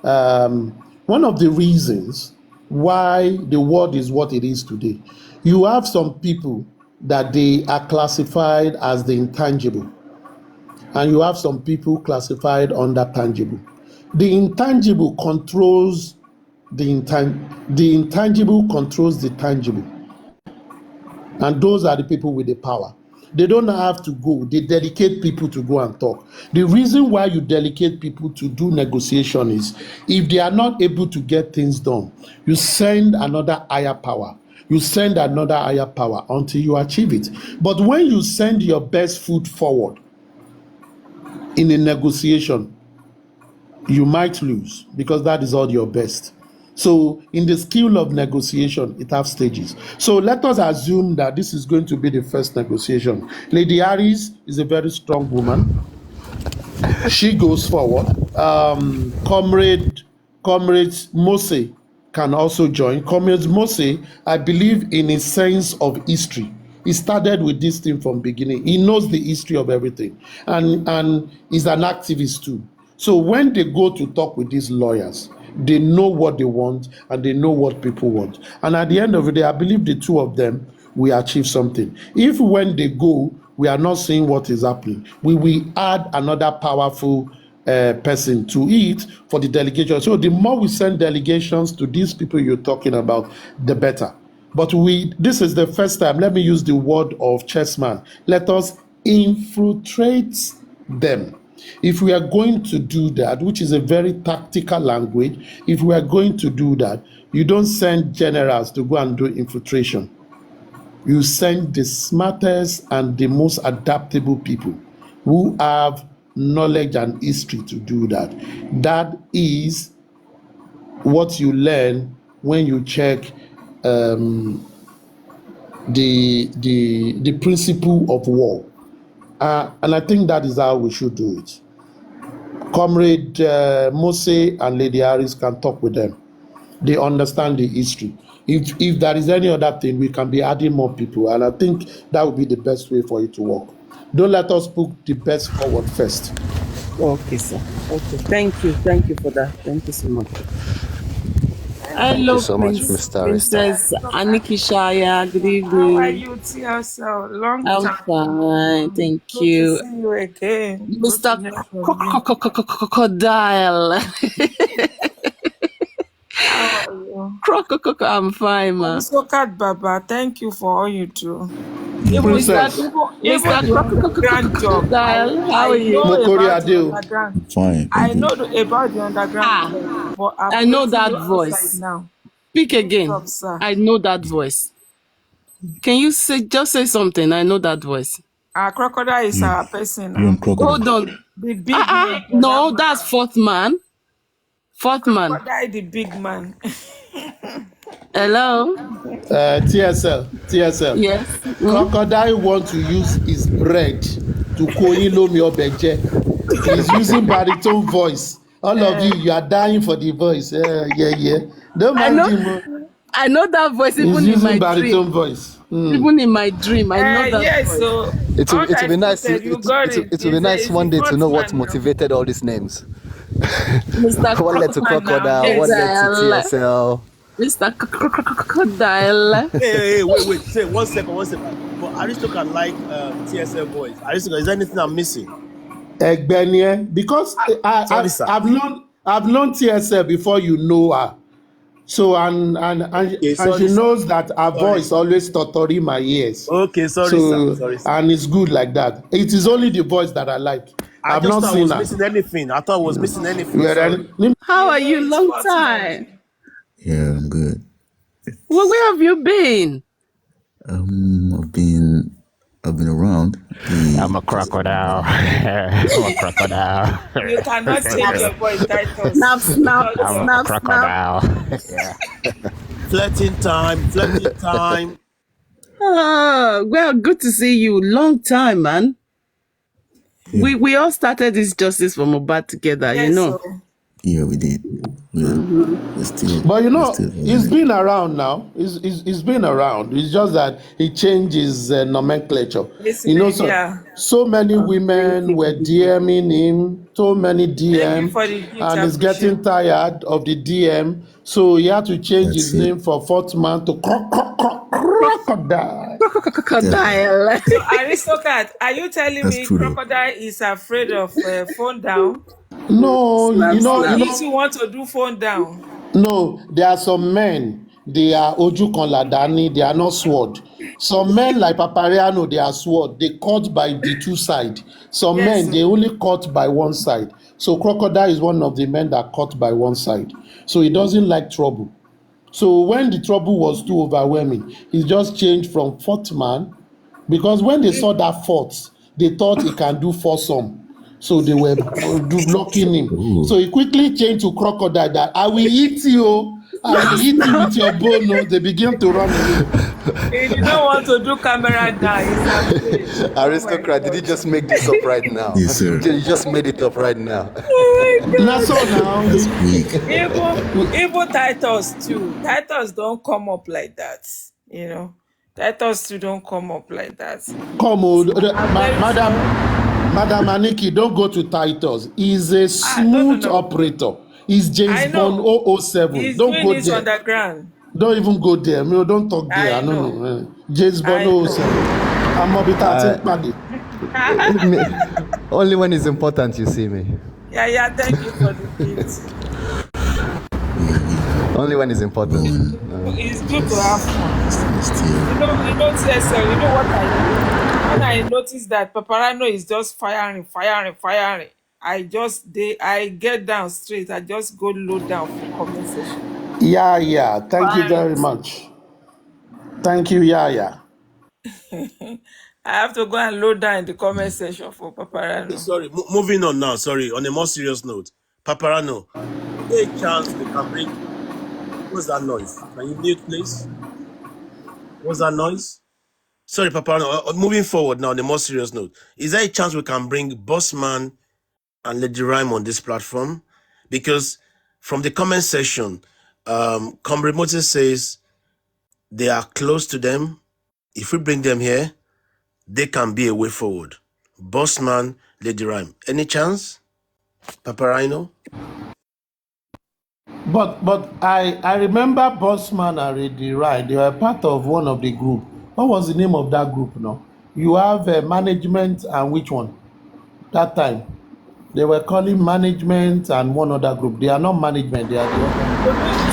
One of the reasons why the world is what it is today, you have some people that they are classified as the intangible. and you have some people classified under tangible. The intangible controls the intangible controls the tangible, and those are the people with the power. They don't have to go. They dedicate people to go and talk. The reason why you delegate people to do negotiation is if they are not able to get things done, you send another higher power. You send another higher power until you achieve it. But when you send your best foot forward in a negotiation, you might lose because that is all your best. So in the skill of negotiation, it has stages. So let us assume that this is going to be the first negotiation. Lady Harris is a very strong woman. She goes forward. Comrade Mose can also join. Comrade Mose, I believe in a sense of history. He started with this thing from beginning. He knows the history of everything, and is an activist too. So when they go to talk with these lawyers, they know what they want and they know what people want. And at the end of the day, I believe the two of them will achieve something. If when they go, we are not seeing what is happening, we will add another powerful person to it for the delegation. So the more we send delegations to these people you're talking about, the better. But this is the first time, let me use the word of Chessman, let us infiltrate them. If we are going to do that, which is a very tactical language, if we are going to do that, you don't send generals to go and do infiltration. You send the smartest and the most adaptable people who have knowledge and history to do that. That is what you learn when you check the principle of war. And I think that is how we should do it. Comrade Mose and Lady Harris can talk with them. They understand the history. If there is any other thing, we can be adding more people. And I think that would be the best way for it to work. Don't let us put the best forward first. Okay, sir. Okay. Thank you. Thank you for that. Thank you so much. Thank you so much, Mr. Arista. Princess Aniki Shaya. Good evening. How are you, TSL? Long I'm time. fine. Thank Good you. to see you again. Good Mr. to hear from you. Crocodile. How are you? I'm fine, I'm man. so cat Baba. Thank you for all you do. Even Princess. the underground job. How are you? know Mokori about the Adeo. underground. Fine. I know about the underground job, but I I'm know waiting that outside voice. now. Speak again. What's up, sir? I know that voice. Can you just say something? I know that voice. Our crocodile is our person You're on now. crocodile. Hold on. The big man. No, that's fourth man. Fourth man. Crocodile, the big man. Hello? TSL. Yes. Crocodile wants to use his bread to Koyilomi Obeje. He's using baritone voice. All of you are dying for the voice. Yeah. Don't I mind know. him. I know that voice He's even in using my baritone dream. voice. Even in my dream, I know that Yes, voice. so It will be nice. you got it. It will be nice one day to know what motivated all these names. Mr. One led to Crocodile, Crocodile. one led to TSL. Mr. Crocodile. Hey, wait. Say 1 second. But Aristo can like TSL voice. Aristo, is there anything I'm missing? Egbenie, because Sorry, sir. I've known TSL before you know her. So and Okay, she sorry, sir. knows that her voice always totori my ears. Okay, sorry, So sir. and it's good like that. It is only the voice that I like. I I've just not thought I seen was her. missing anything. I thought I was missing anything. Well, Sorry. then, How are you? Long time. Yeah, I'm good. Well, where have you been? I've been around. I'm a crocodile. I'm a crocodile. You cannot change your voice titles. Snap. I'm a crocodile. Yeah. Flirting time. Well, good to see you. Long time, man. Yeah. We all started this Justice for Mohbad together, Yes, you know. Yeah, we did. It's still, But you it's know, still it's been around now. It's been around. It's just that he changed his nomenclature. His You know, name, yeah. so many women were DMing him, so many Thank you DM, for the gift. and I he's appreciate getting tired of the DM. So he had to change that's his it. name for fourth man to crocodile. Crocodile. So, Aristocrat, are you telling That's me true though. Crocodile is afraid of phone down? No, Slap, you know, Or you slap. he know. too want to do phone down? No, there are some men, they are Ojukan Ladani, they are not sword. Some men like Papariano, they are sword. They cut by the two sides. Some Yes, men, sir. they only cut by one side. So Crocodile is one of the men that cut by one side. So he doesn't like trouble. So when the trouble was too overwhelming, he just changed from fourth man because when they saw that fourth, they thought he can do foursome. So they were blocking him. So Ooh, he quickly changed to crocodile that I will eat you. I will eat you with your bone. Oh, they began to run away. He did not want to do camera down. He's afraid. Oh my Aristocrat, did you God. just make this up right now? yes, sir. You just made it up right now. Oh my Now God. so now, That's weak. Even Titus too. Titus don't come up like that. You know, Titus too don't come up like that. come on, I'm very Madam, sure. Madam Aniki, don't go to Titus. He's a No, smooth no. operator. He's James I Bond know. 007. He's Don't doing go it there. underground. Don't even go there. No, don't talk there. I No, know. no. James Bond I know. 007. I'm a bit at party. Only when it's important you see me. Yeah, thank you for the gift. Only when it's important. It's good to have fun. It's still, You know, TSL, you know what I do? When I notice that Paparano is just firing, I get down straight. I just go low down for comment section. Yeah. Thank you very much. Thank you, yeah. I have to go and load down in the comment section for Paparano. Sorry, moving on now. Sorry, on a more serious note, Paparano, is there a chance we can bring? What's that noise? Can you mute, please? What's that noise? Sorry, Paparano. Moving forward now, on a more serious note, is there a chance we can bring Bossman and Lady Rhyme on this platform? Because from the comment section, Comrade Moses says they are close to them. If we bring them here, they can be a way forward. Bossman, Lady Rhyme. Any chance? Paparino? But I remember Bossman and Lady Ryan. They were part of one of the group. What was the name of that group now? You have management and which one? That time. They were calling management and one other group. They are not management, they are the other.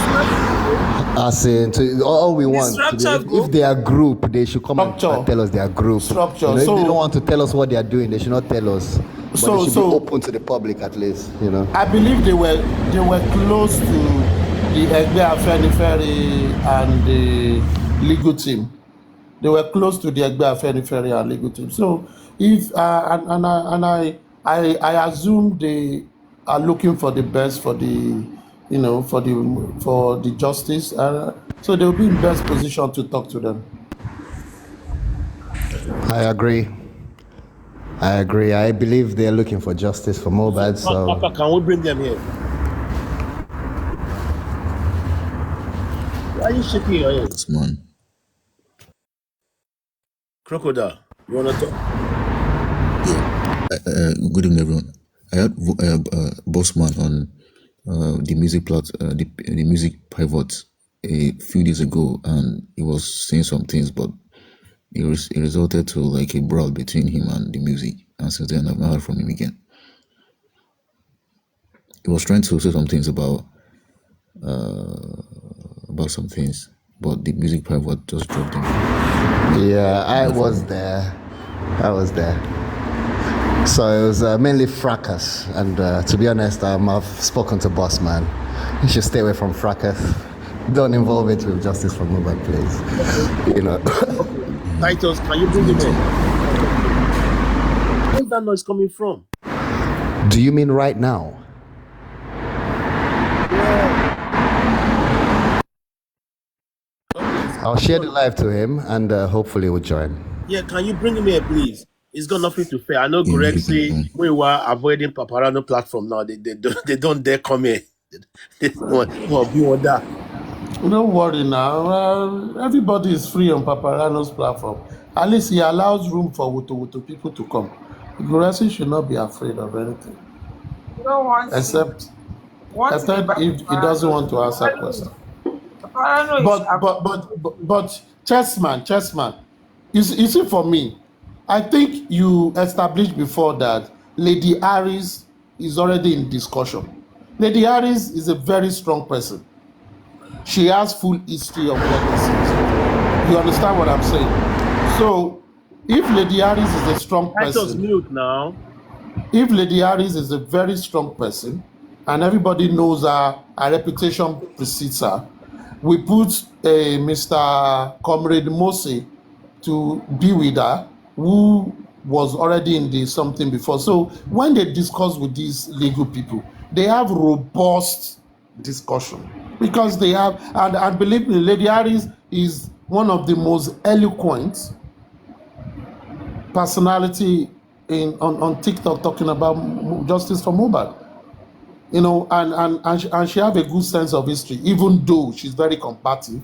As in, all we want, structure if they are group, they should come and Structure. tell us they are group. Structure. You know, if So- they don't want to tell us what they are doing, they should not tell us. But So- they should so- be open to the public at least, you know. I believe they were close to the Egbe Afenifere and the legal team. They were close to the Egbe Afenifere and legal team. So if I assume they are looking for the best for the for the justice, so they'll be in best position to talk to them. I agree. I believe they're looking for justice for Mohbad, so Papa, can we bring them here? Why are you shaking your head? Bossman. Crocodile, you want to talk? Good evening, everyone. I had Bossman on the music pivot a few days ago, and he was saying some things, but it resulted to like a brawl between him and the music. And since then, I've not heard from him again. He was trying to say some things about some things, but the music pivot just dropped him. yeah, I was there. So it was mainly fracas, and to be honest, I've spoken to Bossman. You should stay away from fracas. Don't involve it with justice for Mohbad, please. You know. Titus, can you bring him in? Where's that noise coming from? Do you mean right now? I'll share the live to him, and hopefully we'll join. Yeah, can you bring him here, please? It's got nothing to fear. I know Yeah, Greg you say can. we were avoiding Paparano platform now. They don't dare come here. You want that? Don't worry now. Everybody is free on Paparano's platform. At least he allows room for Wuto people to come. Igorasi should not be afraid of anything. You don't want to. Except if he doesn't want to answer questions. Paparano But Chessman, you see, for me, I think you established before that Lady Harris is already in discussion. Lady Harris is a very strong person. She has full history of legacies. You understand what I'm saying? So, if Lady Harris is a strong person, mute now. if Lady Harris is a very strong person, and everybody knows her reputation precedes her, we put Mr. Comrade Mose to be with her, who was already in the something before. So when they discuss with these legal people, they have robust discussion because they have, and believe me, Lady Harris is one of the most eloquent personality on TikTok talking about justice for Mohbad. You know, and she have a good sense of history, even though she's very combative.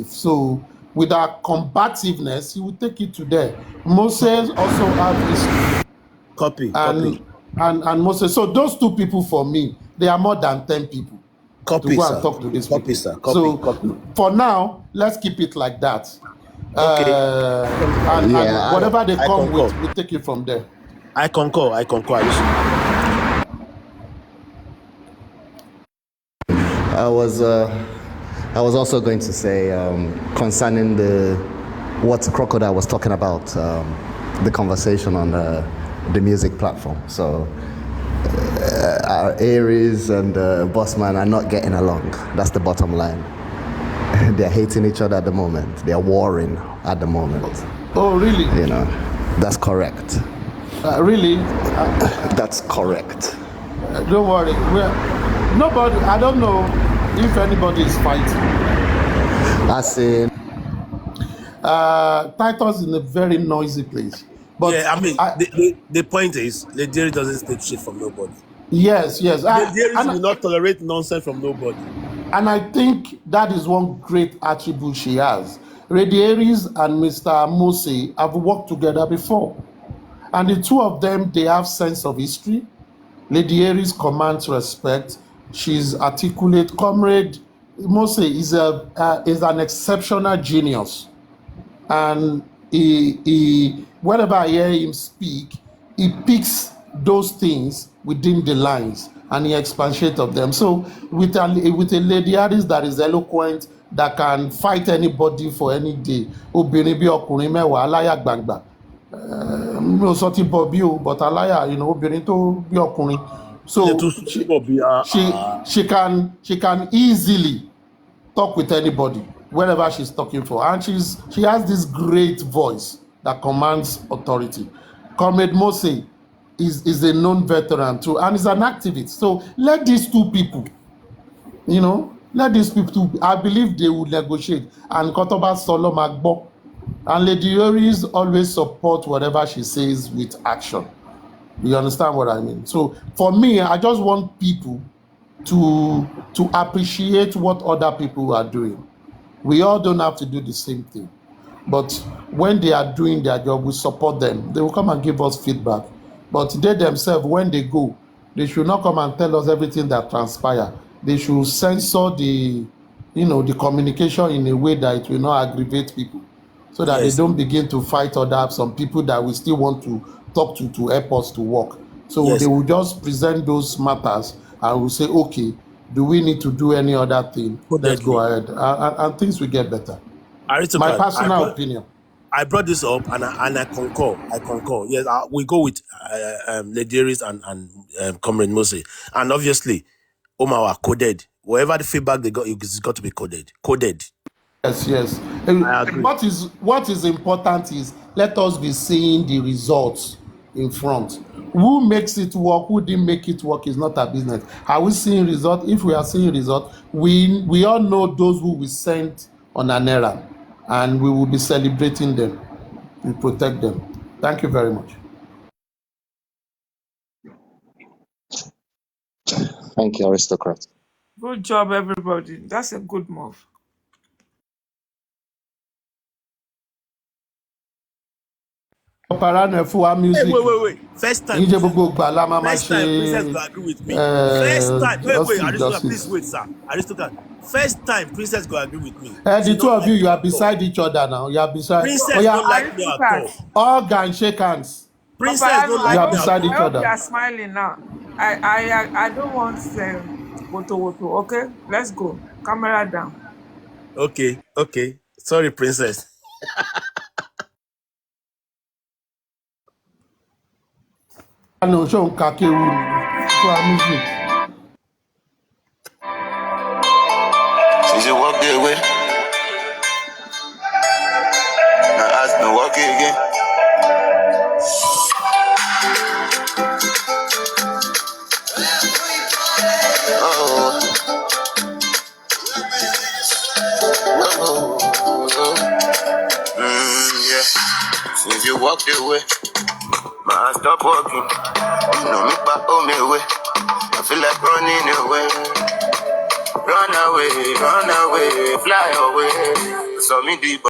So with her combativeness, he will take it to there. Moses also have history. Copy. And Moses. So those two people for me, they are more than 10 people to go and talk to these people. Sir. For now, let's keep it like that. Okay. And whatever they come with, we take it from there. I concur. I was also going to say concerning what Crocodile was talking about, the conversation on the music platform. So Aries and Bossman are not getting along. That's the bottom line. They're hating each other at the moment. They're warring at the moment. Oh, really? You know, that's correct. Really? That's correct. Don't worry. Nobody, I don't know if anybody is fighting. I see. Titus is in a very noisy place. But yeah, I mean, the point is, Lady doesn't take shit from nobody. Yes. Lady will not tolerate nonsense from nobody. And I think that is one great attribute she has. Lady Aries and Mr. Mose have worked together before. And the two of them, they have sense of history. Lady Aries commands respect. She's articulate. Comrade Mose is an exceptional genius. And he whenever I hear him speak, he picks those things within the lines and he expatiates of them. So with a Lady Harris that is eloquent, that can fight anybody for any day, obìnrin bí ọkùnrin mẹ́wàá aláyà gbàngbà, mi ò sọ ti bọ̀ bí o, but aláyà, obìnrin tó bí ọkùnrin. So she can easily talk with anybody wherever she's talking for, and she has this great voice that commands authority. Comrade Mose is a known veteran too, and is an activist. So let these two people, I believe they will negotiate. And Kotoba Solo Magbo and Lady Yoris always support whatever she says with action. You understand what I mean? So for me, I just want people to appreciate what other people are doing. We all don't have to do the same thing. But when they are doing their job, we support them. They will come and give us feedback. But they themselves, when they go, they should not come and tell us everything that transpires. They should censor the communication in a way that it will not aggravate people, so that they don't begin to fight some people that we still want to talk to help us to work. So they will just present those matters and will say, okay, do we need to do any other thing? Let's go ahead. And things will get better. My personal opinion. I brought this up and I concur. Yes, we go with Lady Aries and Comrade Mose. And obviously, Omawa coded. Wherever the feedback they got, it's got to be coded. Yes. What is important is let us be seeing the results in front. Who makes it work, who didn't make it work is not our business. Are we seeing results? If we are seeing results, we all know those who we sent on an errand, and we will be celebrating them. We protect them. Thank you very much. Thank you, aristocrat. Good job, everybody. That's a good move. Parana for Hey, music. wait. First time, Ìjẹ́ Princess, gbogbo gbà la máa ma first time, Princess ṣe go agree with me. First time, wait, Aristocrat, justice. please wait, sir. Aristocrat, first time, Princess go agree with me. The She two don't of you, like you me are at all. beside each other now. You are beside. Princess Oh, don't yeah, like me at all. hug and shake hands. Princess don't You like are me at beside each I hope all. you are other. smiling now. I don't want woto. Okay, let's go. Camera down. Okay. Sorry, Princess. I know, show Kakewu for music. Since you walk the way, I ask me walk again. Yeah. Since you walk the way, my heart stop walking. You know me back home away. I feel like running away. Run away, fly away. So me deep.